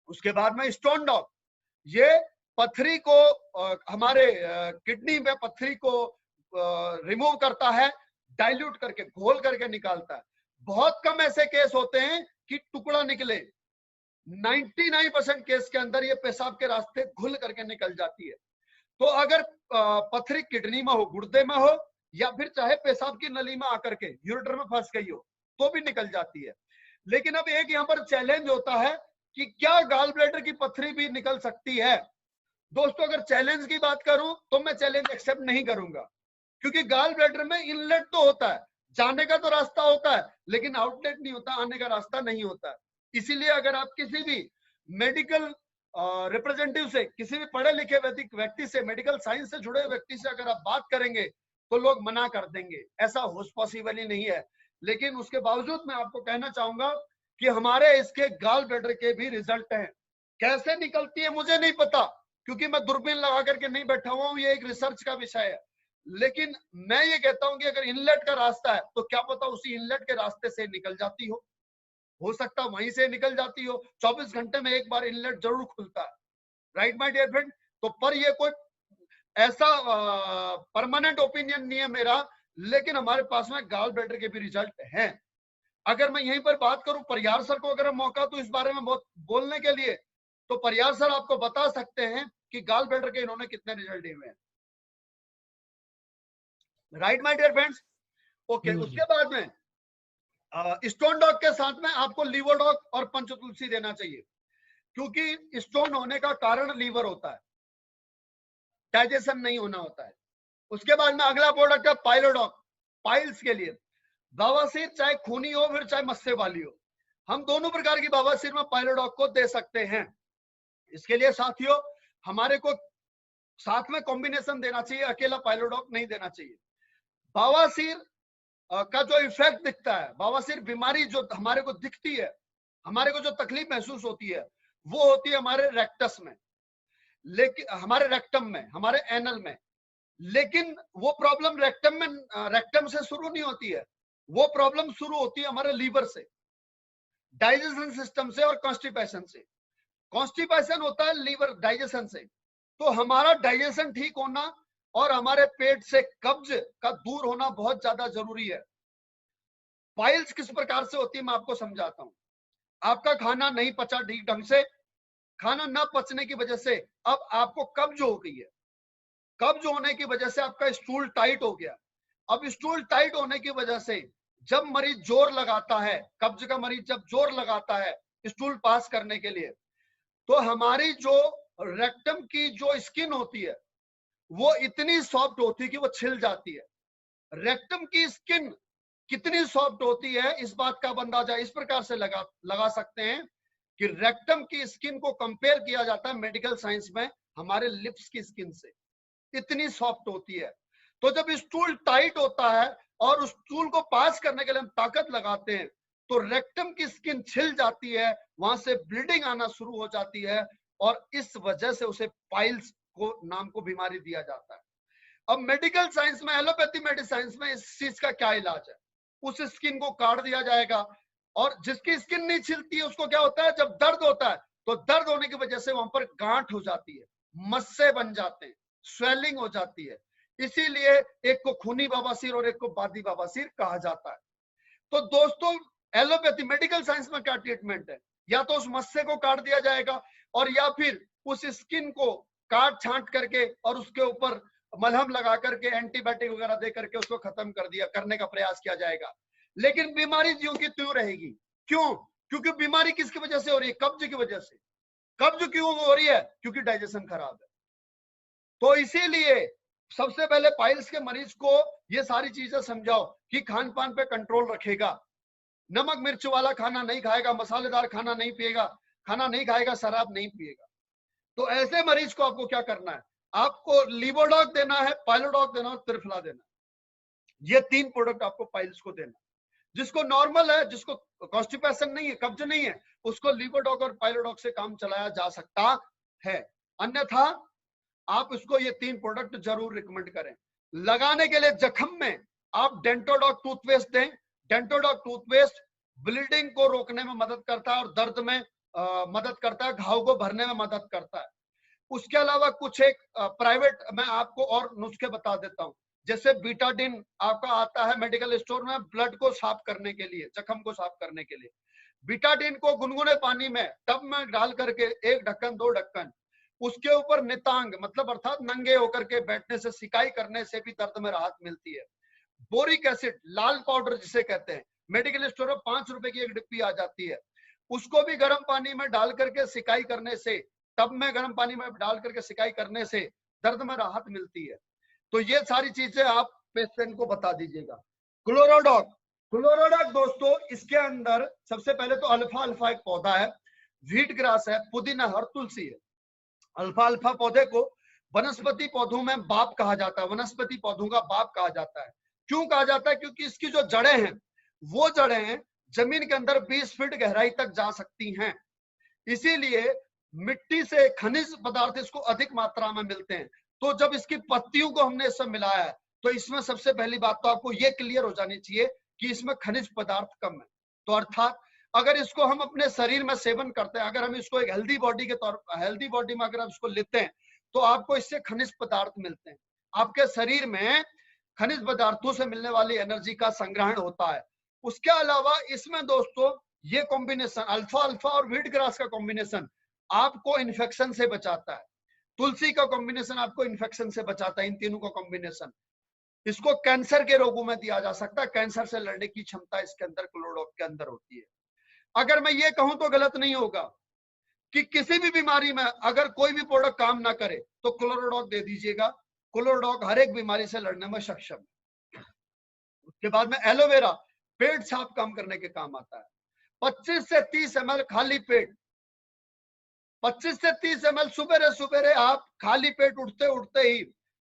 उसके बाद में स्टोन डॉग, ये पथरी को हमारे किडनी में पथरी को रिमूव करता है, डाइल्यूट करके घोल करके निकालता है। बहुत कम ऐसे केस होते हैं कि टुकड़ा निकले। 99% केस के अंदर ये पेशाब के रास्ते घुल करके निकल जाती है। तो अगर पथरी किडनी में हो, गुर्दे में हो, या फिर चाहे पेशाब की नली में आकर के यूरेटर में फंस गई हो तो भी निकल जाती है। लेकिन अब एक यहाँ पर चैलेंज होता है कि क्या गॉल ब्लैडर की पथरी भी निकल सकती है। दोस्तों, अगर चैलेंज की बात करूं तो मैं चैलेंज एक्सेप्ट नहीं करूंगा, क्योंकि गॉल ब्लैडर में इनलेट तो होता है, जाने का तो रास्ता होता है, लेकिन आउटलेट नहीं होता, आने का रास्ता नहीं होता है। इसीलिए अगर आप किसी भी मेडिकल रिप्रेजेंटेटिव से, किसी भी पढ़े लिखे व्यक्ति से, मेडिकल साइंस से जुड़े व्यक्ति से अगर आप बात करेंगे तो लोग मना कर देंगे, ऐसा हो पॉसिबल ही नहीं है। लेकिन उसके बावजूद मैं आपको कहना चाहूंगा कि हमारे इसके गॉल ब्लैडर के भी रिजल्ट हैं। कैसे निकलती है मुझे नहीं पता, क्योंकि मैं दूरबीन लगा करके नहीं बैठा हुआ हूं, ये एक रिसर्च का विषय है। लेकिन मैं ये कहता हूं कि अगर इनलेट का रास्ता है तो क्या पता उसी इनलेट के रास्ते से निकल जाती हो सकता वहीं से निकल जाती हो। 24 घंटे में एक बार इनलेट जरूर खुलता है, राइट माय डियर फ्रेंड। तो पर ये कोई ऐसा परमानेंट ओपिनियन नहीं है मेरा, लेकिन हमारे पास में गॉल ब्लैडर के भी रिजल्ट हैं। अगर मैं यहीं पर बात करूं, परियार सर को अगर मौका तो इस बारे में बहुत बोलने के लिए, तो परियार सर आपको बता सकते हैं कि गॉल ब्लैडर के इन्होंने कितने रिजल्ट दिए हुए हैं, right my dear friends. Okay, उसके बाद में स्टोन डॉग के साथ में आपको लीवर डॉग और पंचतुलसी देना चाहिए, क्योंकि स्टोन होने का कारण लीवर होता है, डाइजेशन नहीं होना होता है। उसके बाद में अगला प्रोडक्ट है पाइलोडॉग, पाइल्स के लिए। बवासीर चाहे खूनी हो फिर चाहे मस्से वाली हो, हम दोनों प्रकार की बवासीर में पाइलोडॉग को दे सकते हैं। इसके लिए साथियों हमारे को साथ में कॉम्बिनेशन देना चाहिए, अकेला पाइलोडॉग नहीं देना चाहिए। बवासीर का जो इफेक्ट दिखता है, बवासीर बीमारी जो हमारे को दिखती है, हमारे को जो तकलीफ महसूस होती है, वो होती है हमारे रेक्टस में, लेकिन हमारे रेक्टम में, हमारे एनल में। लेकिन वो प्रॉब्लम रेक्टम से शुरू नहीं होती है, वो प्रॉब्लम शुरू होती है हमारे लीवर से, डाइजेशन सिस्टम से और कॉन्स्टिपेशन से। कॉन्स्टिपेशन होता है लीवर डाइजेशन से। तो हमारा डाइजेशन ठीक होना और हमारे पेट से कब्ज का दूर होना बहुत ज्यादा जरूरी है। पाइल्स किस प्रकार से होती है मैं आपको समझाता हूं। आपका खाना नहीं पचा ठीक ढंग से, खाना न पचने की वजह से अब आपको कब्ज हो गई है, कब्ज होने की वजह से आपका स्टूल टाइट हो गया। अब स्टूल टाइट होने की वजह से जब मरीज जोर लगाता है, कब्ज का मरीज जब जोर लगाता है स्टूल पास करने के लिए, तो हमारी जो रेक्टम की जो स्किन होती है वो इतनी सॉफ्ट होती है कि वो छिल जाती है। रेक्टम की स्किन कितनी सॉफ्ट होती है इस बात का अंदाजा इस प्रकार से लगा सकते हैं कि रेक्टम की स्किन को कंपेयर किया जाता है मेडिकल साइंस में हमारे लिप्स की स्किन से, इतनी सॉफ्ट होती है। तो जब स्टूल टाइट होता है और उस स्टूल को पास करने के लिए हम ताकत लगाते हैं तो रेक्टम की स्किन छिल जाती है, वहां से ब्लीडिंग आना शुरू हो जाती है और इस वजह से उसे पाइल्स को नाम को बीमारी दिया जाता है। अब मेडिकल साइंस में, एलोपैथी मेडिसिन में इस चीज का क्या इलाज है? उस स्किन को काट दिया जाएगा और जिसकी स्किन नहीं छिलती है उसको क्या होता है, जब दर्द होता है तो दर्द होने की वजह से वहां पर गांठ हो जाती है, मस्से बन जाते हैं, स्वेलिंग हो जाती है। इसीलिए एक को खूनी बवासीर और एक को बादी बवासीर कहा जाता है। तो दोस्तों एलोपैथी मेडिकल साइंस में क्या ट्रीटमेंट है? या तो उस मस्से को काट दिया जाएगा और या फिर उस स्किन को काट छांट करके और उसके ऊपर मलहम लगा करके एंटीबायोटिक वगैरह दे करके उसको खत्म करने का प्रयास किया जाएगा। लेकिन बीमारी ज्यों की त्यों रहेगी। क्यों? क्योंकि बीमारी किसकी वजह से हो रही है? कब्ज की वजह से। कब्ज क्यों हो रही है? क्योंकि डाइजेशन खराब है। तो इसीलिए सबसे पहले पाइल्स के मरीज को ये सारी चीजें समझाओ कि खान पान पे कंट्रोल रखेगा, नमक मिर्च वाला खाना नहीं खाएगा, मसालेदार खाना नहीं पिएगा, खाना नहीं खाएगा, शराब नहीं पिएगा। तो ऐसे मरीज को आपको क्या करना है? आपको लीवोडॉक देना है, पाइलोडॉक देना है, त्रिफला देना है। ये 3 प्रोडक्ट आपको पाइल्स को देना है। जिसको नॉर्मल है, जिसको कॉन्स्टिपेशन नहीं है, कब्ज नहीं है, उसको लीवोडॉक और पाइलोडॉक से काम चलाया जा सकता है। अन्यथा आप इसको ये 3 प्रोडक्ट जरूर रिकमेंड करें। लगाने के लिए जख्म में आप डेंटोडॉक टूथपेस्ट दें। डेंटोडॉक टूथपेस्ट ब्लीडिंग को रोकने में मदद करता है और दर्द में मदद करता है, घाव को भरने में मदद करता है। उसके अलावा कुछ एक प्राइवेट मैं आपको और नुस्खे बता देता हूं, जैसे बीटाडिन आपका आता है मेडिकल स्टोर में ब्लड को साफ करने के लिए, जख्म को साफ करने के लिए। बीटाडिन को गुनगुने पानी में टब में डाल करके 1 ढक्कन 2 ढक्कन, उसके ऊपर नितांग मतलब अर्थात नंगे होकर के बैठने से, सिकाई करने से भी दर्द में राहत मिलती है। बोरिक एसिड लाल पाउडर जिसे कहते हैं, मेडिकल स्टोर में 5 रुपए की एक डिब्बी आ जाती है, उसको भी गर्म पानी में डाल करके सिकाई करने से, टब में गर्म पानी में डाल करके सिकाई करने से दर्द में राहत मिलती है। तो ये सारी चीजें आप पेशेंट को बता दीजिएगा। क्लोरोडॉक, क्लोरोडॉक दोस्तों इसके अंदर सबसे पहले तो अल्फा अल्फा एक पौधा है, व्हीट ग्रास है, पुदीना और तुलसी है। अल्फा अल्फा पौधे को वनस्पति पौधों में बाप कहा जाता है, वनस्पति पौधों का बाप कहा जाता है। क्यों कहा जाता है? क्योंकि इसकी जो जड़ें हैं वो जड़ें जमीन के अंदर 20 फीट गहराई तक जा सकती हैं। इसीलिए मिट्टी से खनिज पदार्थ इसको अधिक मात्रा में मिलते हैं। तो जब इसकी पत्तियों को हमने इससे मिलाया है तो इसमें सबसे पहली बात तो आपको ये क्लियर हो जानी चाहिए कि इसमें खनिज पदार्थ कम है। तो अर्थात अगर इसको हम अपने शरीर में सेवन करते हैं, अगर हम इसको एक हेल्दी बॉडी के तौर हेल्दी बॉडी में अगर आप इसको लेते हैं तो आपको इससे खनिज पदार्थ मिलते हैं। आपके शरीर में खनिज पदार्थों से मिलने वाली एनर्जी का संग्रहण होता है। उसके अलावा इसमें दोस्तों ये कॉम्बिनेशन अल्फा अल्फा और व्हीट ग्रास का कॉम्बिनेशन आपको इन्फेक्शन से बचाता है। तुलसी का कॉम्बिनेशन आपको इन्फेक्शन से बचाता है। इन तीनों का कॉम्बिनेशन इसको कैंसर के रोगों में दिया जा सकता है। कैंसर से लड़ने की क्षमता इसके अंदर क्लोरोडॉक के अंदर होती है। अगर मैं ये कहूं तो गलत नहीं होगा कि किसी भी बीमारी में अगर कोई भी प्रोडक्ट काम ना करे तो क्लोरोडॉक दे दीजिएगा। क्लोरोडॉक हर एक बीमारी से लड़ने में सक्षम है। उसके बाद में एलोवेरा पेट साफ काम करने के काम आता है। 25 से 30 ml खाली पेट, 25 से 30 ml सुबह सुबह आप खाली पेट उठते उठते ही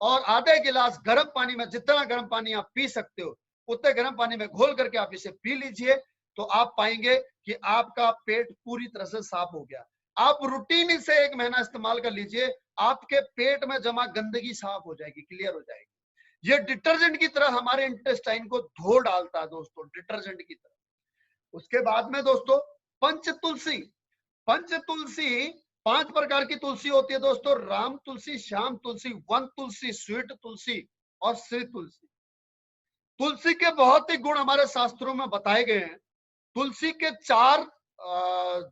और आधे गिलास गर्म पानी में, जितना गर्म पानी आप पी सकते हो उतने गर्म पानी में घोल करके आप इसे पी लीजिए तो आप पाएंगे कि आपका पेट पूरी तरह से साफ हो गया। आप रूटीन से 1 महीना इस्तेमाल कर लीजिए, आपके पेट में जमा गंदगी साफ हो जाएगी, क्लियर हो जाएगी। ये डिटर्जेंट की तरह हमारे इंटेस्टाइन को धो डालता है दोस्तों, डिटर्जेंट की तरह। उसके बाद में दोस्तों पंच तुलसी, पंच तुलसी 5 प्रकार की तुलसी होती है दोस्तों, राम तुलसी, श्याम तुलसी, वन तुलसी, स्वीट तुलसी और श्री तुलसी। तुलसी के बहुत ही गुण हमारे शास्त्रों में बताए गए हैं। तुलसी के 4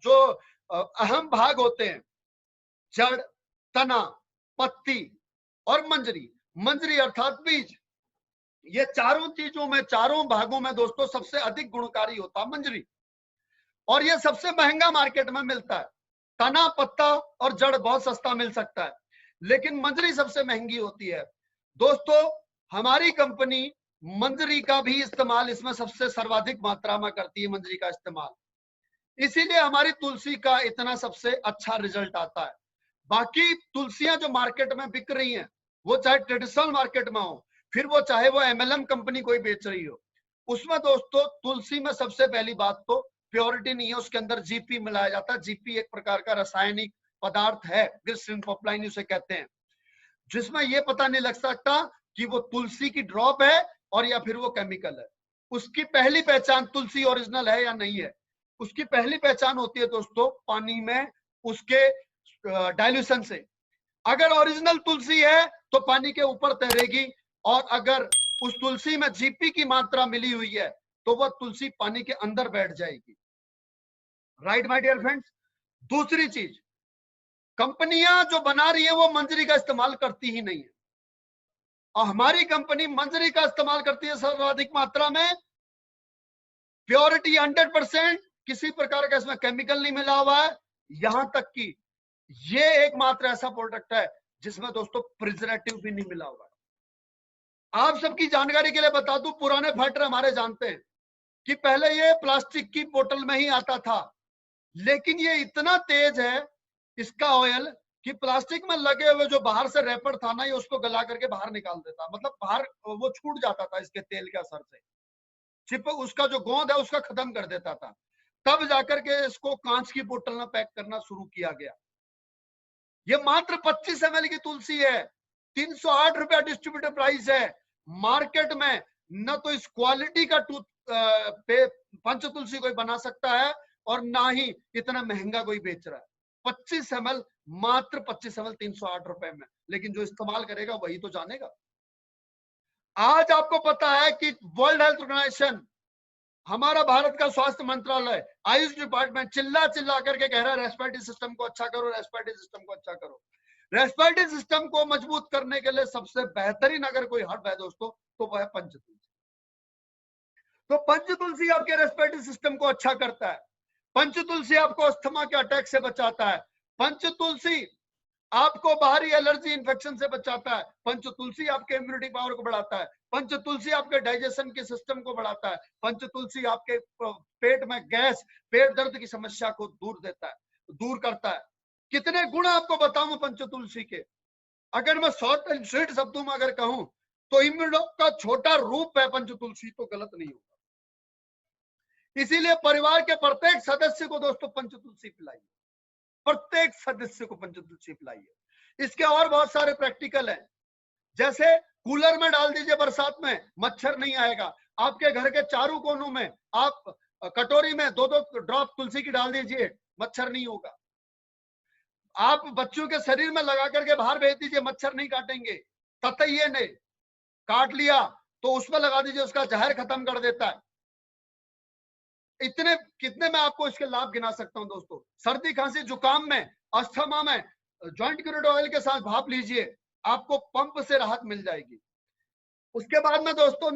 जो अहम भाग होते हैं, जड़, तना, पत्ती और मंजरी। मंजरी अर्थात बीज। ये चारों चीजों में, चारों भागों में दोस्तों सबसे अधिक गुणकारी होता है मंजरी, और ये सबसे महंगा मार्केट में मिलता है। तना, पत्ता और जड़ बहुत सस्ता मिल सकता है, लेकिन मंजरी सबसे महंगी होती है। दोस्तों हमारी कंपनी मंजरी का भी इस्तेमाल इसमें सबसे सर्वाधिक मात्रा में करती है, मंजरी का इस्तेमाल। इसीलिए हमारी तुलसी का इतना सबसे अच्छा रिजल्ट आता है। बाकी तुलसियां जो मार्केट में बिक रही हैं, वो चाहे ट्रेडिशनल मार्केट में हो, फिर वो चाहे वो MLM कंपनी कोई बेच रही हो, उसमें दोस्तों तुलसी में सबसे पहली बात तो प्योरिटी नहीं है, उसके अंदर जीपी मिलाया जाता है। जीपी एक प्रकार का रासायनिक पदार्थ है, ग्लिसरीन पॉपलाइन उसे कहते हैं, जिसमें ये पता नहीं लग सकता कि वो तुलसी की ड्रॉप है और या फिर वो केमिकल है। उसकी पहली पहचान तुलसी ओरिजिनल है या नहीं है, उसकी पहली पहचान होती है दोस्तों पानी में उसके डाइल्यूशन से। अगर ओरिजिनल तुलसी है तो पानी के ऊपर तैरेगी, और अगर उस तुलसी में जीपी की मात्रा मिली हुई है तो वह तुलसी पानी के अंदर बैठ जाएगी। Right my dear friends. दूसरी चीज, कंपनियां जो बना रही है वो मंजरी का इस्तेमाल करती ही नहीं है, और हमारी कंपनी मंजरी का इस्तेमाल करती है सर्वाधिक मात्रा में। प्योरिटी 100%, किसी प्रकार का इसमें केमिकल नहीं मिला हुआ है, यहां तक कि ये एकमात्र ऐसा प्रोडक्ट है जिसमें दोस्तों प्रिजर्वेटिव भी नहीं मिला हुआ है। आप सबकी जानकारी के लिए बता दूं, पुराने फाइटर हमारे जानते हैं कि पहले ये प्लास्टिक की बोतल में ही आता था, लेकिन ये इतना तेज है इसका ऑयल कि प्लास्टिक में लगे हुए जो बाहर से रैपर था ना, ये उसको गला करके बाहर निकाल देता, मतलब बाहर वो छूट जाता था इसके तेल के असर से, चिपक उसका जो गोंद है उसका खत्म कर देता था। तब जाकर के इसको कांच की बोतल में पैक करना शुरू किया गया। ये मात्र 25 ml की तुलसी है, 308 रुपया डिस्ट्रीब्यूटर प्राइस है मार्केट में। न तो इस क्वालिटी का पंच तुलसी कोई बना सकता है और ना ही इतना महंगा कोई बेच रहा है। 25 ml, मात्र 25 ml 308 रुपए में, लेकिन जो इस्तेमाल करेगा वही तो जानेगा। आज आपको पता है कि वर्ल्ड हेल्थ ऑर्गेनाइजेशन, हमारा भारत का स्वास्थ्य मंत्रालय, आयुष डिपार्टमेंट चिल्ला करके कह रहा है रेस्पिरेटरी सिस्टम को अच्छा करो, रेस्पिरेटरी सिस्टम को अच्छा करो। रेस्पिरेटरी सिस्टम को मजबूत करने के लिए सबसे बेहतरीन अगर कोई हर्ब है दोस्तों तो वह है पंच तुलसी। तो पंच तुलसी आपके रेस्पिरेटरी सिस्टम को अच्छा करता है, पंच तुलसी आपको अस्थमा के अटैक से बचाता है, पंच तुलसी आपको बाहरी एलर्जी इन्फेक्शन से बचाता है, पंच तुलसी आपके इम्यूनिटी पावर को बढ़ाता है, पंच तुलसी आपके डाइजेशन के सिस्टम को बढ़ाता है, पंच तुलसी आपके पेट में गैस, पेट दर्द की समस्या को दूर करता है। कितने गुण आपको बताऊं पंच तुलसी के, अगर मैं शॉर्ट एंड स्वीट शब्दों में अगर कहूं तो इम्यूनो का छोटा रूप है पंच तुलसी, तो गलत नहीं होगा। इसीलिए परिवार के प्रत्येक सदस्य को दोस्तों पंच तुलसी पिलाइए, प्रत्येक सदस्य को पंच तुलसी पिलाइए। इसके और बहुत सारे प्रैक्टिकल हैं, जैसे कूलर में डाल दीजिए बरसात में, मच्छर नहीं आएगा। आपके घर के चारों कोनों में आप कटोरी में 2-2 ड्रॉप तुलसी की डाल दीजिए, मच्छर नहीं होगा। आप बच्चों के शरीर में लगा करके बाहर भेज दीजिए, मच्छर नहीं काटेंगे। ततैये ने काट लिया तो उसमें लगा दीजिए, उसका जहर खत्म कर देता है। इतने कितने मैं आपको इसके लाभ गिना सकता हूं दोस्तों। सर्दी खांसी जुकाम में, अस्थमा में जॉइंट क्यूरेटिव ऑयल के साथ भाप लीजिए, आपको पंप से राहत मिल जाएगी। उसके बाद में दोस्तों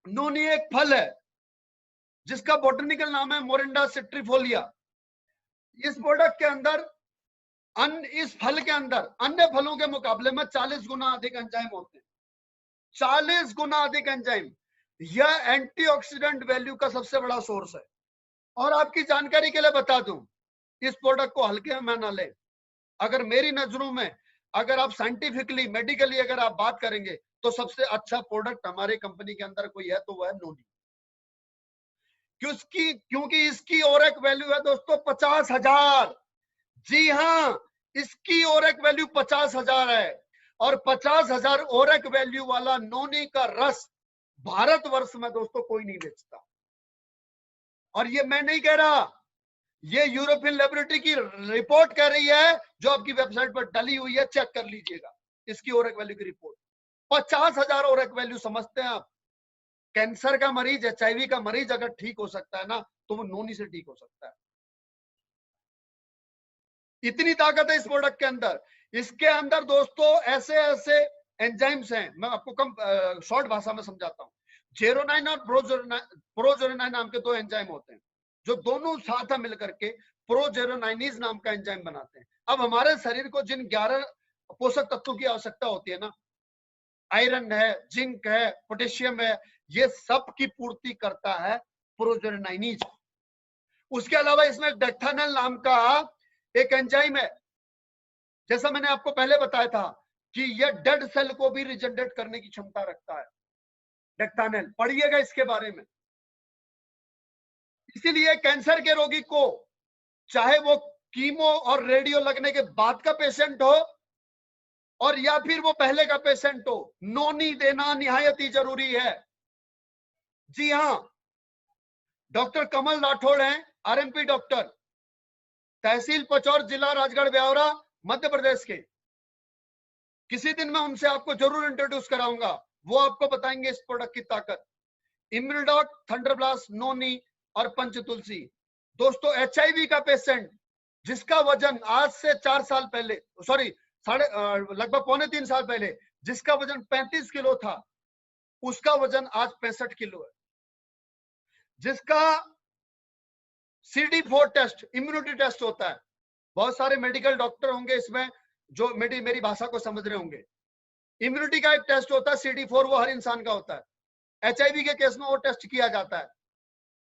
नोनी एक फल है जिसका बोटनिकल नाम है मोरिंडा सिट्रीफोलिया। इस प्रोडक्ट के अंदर इस फल के अंदर अन्य फलों के मुकाबले में 40 गुना अधिक एंजाइम होते हैं, 40 गुना अधिक एंजाइम। यह एंटीऑक्सीडेंट वैल्यू का सबसे बड़ा सोर्स है। और आपकी जानकारी के लिए बता दूं, इस प्रोडक्ट को हल्के में ना लें। अगर मेरी नजरों में अगर आप साइंटिफिकली मेडिकली अगर आप बात करेंगे तो सबसे अच्छा प्रोडक्ट हमारे कंपनी के अंदर कोई है तो वह है नोनी। क्योंकि इसकी ओरेक वैल्यू है दोस्तों 50,000। जी हाँ, इसकी ओरेक वैल्यू 50,000 है और 50,000 ओरेक वैल्यू वाला नोनी का रस भारतवर्ष में दोस्तों कोई नहीं बेचता। और ये मैं नहीं कह रहा, ये यूरोपियन लेबोरेटरी की रिपोर्ट कह रही है, जो आपकी वेबसाइट पर डली हुई है, चेक कर लीजिएगा इसकी ओरेक वैल्यू की रिपोर्ट। 50,000 ओरेक वैल्यू समझते हैं आप? कैंसर का मरीज, HIV का मरीज अगर ठीक हो सकता है ना, तो वो नोनी से ठीक हो सकता है। इतनी ताकत है इस प्रोडक्ट के अंदर। इसके अंदर दोस्तों ऐसे एंजाइम्स हैं, मैं आपको कम शॉर्ट भाषा में समझाता हूँ। जेरोनाइन और प्रोजेरोनाइन नाम के 2 एंजाइम होते हैं, जो दोनों साथ मिलकर के प्रोजेरोनाइनीज नाम का एंजाइम बनाते हैं। अब हमारे शरीर को जिन 11 पोषक तत्वों की आवश्यकता होती है ना, आयरन है, जिंक है, पोटेशियम है, ये सब की पूर्ति करता है प्रोजेरोनाइनीज। उसके अलावा इसमें डेक्थानल नाम का एक एंजाइम है, जैसा मैंने आपको पहले बताया था कि यह डेड सेल को भी रिजेनरेट करने की क्षमता रखता है। डेक्थानल पढ़िएगा इसके बारे में। इसीलिए कैंसर के रोगी को, चाहे वो कीमो और रेडियो लगने के बाद का पेशेंट हो और या फिर वो पहले का पेशेंट हो, नोनी देना निहायत ही जरूरी है। जी हाँ, डॉक्टर कमल राठौड़ हैं, RMP डॉक्टर, तहसील पचौर, जिला राजगढ़ ब्यावरा, मध्य प्रदेश के। किसी दिन मैं उनसे आपको जरूर इंट्रोड्यूस कराऊंगा, वो आपको बताएंगे इस प्रोडक्ट की ताकत। इम्यूनोडॉक, थंडरब्लास्ट, नोनी और पंच तुलसी। दोस्तों HIV का पेशेंट जिसका वजन आज से 4 साल पहले, लगभग 2.25 साल पहले जिसका वजन 35 किलो था, उसका वजन आज 65 किलो है। जिसका CD4 टेस्ट इम्यूनिटी टेस्ट होता है। बहुत सारे मेडिकल डॉक्टर होंगे इसमें जो मेरी भाषा को समझ रहे होंगे। इम्यूनिटी का एक टेस्ट होता है CD4, वो हर इंसान का होता है। HIV के केस में वो टेस्ट किया जाता है।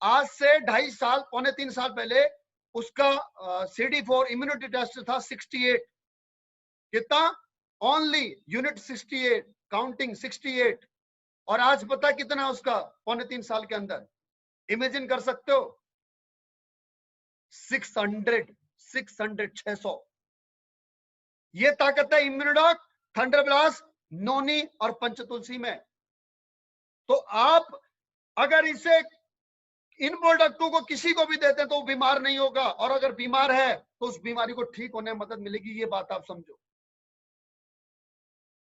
आज से 2.5 साल, 2.25 साल पहले उसका CD4 इम्यूनिटी टेस्ट था 68। कितना? Only unit 68, counting 68। और आज पता कितना उसका 2.25 साल के अंदर? इमेजिन कर सकते हो? 600। ये ताकत है इम्यूनोडॉक, थंडरब्लास्ट, नोनी और पंचतुलसी में। तो आप अगर इसे इन प्रोडक्टों को किसी को भी देते हैं तो वो बीमार नहीं होगा, और अगर बीमार है तो उस बीमारी को ठीक होने में मदद मिलेगी। ये बात आप समझो।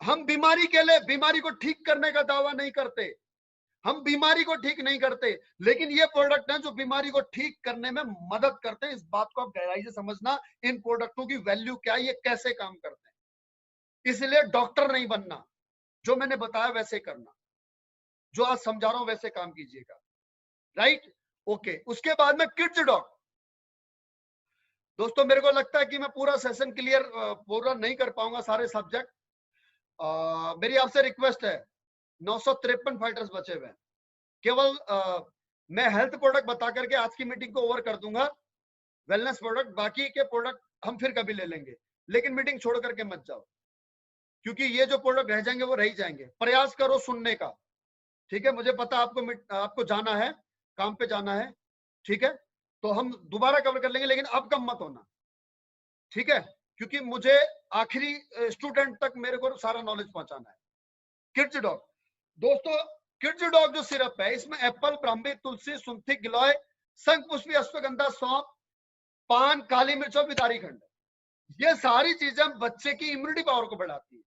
हम बीमारी के लिए बीमारी को ठीक करने का दावा नहीं करते, हम बीमारी को ठीक नहीं करते, लेकिन ये प्रोडक्ट हैं जो बीमारी को ठीक करने में मदद करते हैं। इस बात को आप गहराई से समझना, इन प्रोडक्टों की वैल्यू क्या है, ये कैसे काम करते हैं। इसलिए डॉक्टर नहीं बनना, जो मैंने बताया वैसे करना, जो आज समझा रहा हूं वैसे काम कीजिएगा। राइट? ओके। उसके बाद में किड्स डॉग। दोस्तों मेरे को लगता है कि मैं पूरा सेशन क्लियर पूरा नहीं कर पाऊंगा सारे सब्जेक्ट। मेरी आपसे रिक्वेस्ट है, 953 फाइटर्स बचे हुए हैं। केवल मैं हेल्थ प्रोडक्ट बता करके आज की मीटिंग को ओवर कर दूंगा। वेलनेस प्रोडक्ट, बाकी के प्रोडक्ट हम फिर कभी ले लेंगे, लेकिन मीटिंग छोड़ करके मत जाओ, क्योंकि ये जो प्रोडक्ट रह जाएंगे वो रह ही जाएंगे। प्रयास करो सुनने का, ठीक है? मुझे पता आपको जाना है, काम पे जाना है, ठीक है? तो हम दोबारा कवर कर लेंगे, लेकिन अब कम मत होना, ठीक है? क्योंकि मुझे आखिरी स्टूडेंट तक मेरे को सारा नॉलेज पहुंचाना है। किड्स डॉग दोस्तों, किड्स डॉग जो सिरप है, इसमें एप्पल, ब्राह्मी, तुलसी, सुंठी, गिलोय, शंखपुष्पी, अश्वगंधा, सौंफ, पान, काली मिर्च और बिदारी खंड, ये सारी चीजें बच्चे की इम्यूनिटी पावर को बढ़ाती है,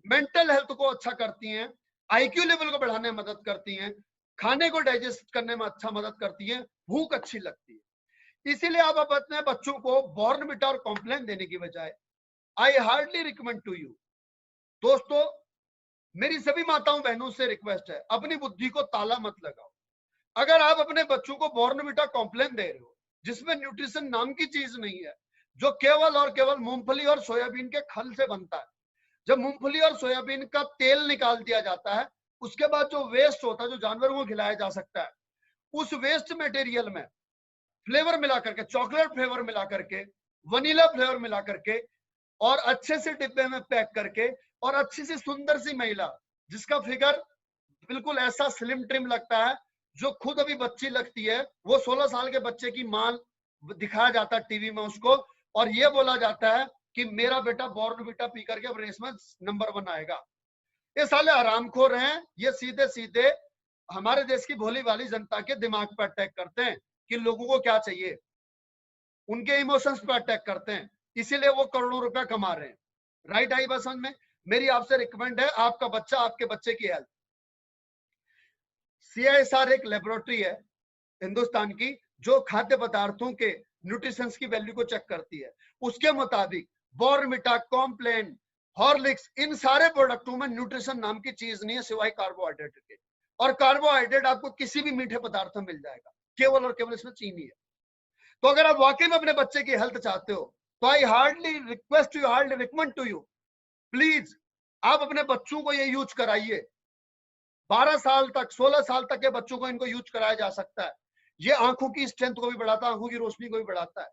मेंटल हेल्थ को अच्छा करती हैं, IQ लेवल को बढ़ाने में मदद करती हैं, खाने को डाइजेस्ट करने में अच्छा मदद करती है, भूख अच्छी लगती है। इसीलिए आप अपने बच्चों को बॉर्नविटा और कॉम्प्लेन देने की बजाय I hardly recommend to you. दोस्तों मेरी सभी माताओं बहनों से रिक्वेस्ट है, अपनी बुद्धि को ताला मत लगाओ। अगर आप अपने बच्चों को बॉर्नविटा कॉम्प्लेन दे रहे हो, जिसमें न्यूट्रिशन नाम की चीज नहीं है, जो केवल और केवल मूंगफली और सोयाबीन के खल से बनता है, जब मूंगफली और सोयाबीन का तेल निकाल दिया जाता है, उसके बाद जो वेस्ट होता है, जो जानवरों को खिलाया जा सकता है, उस वेस्ट मटेरियल में फ्लेवर मिला करके, चॉकलेट फ्लेवर मिला करके, वनीला फ्लेवर मिला करके, और अच्छे से डिब्बे में पैक करके, और अच्छी सी सुंदर सी महिला जिसका फिगर बिल्कुल ऐसा स्लिम ट्रिम लगता है, जो खुद अभी बच्ची लगती है, वो 16 साल के बच्चे की मां दिखाया जाता है टीवी में उसको, और ये बोला जाता है कि मेरा बेटा बॉर्नविटा पी करके अब रेस में नंबर 1 आएगा। ये साले आरामखोर हैं, ये सीधे सीधे हमारे देश की भोली भाली जनता के दिमाग पर अटैक करते हैं कि लोगों को क्या चाहिए, उनके इमोशंस पर अटैक करते हैं, इसीलिए वो करोड़ों रुपया कमा रहे हैं। राइट? आई बात समझ में? मेरी आपसे रिकमेंड है, आपका बच्चा, आपके बच्चे की हेल्थ। CISR एक लेबोरेटरी है हिंदुस्तान की, जो खाद्य पदार्थों के न्यूट्रिशन की वैल्यू को चेक करती है। उसके मुताबिक बॉर्नविटा, कॉम्प्लेन, हॉर्लिक्स, इन सारे प्रोडक्टों में न्यूट्रिशन नाम की चीज नहीं है सिवाय कार्बोहाइड्रेट के, और कार्बोहाइड्रेट आपको किसी भी मीठे पदार्थ में मिल जाएगा, केवल और केवल इसमें चीनी है। तो अगर आप वाकई में अपने बच्चे की हेल्थ चाहते हो, तो I hardly request you, hardly recommend to you, please आप अपने बच्चों को ये यूज कराइए। 12 साल तक, 16 साल तक के बच्चों को इनको यूज कराया जा सकता है। ये आंखों की स्ट्रेंथ को भी बढ़ाता है, आंखों की रोशनी को भी बढ़ाता है।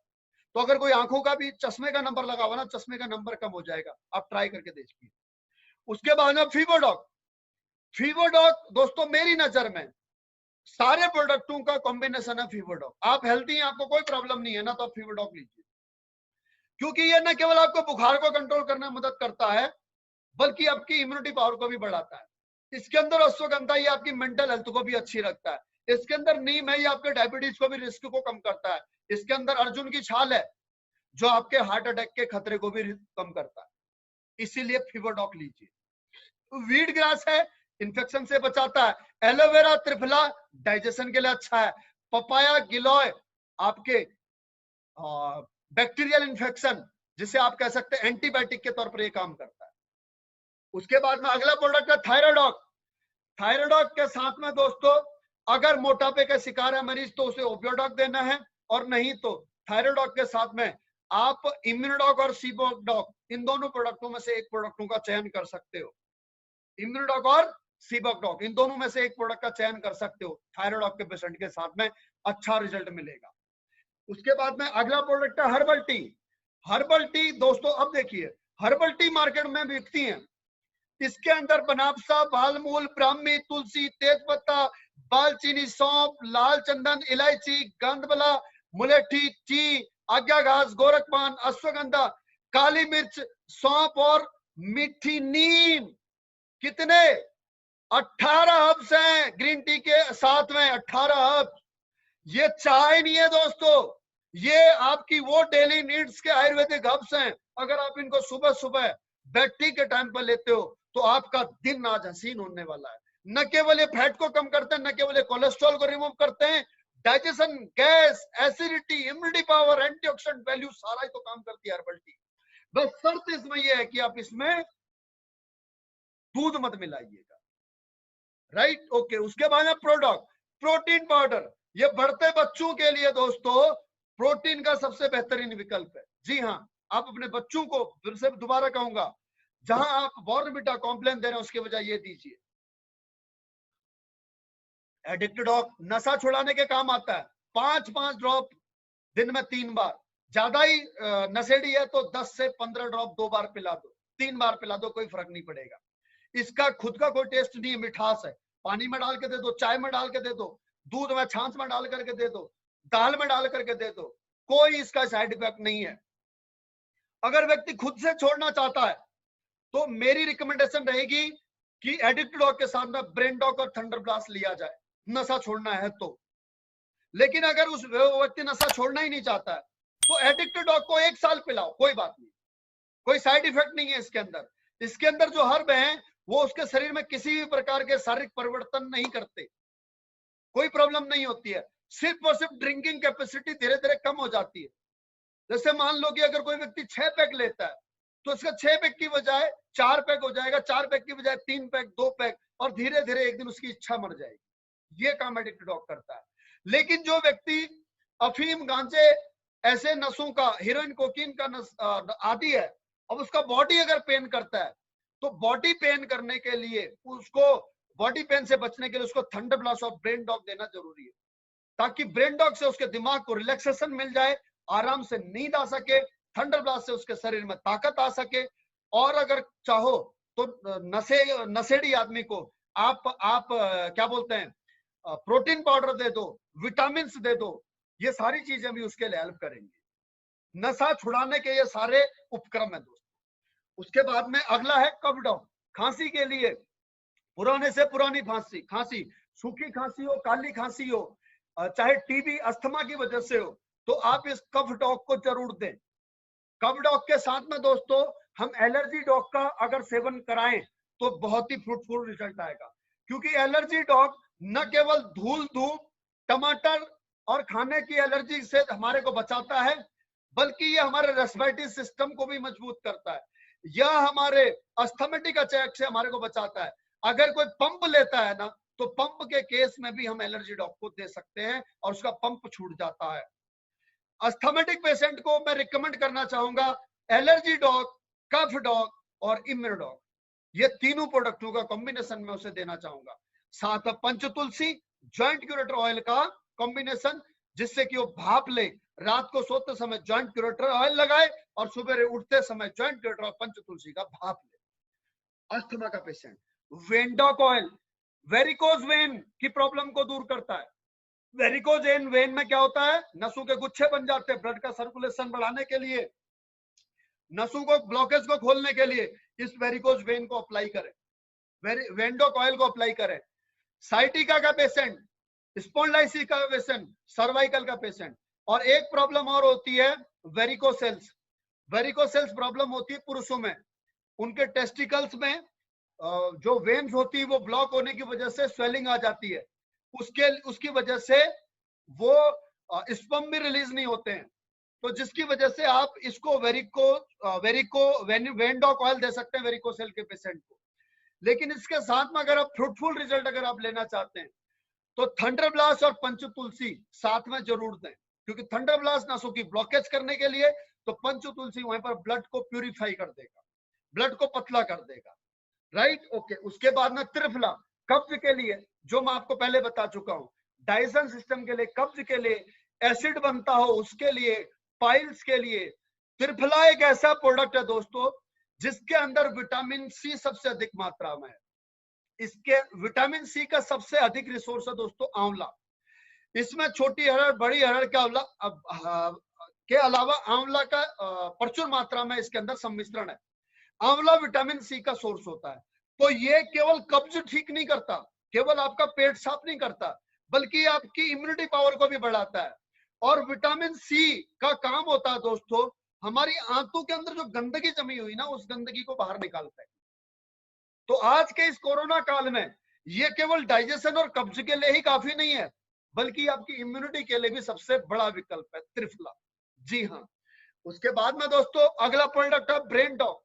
तो अगर कोई आंखों का भी चश्मे का नंबर लगा हुआ ना, चश्मे का नंबर कम हो जाएगा, आप ट्राई करके देखिए। उसके बाद में फीवरडॉग। फीवरडॉग दोस्तों मेरी नजर में सारे प्रोडक्टों का कॉम्बिनेशन है फीवरडॉग। आप हेल्थी हैं, आपको कोई प्रॉब्लम नहीं है ना, तो आप फीवरडॉग लीजिए, क्योंकि ये न केवल आपको बुखार को कंट्रोल करने में मदद करता है, बल्कि आपकी इम्यूनिटी पावर को भी बढ़ाता है। इसके अंदर अश्वगंधा, ये आपकी मेंटल हेल्थ को भी अच्छी रखता है। इसके अंदर नीम है, ये आपके डायबिटीज को भी रिस्क को कम करता है। इसके अंदर अर्जुन की छाल है, जो आपके हार्ट अटैक के खतरे को भी कम करता है। इसीलिए फीवरडॉग लीजिए। वीट ग्रास है, इन्फेक्शन से बचाता है। एलोवेरा, त्रिफला डाइजेशन के लिए अच्छा है। पपाया, गिलोय आपके बैक्टीरियल इन्फेक्शन, जिसे आप कह सकते हैं एंटीबायोटिक के तौर पर ये काम करता है। उसके बाद में अगला प्रोडक्ट है थायराइडॉग। थायराइडॉग के साथ में दोस्तों, अगर मोटापे का शिकार है मरीज, तो उसे ओपियोडॉग देना है, और नहीं तो थायरोडॉक के साथ में आप इम्यूनोडॉक और सीबोडॉक इन दोनों प्रोडक्टों में से एक प्रोडक्टों का चयन कर सकते हो। इम्यूनोडॉक और सीबोडॉक इन दोनों में से एक प्रोडक्ट का चयन कर सकते हो। थायरोडॉक के पेशेंट के साथ में अच्छा रिजल्ट मिलेगा। उसके बाद में अगला प्रोडक्ट है हर्बल टी। हर्बल टी दोस्तों अब देखिए, हर्बल टी मार्केट में बिकती है। इसके अंदर बनाबसा, बालमूल, ब्राह्मी, तुलसी, तेजपत्ता, दालचीनी, सौंफ, लाल चंदन, इलायची, गंधबला, मुलेठी, टी, आज्ञा घास, गोरखपान, अश्वगंधा, काली मिर्च, सौंफ और मीठी नीम, कितने 18 हर्ब्स हैं ग्रीन टी के साथ में। 18 हर्ब्स। ये चाय नहीं है दोस्तों, ये आपकी वो डेली नीड्स के आयुर्वेदिक हर्ब्स हैं। अगर आप इनको सुबह सुबह बेड टी के टाइम पर लेते हो तो आपका दिन आज हसीन होने वाला है। न केवल ये फैट को कम करते हैं, न केवल ये कोलेस्ट्रॉल को रिमूव करते हैं, digestion, gas, acidity, immunity power, antioxidant value सारा ही तो काम करती है हर्बल टी। बस शर्त इसमें यह है कि आप इसमें दूध मत मिलाइएगा, राइट? ओके। उसके बाद है प्रोडक्ट प्रोटीन पाउडर। ये बढ़ते बच्चों के लिए दोस्तों प्रोटीन का सबसे बेहतरीन विकल्प है। जी हाँ, आप अपने बच्चों को, फिर से दोबारा कहूंगा, जहां आप बॉर्नविटा कॉम्प्लेन दे रहे हैं उसके बजाय ये दीजिए। एडिक्टोडॉक नशा छुड़ाने के काम आता है। 5-5 ड्रॉप दिन में 3 बार। ज्यादा ही नशेड़ी है तो 10 से 15 ड्रॉप 2 बार पिला दो, 3 बार पिला दो, कोई फर्क नहीं पड़ेगा। इसका खुद का कोई टेस्ट नहीं है, मिठास है। पानी में डाल के दे दो, चाय में डाल के दे दो, दूध में, छाछ में डाल करके दे दो, दाल में डाल करके दे दो, कोई इसका साइड इफेक्ट नहीं है। अगर व्यक्ति खुद से छोड़ना चाहता है तो मेरी रिकमेंडेशन रहेगी कि एडिक्टोडॉक के साथ में ब्रेन डॉक और थंडर ब्लास्ट लिया जाए, नशा छोड़ना है तो। लेकिन अगर उस व्यक्ति नशा छोड़ना ही नहीं चाहता है तो एडिक्टोडॉक को 1 साल पिलाओ, कोई बात नहीं, कोई साइड इफेक्ट नहीं है इसके अंदर। इसके अंदर जो हर्ब हैं वो उसके शरीर में किसी भी प्रकार के शारीरिक परिवर्तन नहीं करते, कोई प्रॉब्लम नहीं होती है। सिर्फ और सिर्फ ड्रिंकिंग कैपेसिटी धीरे धीरे कम हो जाती है। जैसे मान लो कि अगर कोई व्यक्ति 6 पैक लेता है तो उसका 6 पैक की बजाय 4 पैक हो जाएगा, 4 पैक की बजाय 3 पैक, 2 पैक, और धीरे धीरे एक दिन उसकी इच्छा मर जाएगी। ये काम एडिक्टोडॉक करता है। लेकिन जो व्यक्ति अफीम, गांजे, ऐसे नशों का, हीरोइन, कोकीन का आदी है, अब उसका बॉडी अगर पेन करता है तो बॉडी पेन करने के लिए उसको, बॉडी पेन से बचने के लिए उसको थंडर ब्लास्ट और ब्रेन डॉक देना जरूरी है, ताकि ब्रेन डॉक से उसके दिमाग को रिलैक्सेशन मिल जाए, आराम से नींद आ सके, थंडर ब्लास्ट से उसके शरीर में ताकत आ सके। और अगर चाहो तो नशेड़ी आदमी को आप क्या बोलते हैं, प्रोटीन पाउडर दे दो, विटामिन दे दो, ये सारी चीजें भी उसके लिए हेल्प करेंगी। नशा छुड़ाने के ये सारे उपक्रम है दोस्तों। उसके बाद में अगला है कफ डॉक। खांसी के लिए, पुराने से पुरानी खांसी, सूखी खांसी हो, काली खांसी हो, चाहे टीबी, अस्थमा की वजह से हो, तो आप इस कफ डॉक को जरूर दें। कफ डॉक के साथ में दोस्तों हम एलर्जी डॉक का अगर सेवन कराएं तो बहुत ही फ्रूटफुल रिजल्ट आएगा, क्योंकि एलर्जी डॉक न केवल धूल, धूप, टमाटर और खाने की एलर्जी से हमारे को बचाता है, बल्कि ये हमारे रेस्पिरेटरी सिस्टम को भी मजबूत करता है। यह हमारे अस्थमेटिक अटैक से हमारे को बचाता है। अगर कोई पंप लेता है ना, तो पंप के केस में भी हम एलर्जी डॉक को दे सकते हैं और उसका पंप छूट जाता है। अस्थमेटिक पेशेंट को मैं रिकमेंड करना चाहूंगा एलर्जी डॉक, कफ डॉक और इम्यूनोडॉक, ये तीनों प्रोडक्टों का कॉम्बिनेशन में उसे देना चाहूंगा। साथ में पंचतुलसी, जॉइंट क्यूरेटर ऑयल का कॉम्बिनेशन, जिससे कि वो भाप ले, रात को सोते समय जॉइंट क्यूरेटर ऑयल लगाए और सुबह उठते समय जॉइंट क्यूरेटर और पंचतुलसी का भाप ले। अस्थमा का पेशेंट, वेंडॉक ऑयल वेरिकोज वेन की प्रॉब्लम को दूर करता है। वेरिकोज वेन में क्या होता है, नसों के गुच्छे बन जाते हैं। ब्लड का सर्कुलेशन बढ़ाने के लिए, नसों को, ब्लॉकेज को खोलने के लिए इस वेरिकोज वेन को अप्लाई करें, वेंडोक ऑयल को अप्लाई करें। साइटिका का पेशेंट, स्पॉन्डिलाइटिस का पेशेंट, सर्वाइकल का पेशेंट, और एक प्रॉब्लम और होती है वेरिकोसेल्स। वेरिकोसेल्स प्रॉब्लम होती है पुरुषों में, उनके टेस्टिकल्स में जो वेन्स होती है वो ब्लॉक होने की वजह से स्वेलिंग आ जाती है, उसकी वजह से वो स्पर्म भी रिलीज नहीं होते हैं, तो जिसकी वजह से आप इसको वेंडोक ऑयल दे सकते हैं वेरिकोसेल के पेशेंट को। लेकिन इसके साथ में अगर आप फ्रूटफुल रिजल्ट अगर आप लेना चाहते हैं तो थंडर ब्लास्ट और पंचतुलसी साथ में जरूर दें। क्योंकि थंडर ब्लास्ट नसों की ब्लॉकेज करने के लिए, तो पंच तुलसी वहीं पर ब्लड को प्यूरिफाई कर देगा, ब्लड को पतला कर देगा, राइट। ओके, उसके बाद में त्रिफला कब्ज के लिए, जो मैं आपको पहले बता चुका हूं, डाइजेशन सिस्टम के लिए, कब्ज के लिए, एसिड बनता हो उसके लिए, पाइल्स के लिए। त्रिफला एक ऐसा प्रोडक्ट है दोस्तों जिसके अंदर विटामिन सी सबसे अधिक मात्रा में है। इसके विटामिन सी का सबसे अधिक रिसोर्स है दोस्तों आंवला। इसमें छोटी हरड़, बड़ी हरड़ के अलावा आंवला का प्रचुर मात्रा में इसके अंदर सम्मिश्रण है। आंवला विटामिन सी का सोर्स होता है। तो ये केवल कब्ज ठीक नहीं करता, केवल आपका पेट साफ नहीं करता, बल्कि आपकी इम्यूनिटी पावर को भी बढ़ाता है। और विटामिन सी का काम होता है दोस्तों, हमारी आंतों के अंदर जो गंदगी जमी हुई ना, उस गंदगी को बाहर निकालता है। तो आज के इस कोरोना काल में ये केवल डाइजेशन और कब्ज के लिए ही काफी नहीं है, बल्कि आपकी इम्यूनिटी के लिए भी सबसे बड़ा विकल्प है त्रिफला। जी हाँ। उसके बाद में दोस्तों अगला प्रोडक्ट है ब्रेन डॉग।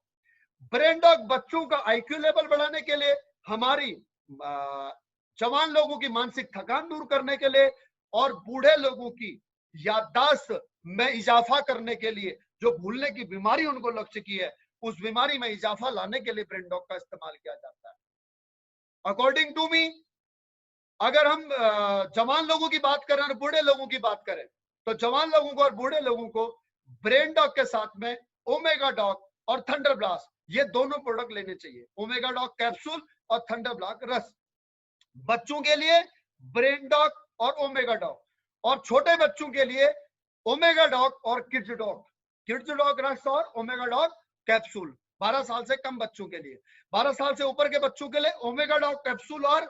ब्रेन डॉग बच्चों का आईक्यू लेवल बढ़ाने के लिए, हमारी जवान लोगों की मानसिक थकान दूर करने के लिए, और बूढ़े लोगों की याददाश्त में इजाफा करने के लिए, जो भूलने की बीमारी उनको लग चुकी है, उस बीमारी में इजाफा लाने के लिए ब्रेन डॉग का इस्तेमाल किया जाता है। अकॉर्डिंग टू मी, अगर हम जवान लोगों की बात करें और बूढ़े लोगों की बात करें, तो जवान लोगों को और बूढ़े लोगों को ब्रेन डॉग के साथ में ओमेगा डॉग और थंडर ब्लास्ट, ये दोनों प्रोडक्ट लेने चाहिए। ओमेगा डॉग कैप्सूल और थंडर ब्लास्ट रस। बच्चों के लिए ब्रेन डॉग और ओमेगा डॉग, और छोटे बच्चों के लिए ओमेगा डॉग और किड्स डॉग, किड्स डॉग रस और ओमेगा डॉग कैप्सूल। 12 साल से कम बच्चों के लिए, 12 साल से ऊपर के बच्चों के लिए ओमेगा डॉग कैप्सूल और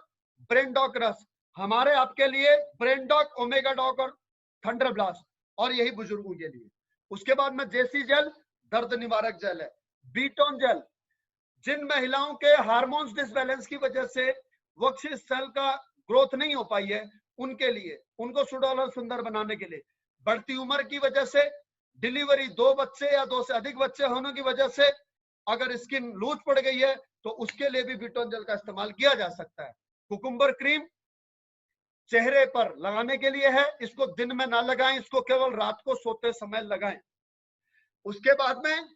ब्रेन डॉग रस। हमारे आपके लिए ब्रेन डॉग, ओमेगा डॉग और थंडर ब्लास्ट, और यही बुजुर्गों के लिए। उसके बाद में जेसी जेल दर्द निवारक जेल है। बीटोन जेल, जिन महिलाओं के हार्मोन्स डिसबैलेंस की वजह से वक्ष सेल का ग्रोथ नहीं हो पाई है, उनके लिए, उनको सुडौल और सुंदर बनाने के लिए, बढ़ती उम्र की वजह से, डिलीवरी 2 बच्चे या 2 से अधिक बच्चे होने की वजह से अगर स्किन लूज पड़ गई है, तो उसके लिए भी बीटोन जेल का इस्तेमाल किया जा सकता है। कुकुम्बर क्रीम चेहरे पर लगाने के लिए है, इसको दिन में ना लगाएं, इसको केवल रात को सोते समय लगाएं। उसके बाद में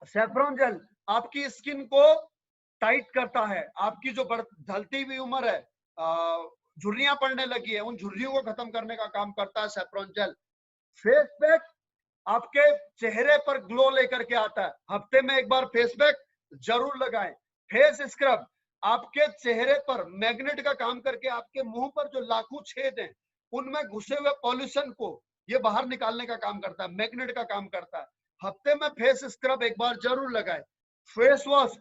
सैफरॉन जेल आपकी स्किन को टाइट करता है। आपकी जो ढलती हुई उम्र है, झुर्रियां पड़ने लगी है, उन झुर्रियों को खत्म करने का काम करता है सैफरॉन जेल। फेस पैक आपके चेहरे पर ग्लो लेकर के आता है। हफ्ते में एक बार फेस पैक जरूर लगाएं। फेस स्क्रब आपके चेहरे पर मैग्नेट का काम करके आपके मुंह पर जो लाखों छेद हैं, उनमें घुसे हुए पॉल्यूशन को ये बाहर निकालने का काम करता है, मैग्नेट का काम करता है। हफ्ते में फेस स्क्रब एक बार जरूर लगाएं। फेस वॉश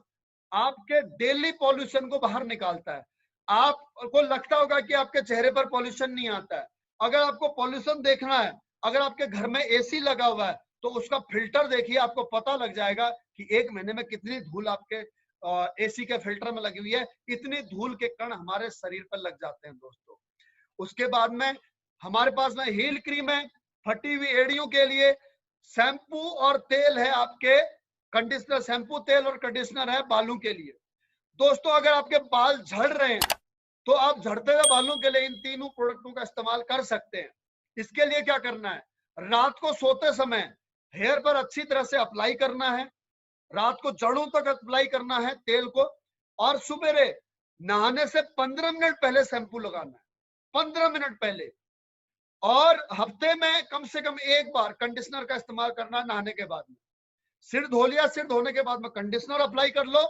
आपके डेली पॉल्यूशन को बाहर निकालता है। आपको लगता होगा कि आपके चेहरे पर पॉल्यूशन नहीं आता है। अगर आपको पॉल्यूशन देखना है, अगर आपके घर में एसी लगा हुआ है, तो उसका फिल्टर देखिए, आपको पता लग जाएगा कि 1 महीने में कितनी धूल आपके एसी के फिल्टर में लगी हुई है। इतनी धूल के कण हमारे शरीर पर लग जाते हैं दोस्तों। उसके बाद में हमारे पास में हील क्रीम है, फटी हुई एड़ियों के लिए। शैम्पू और तेल है आपके, कंडीशनर, शैम्पू, तेल और कंडीशनर है बालों के लिए। दोस्तों अगर आपके बाल झड़ रहे हैं, तो आप झड़ते हुए बालों के लिए इन तीनों प्रोडक्टों का इस्तेमाल कर सकते हैं। इसके लिए क्या करना है, रात को सोते समय हेयर पर अच्छी तरह से अप्लाई करना है, रात को जड़ों तक अप्लाई करना है तेल को, और सुबह नहाने से 15 मिनट पहले शैम्पू लगाना है, 15 मिनट पहले। और हफ्ते में कम से कम एक बार कंडीशनर का इस्तेमाल करना है नहाने के बाद में। सिर धो लिया, सिर धोने के बाद में कंडीशनर अप्लाई कर लो,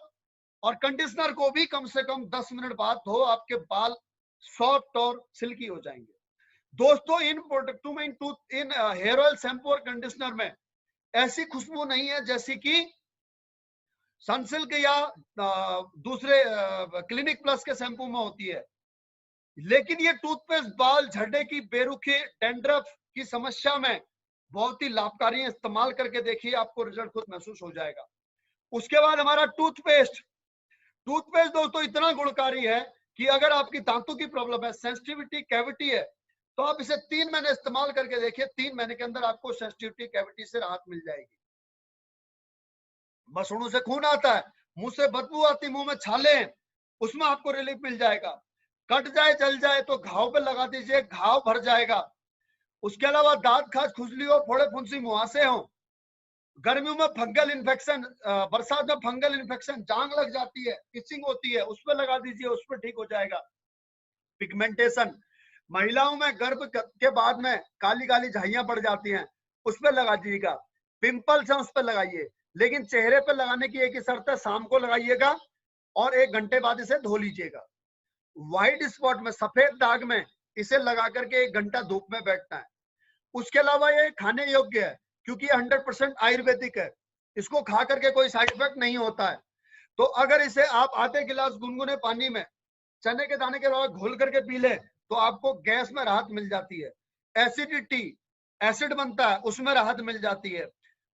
और कंडीशनर को भी कम से कम 10 मिनट बाद धो, आपके बाल सॉफ्ट और सिल्की हो जाएंगे। दोस्तों इन प्रोडक्टों में, इन हेयर ऑयल, शैम्पू और कंडीशनर में ऐसी खुशबू नहीं है जैसी कि सनसिल्क या दूसरे क्लिनिक प्लस के शैम्पू में होती है। लेकिन ये टूथपेस्ट बाल झड़ने की, बेरुखी, डैंड्रफ की समस्या में बहुत ही लाभकारी है। इस्तेमाल करके देखिए, आपको रिजल्ट खुद महसूस हो जाएगा। उसके बाद हमारा टूथपेस्ट दोस्तों इतना गुणकारी है कि अगर आपकी दांतों की प्रॉब्लम है, सेंसिटिविटी, कैविटी है, तो आप इसे 3 महीने इस्तेमाल करके देखिए। 3 महीने के अंदर आपको सेंसिटिविटी, कैविटी से राहत मिल जाएगी। मसूड़ों से खून आता है, मुंह से बदबू आती, मुंह में छाले हैं, उसमें आपको रिलीफ मिल जाएगा। कट जाए, जल जाए तो घाव पे लगा दीजिए, घाव भर जाएगा। उसके अलावा दांत खाज खुजली हो, फोड़े फुंसी मुहासे हो, गर्मियों में फंगल इन्फेक्शन, बरसात में फंगल इन्फेक्शन, जांग लग जाती है, इचिंग होती है, उस पर लगा दीजिए, उस पर ठीक हो जाएगा। पिगमेंटेशन, महिलाओं में गर्भ के बाद में काली काली झाइयां पड़ जाती हैं, उस पर लगा दीजिएगा। पिंपल्स है, उस पर लगाइए, लेकिन चेहरे पर लगाने की एक ही शर्त है, शाम को लगाइएगा और 1 घंटे बाद इसे धो लीजिएगा। व्हाइट स्पॉट में, सफेद दाग में इसे लगा करके 1 घंटा धूप में बैठना है। उसके अलावा ये खाने योग्य है क्योंकि 100% आयुर्वेदिक है, इसको खा करके कोई साइड इफेक्ट नहीं होता है। तो अगर इसे आप आधे गिलास गुनगुने पानी में चने के दाने के रवा घोल करके पी ले तो आपको गैस में राहत मिल जाती है। एसिडिटी, एसिड बनता है, उसमें राहत मिल जाती है।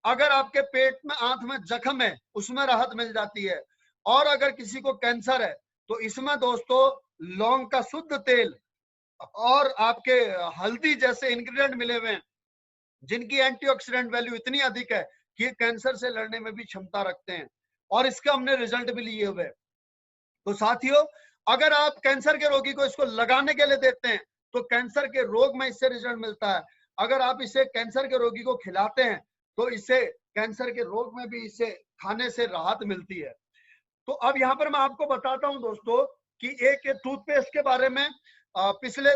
अगर आपके पेट में, आंत में जख्म है, उसमें राहत मिल जाती है। और अगर किसी को कैंसर है तो इसमें दोस्तों लौंग का शुद्ध तेल और आपके हल्दी जैसे इंग्रेडिएंट मिले हुए हैं जिनकी एंटीऑक्सीडेंट वैल्यू इतनी अधिक है कि कैंसर से लड़ने में भी क्षमता रखते हैं, और इसका हमने रिजल्ट भी लिए हुए। तो साथियों, अगर आप कैंसर के रोगी को इसको लगाने के लिए देते हैं तो कैंसर के रोग में इससे रिजल्ट मिलता है। अगर आप इसे कैंसर के रोगी को खिलाते हैं तो इससे कैंसर के रोग में भी इसे खाने से राहत मिलती है। तो अब यहाँ पर मैं आपको बताता हूं दोस्तों कि एक टूथपेस्ट के बारे में पिछले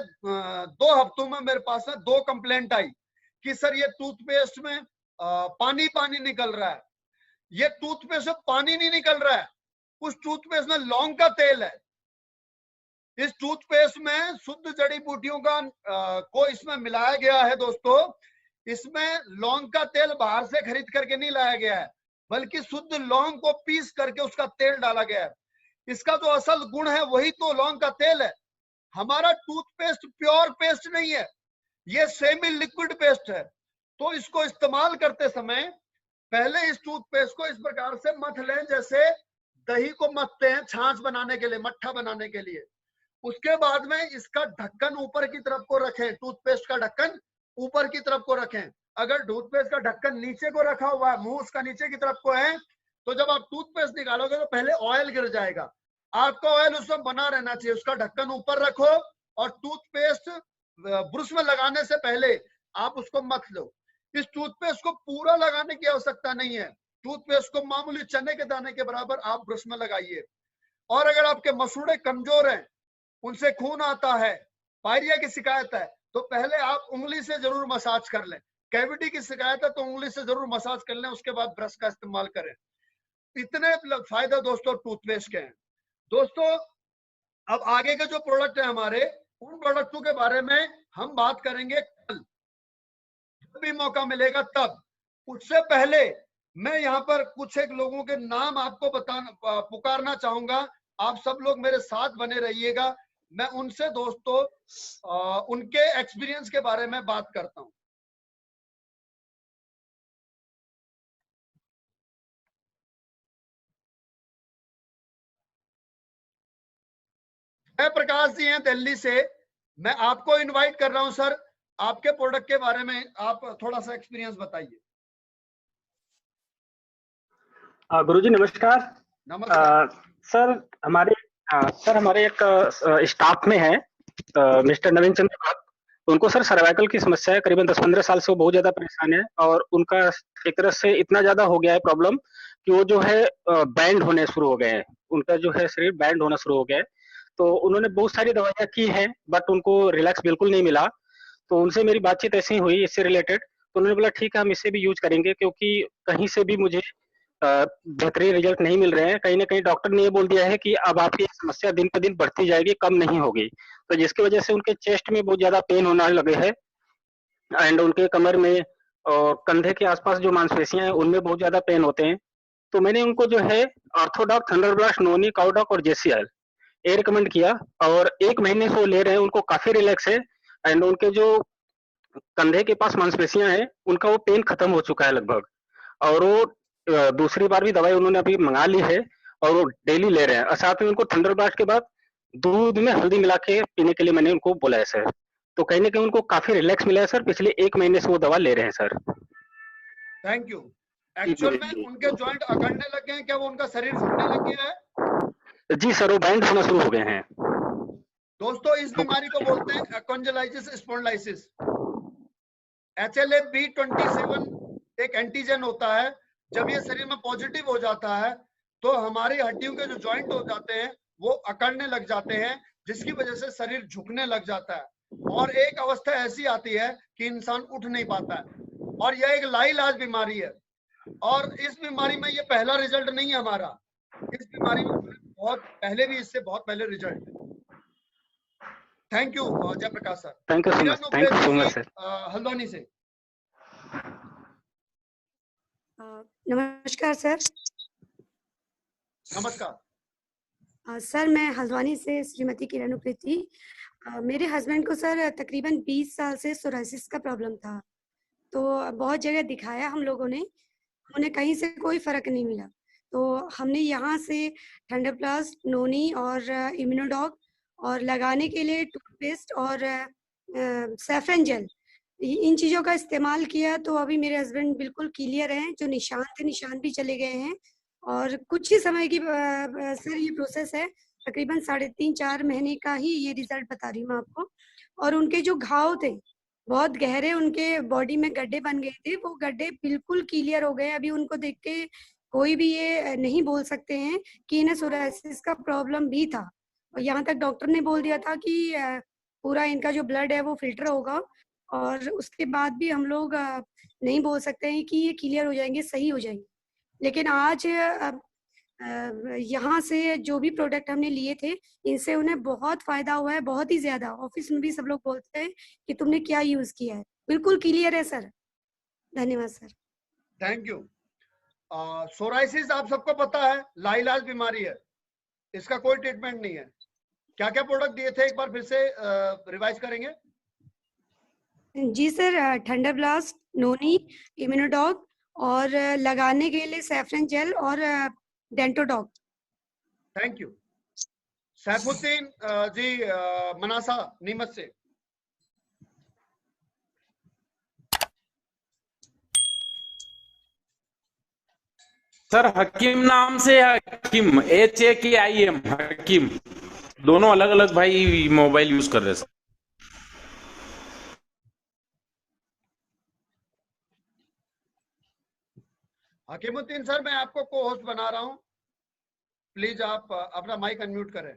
2 हफ्तों में मेरे पास में 2 कंप्लेंट आई कि सर ये टूथपेस्ट में पानी पानी निकल रहा है। ये टूथपेस्ट में पानी नहीं निकल रहा है, उस टूथपेस्ट में लौंग का तेल है। इस टूथपेस्ट में शुद्ध जड़ी बूटियों का को इसमें मिलाया गया है दोस्तों। इसमें लौंग का तेल बाहर से खरीद करके नहीं लाया गया है, बल्कि शुद्ध लौंग को पीस करके उसका तेल डाला गया है। इसका जो असल गुण है वही तो लौंग का तेल है। हमारा टूथपेस्ट प्योर पेस्ट नहीं है, ये सेमी लिक्विड पेस्ट है। तो इसको इस्तेमाल करते समय पहले इस टूथपेस्ट को इस प्रकार से मथ लें जैसे दही को मथते हैं छाछ बनाने के लिए, मट्ठा बनाने के लिए। उसके बाद में इसका ढक्कन ऊपर की तरफ को रखें, टूथपेस्ट का ढक्कन ऊपर की तरफ को रखें। अगर टूथपेस्ट का ढक्कन नीचे को रखा हुआ है, मुंह उसका नीचे की तरफ को है, तो जब आप टूथपेस्ट निकालोगे तो पहले ऑयल गिर जाएगा। आपका ऑयल उसमें बना रहना चाहिए। उसका ढक्कन ऊपर रखो और टूथपेस्ट ब्रश में लगाने से पहले आप उसको मथ लो। इस टूथपेस्ट को पूरा लगाने की आवश्यकता नहीं है, टूथपेस्ट को मामूली चने के दाने के बराबर आप ब्रश में लगाइए। और अगर आपके मसूड़े कमजोर हैं, उनसे खून आता है, पायरिया की शिकायत है, तो पहले आप उंगली से जरूर मसाज कर लें। कैविटी की शिकायत है तो उंगली से जरूर मसाज कर लें, उसके बाद ब्रश का इस्तेमाल करें। इतने फायदे दोस्तों टूथपेस्ट के हैं। दोस्तों अब आगे के जो प्रोडक्ट है हमारे, उन प्रोडक्टों के बारे में हम बात करेंगे कल, जब भी मौका मिलेगा तब। उससे पहले मैं यहाँ पर कुछ एक लोगों के नाम आपको पुकारना चाहूंगा। आप सब लोग मेरे साथ बने रहिएगा। मैं उनसे दोस्तों उनके एक्सपीरियंस के बारे में बात करता हूं। जय प्रकाश जी हैं दिल्ली से, मैं आपको इनवाइट कर रहा हूं सर। आपके प्रोडक्ट के बारे में आप थोड़ा सा एक्सपीरियंस बताइए। गुरुजी नमस्कार। नमस्कार सर हमारे एक स्टाफ में है मिस्टर नवीन चंद्र भट्ट। उनको सर सर्वाइकल की समस्या है, करीबन 10-15 साल से वो बहुत ज्यादा परेशान है, और उनका एक तरह से इतना ज्यादा हो गया है प्रॉब्लम कि वो जो है बैंड होने शुरू हो गए हैं। उनका जो है शरीर बैंड होना शुरू हो गया है। तो उन्होंने बहुत सारी दवाइयां की हैं, बट उनको रिलैक्स बिल्कुल नहीं मिला। तो उनसे मेरी बातचीत ऐसी हुई इससे रिलेटेड, तो उन्होंने बोला ठीक है हम इसे भी यूज करेंगे, क्योंकि कहीं से भी मुझे बेहतरीन रिजल्ट नहीं मिल रहे हैं। कहीं ना कहीं डॉक्टर ने ये बोल दिया है कि अब आपकी समस्या दिन पर दिन बढ़ती जाएगी, कम नहीं होगी। तो जिसकी वजह से उनके चेस्ट में बहुत ज्यादा पेन होने लगे है, एंड उनके कमर में और कंधे के आसपास जो मांसपेशियां हैं उनमें बहुत ज्यादा पेन होते हैं। तो मैंने उनको जो है ऑर्थोडॉक, थंडरब्लास्ट, नोनी, काउडॉक और जेसीएल ये रिकमेंड किया, और 1 महीने से वो ले रहे हैं। उनको काफी रिलैक्स है, एंड उनके जो कंधे के पास मांसपेशियां हैं उनका वो पेन खत्म हो चुका है लगभग। और वो दूसरी बार भी दवाई उन्होंने अभी मंगा ली है और वो डेली ले रहे हैं। और साथ में उनको थंडरब्लास्ट के बाद दूध में हल्दी मिला के पीने के लिए मैंने उनको बोला है सर। तो कहीं ना कहीं उनको काफी रिलैक्स मिला है सर। पिछले 1 महीने से वो दवा ले रहे हैं सर। Thank you. एक्चुअल में उनके जॉइंट अकड़ने लग गए हैं क्या? वो उनका शरीर फटने लग गया है? जी सर, वो बैंड होना शुरू हो गए हैं। दोस्तों इस बीमारी को बोलते हैं एकोंजलाइटिस स्पॉन्डिलाइसिस। HLA-B27 एक एंटीजन होता है। जब ये शरीर में पॉजिटिव हो जाता है तो हमारी हड्डियों के जो जॉइंट हो जाते हैं वो अकड़ने लग जाते हैं, जिसकी वजह से शरीर झुकने लग जाता है और एक अवस्था ऐसी आती है कि इंसान उठ नहीं पाता है। और यह एक लाइलाज बीमारी है और इस बीमारी में ये पहला रिजल्ट नहीं है हमारा। इस बीमारी में बहुत पहले भी, इससे बहुत पहले रिजल्ट है। Thank you Jayaprakash sir. Thank you so much sir. Haldwani से। नमस्कार सर। नमस्कार सर, मैं हल्द्वानी से श्रीमती किरण प्रीति। मेरे हस्बैंड को सर तकरीबन 20 साल से सोराइसिस का प्रॉब्लम था, तो बहुत जगह दिखाया हम लोगों ने, उन्हें कहीं से कोई फर्क नहीं मिला। तो हमने यहाँ से थंडरप्लस, नोनी और इम्यूनोडॉग और लगाने के लिए टूथपेस्ट और सैफरन जेल, इन चीज़ों का इस्तेमाल किया। तो अभी मेरे हस्बैंड बिल्कुल क्लियर हैं, जो निशान थे निशान भी चले गए हैं और कुछ ही समय की सर ये प्रोसेस है, तकरीबन 3.5-4 महीने का ही ये रिजल्ट बता रही हूँ मैं आपको। और उनके जो घाव थे बहुत गहरे, उनके बॉडी में गड्ढे बन गए थे, वो गड्ढे बिल्कुल क्लियर हो गए। अभी उनको देख के कोई भी ये नहीं बोल सकते हैं कि इन्हें सोराइसिस का प्रॉब्लम भी था। और यहाँ तक डॉक्टर ने बोल दिया था कि पूरा इनका जो ब्लड है वो फिल्टर होगा और उसके बाद भी हम लोग नहीं बोल सकते हैं कि ये क्लियर हो जाएंगे, सही हो जाएंगे। लेकिन आज यहाँ से जो भी प्रोडक्ट हमने लिए थे, इनसे उन्हें बहुत फायदा हुआ है, बहुत ही ज्यादा। ऑफिस में भी सब लोग बोलते हैं कि तुमने क्या यूज किया है, बिल्कुल क्लियर है सर। धन्यवाद सर। Thank you. सोराइसिस आप सबको पता है लाइलाज बीमारी है, इसका कोई ट्रीटमेंट नहीं है। क्या क्या प्रोडक्ट दिए थे, एक बार फिर से रिवाइज करेंगे? जी sir, thunder blast, noni, Immunodoc और लगाने के लिए सैफरन जेल और Dentodoc. Thank you. Saifuddin ji Manasa Neemuch से। सर हकीम नाम से, हकीम HAKIM, हकीम, दोनों अलग अलग भाई मोबाइल यूज कर रहे हैं। हकीमुद्दीन सर, मैं आपको को होस्ट बना रहा हूं, प्लीज आप अपना माइक अनम्यूट करें।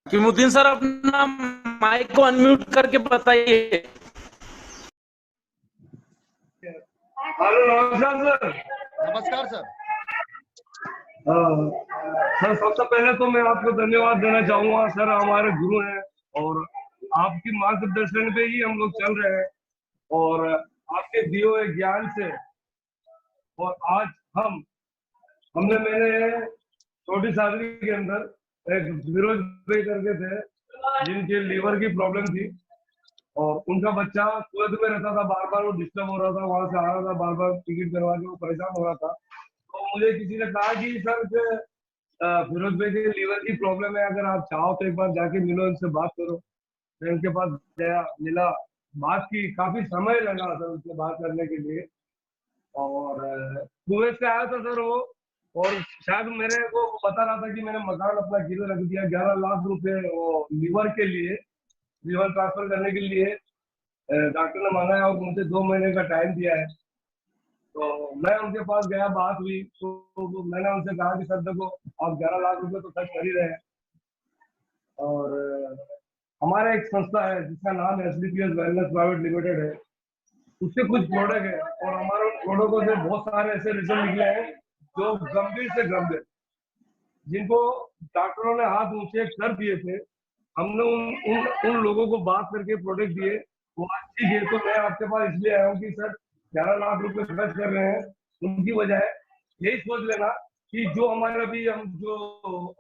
हकीमुद्दीन सर अपना माइक को अनम्यूट करके बताइए। हेलो, नमस्कार सर। नमस्कार सर। सर सबसे पहले तो मैं आपको धन्यवाद देना चाहूंगा। सर हमारे गुरु हैं और आपकी मार्गदर्शन पे ही हम लोग चल रहे हैं और आपके दिए हुए ज्ञान से। और आज मैंने छोटी शादी के अंदर एक फिरोज भाई करके थे, जिनके लीवर की प्रॉब्लम थी और उनका बच्चा कुवैत में रहता था, बार बार वो डिस्टर्ब हो रहा था, वहां से आ रहा था, बार बार टिकट करवा के वो परेशान हो रहा था। तो मुझे किसी ने कहा कि सर फिरोज भाई के लीवर की प्रॉब्लम है, अगर आप चाहो तो एक बार जाके मिलो, इनसे बात करो। मैं उनके पास गया, मिला, बात की, काफी समय लगा सर उनसे बात करने के लिए। और कुवैत से आया था सर वो, और शायद मेरे को बता रहा था कि मैंने मकान अपना गिरवे रख दिया, 11 लाख रुपए वो लीवर के लिए, लीवर ट्रांसफर करने के लिए डॉक्टर ने मांगा है और मुझे 2 महीने का टाइम दिया है। तो मैं उनके पास गया, बात हुई, तो मैंने उनसे कहा कि सर देखो, आप 11 लाख रुपए तो खर्च कर ही रहे हैं और हमारा एक संस्था है जिसका नाम SBPS वेलनेस प्राइवेट लिमिटेड है, उससे कुछ प्रोडक्ट है और हमारे प्रोडक्टों से बहुत सारे ऐसे रिजल्ट निकले हैं जो गंभीर से गंभीर, जिनको डॉक्टरों ने हाथ ऊंचे कर दिए थे, हमने उन लोगों को बात करके प्रोडक्ट दिए, वो अच्छी गिर। तो मैं आपके पास इसलिए आया हूँ कि सर 11 लाख रुपए खर्च कर रहे हैं, उनकी वजह यही सोच लेना कि जो हमारे अभी हम जो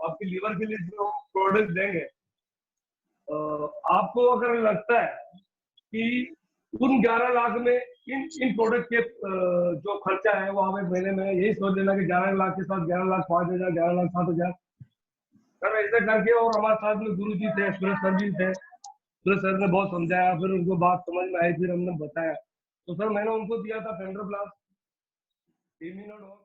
आपके लीवर के लिए जो प्रोडक्ट देंगे, आपको अगर लगता है कि उन 11 लाख में इन प्रोडक्ट के जो खर्चा है वो हमें महीने में, यही सोच लेना कि 11 लाख के साथ 11 लाख 5,000, 11 लाख 7,000 सर ऐसे करके। और हमारे साथ में गुरु जी थे, सुरेश सर जी थे, सुरेश सर ने बहुत समझाया, फिर उनको बात समझ में आई, फिर हमने बताया। तो सर मैंने उनको दिया था फेंडर ब्लास्ट, टीमी नॉट वर्क।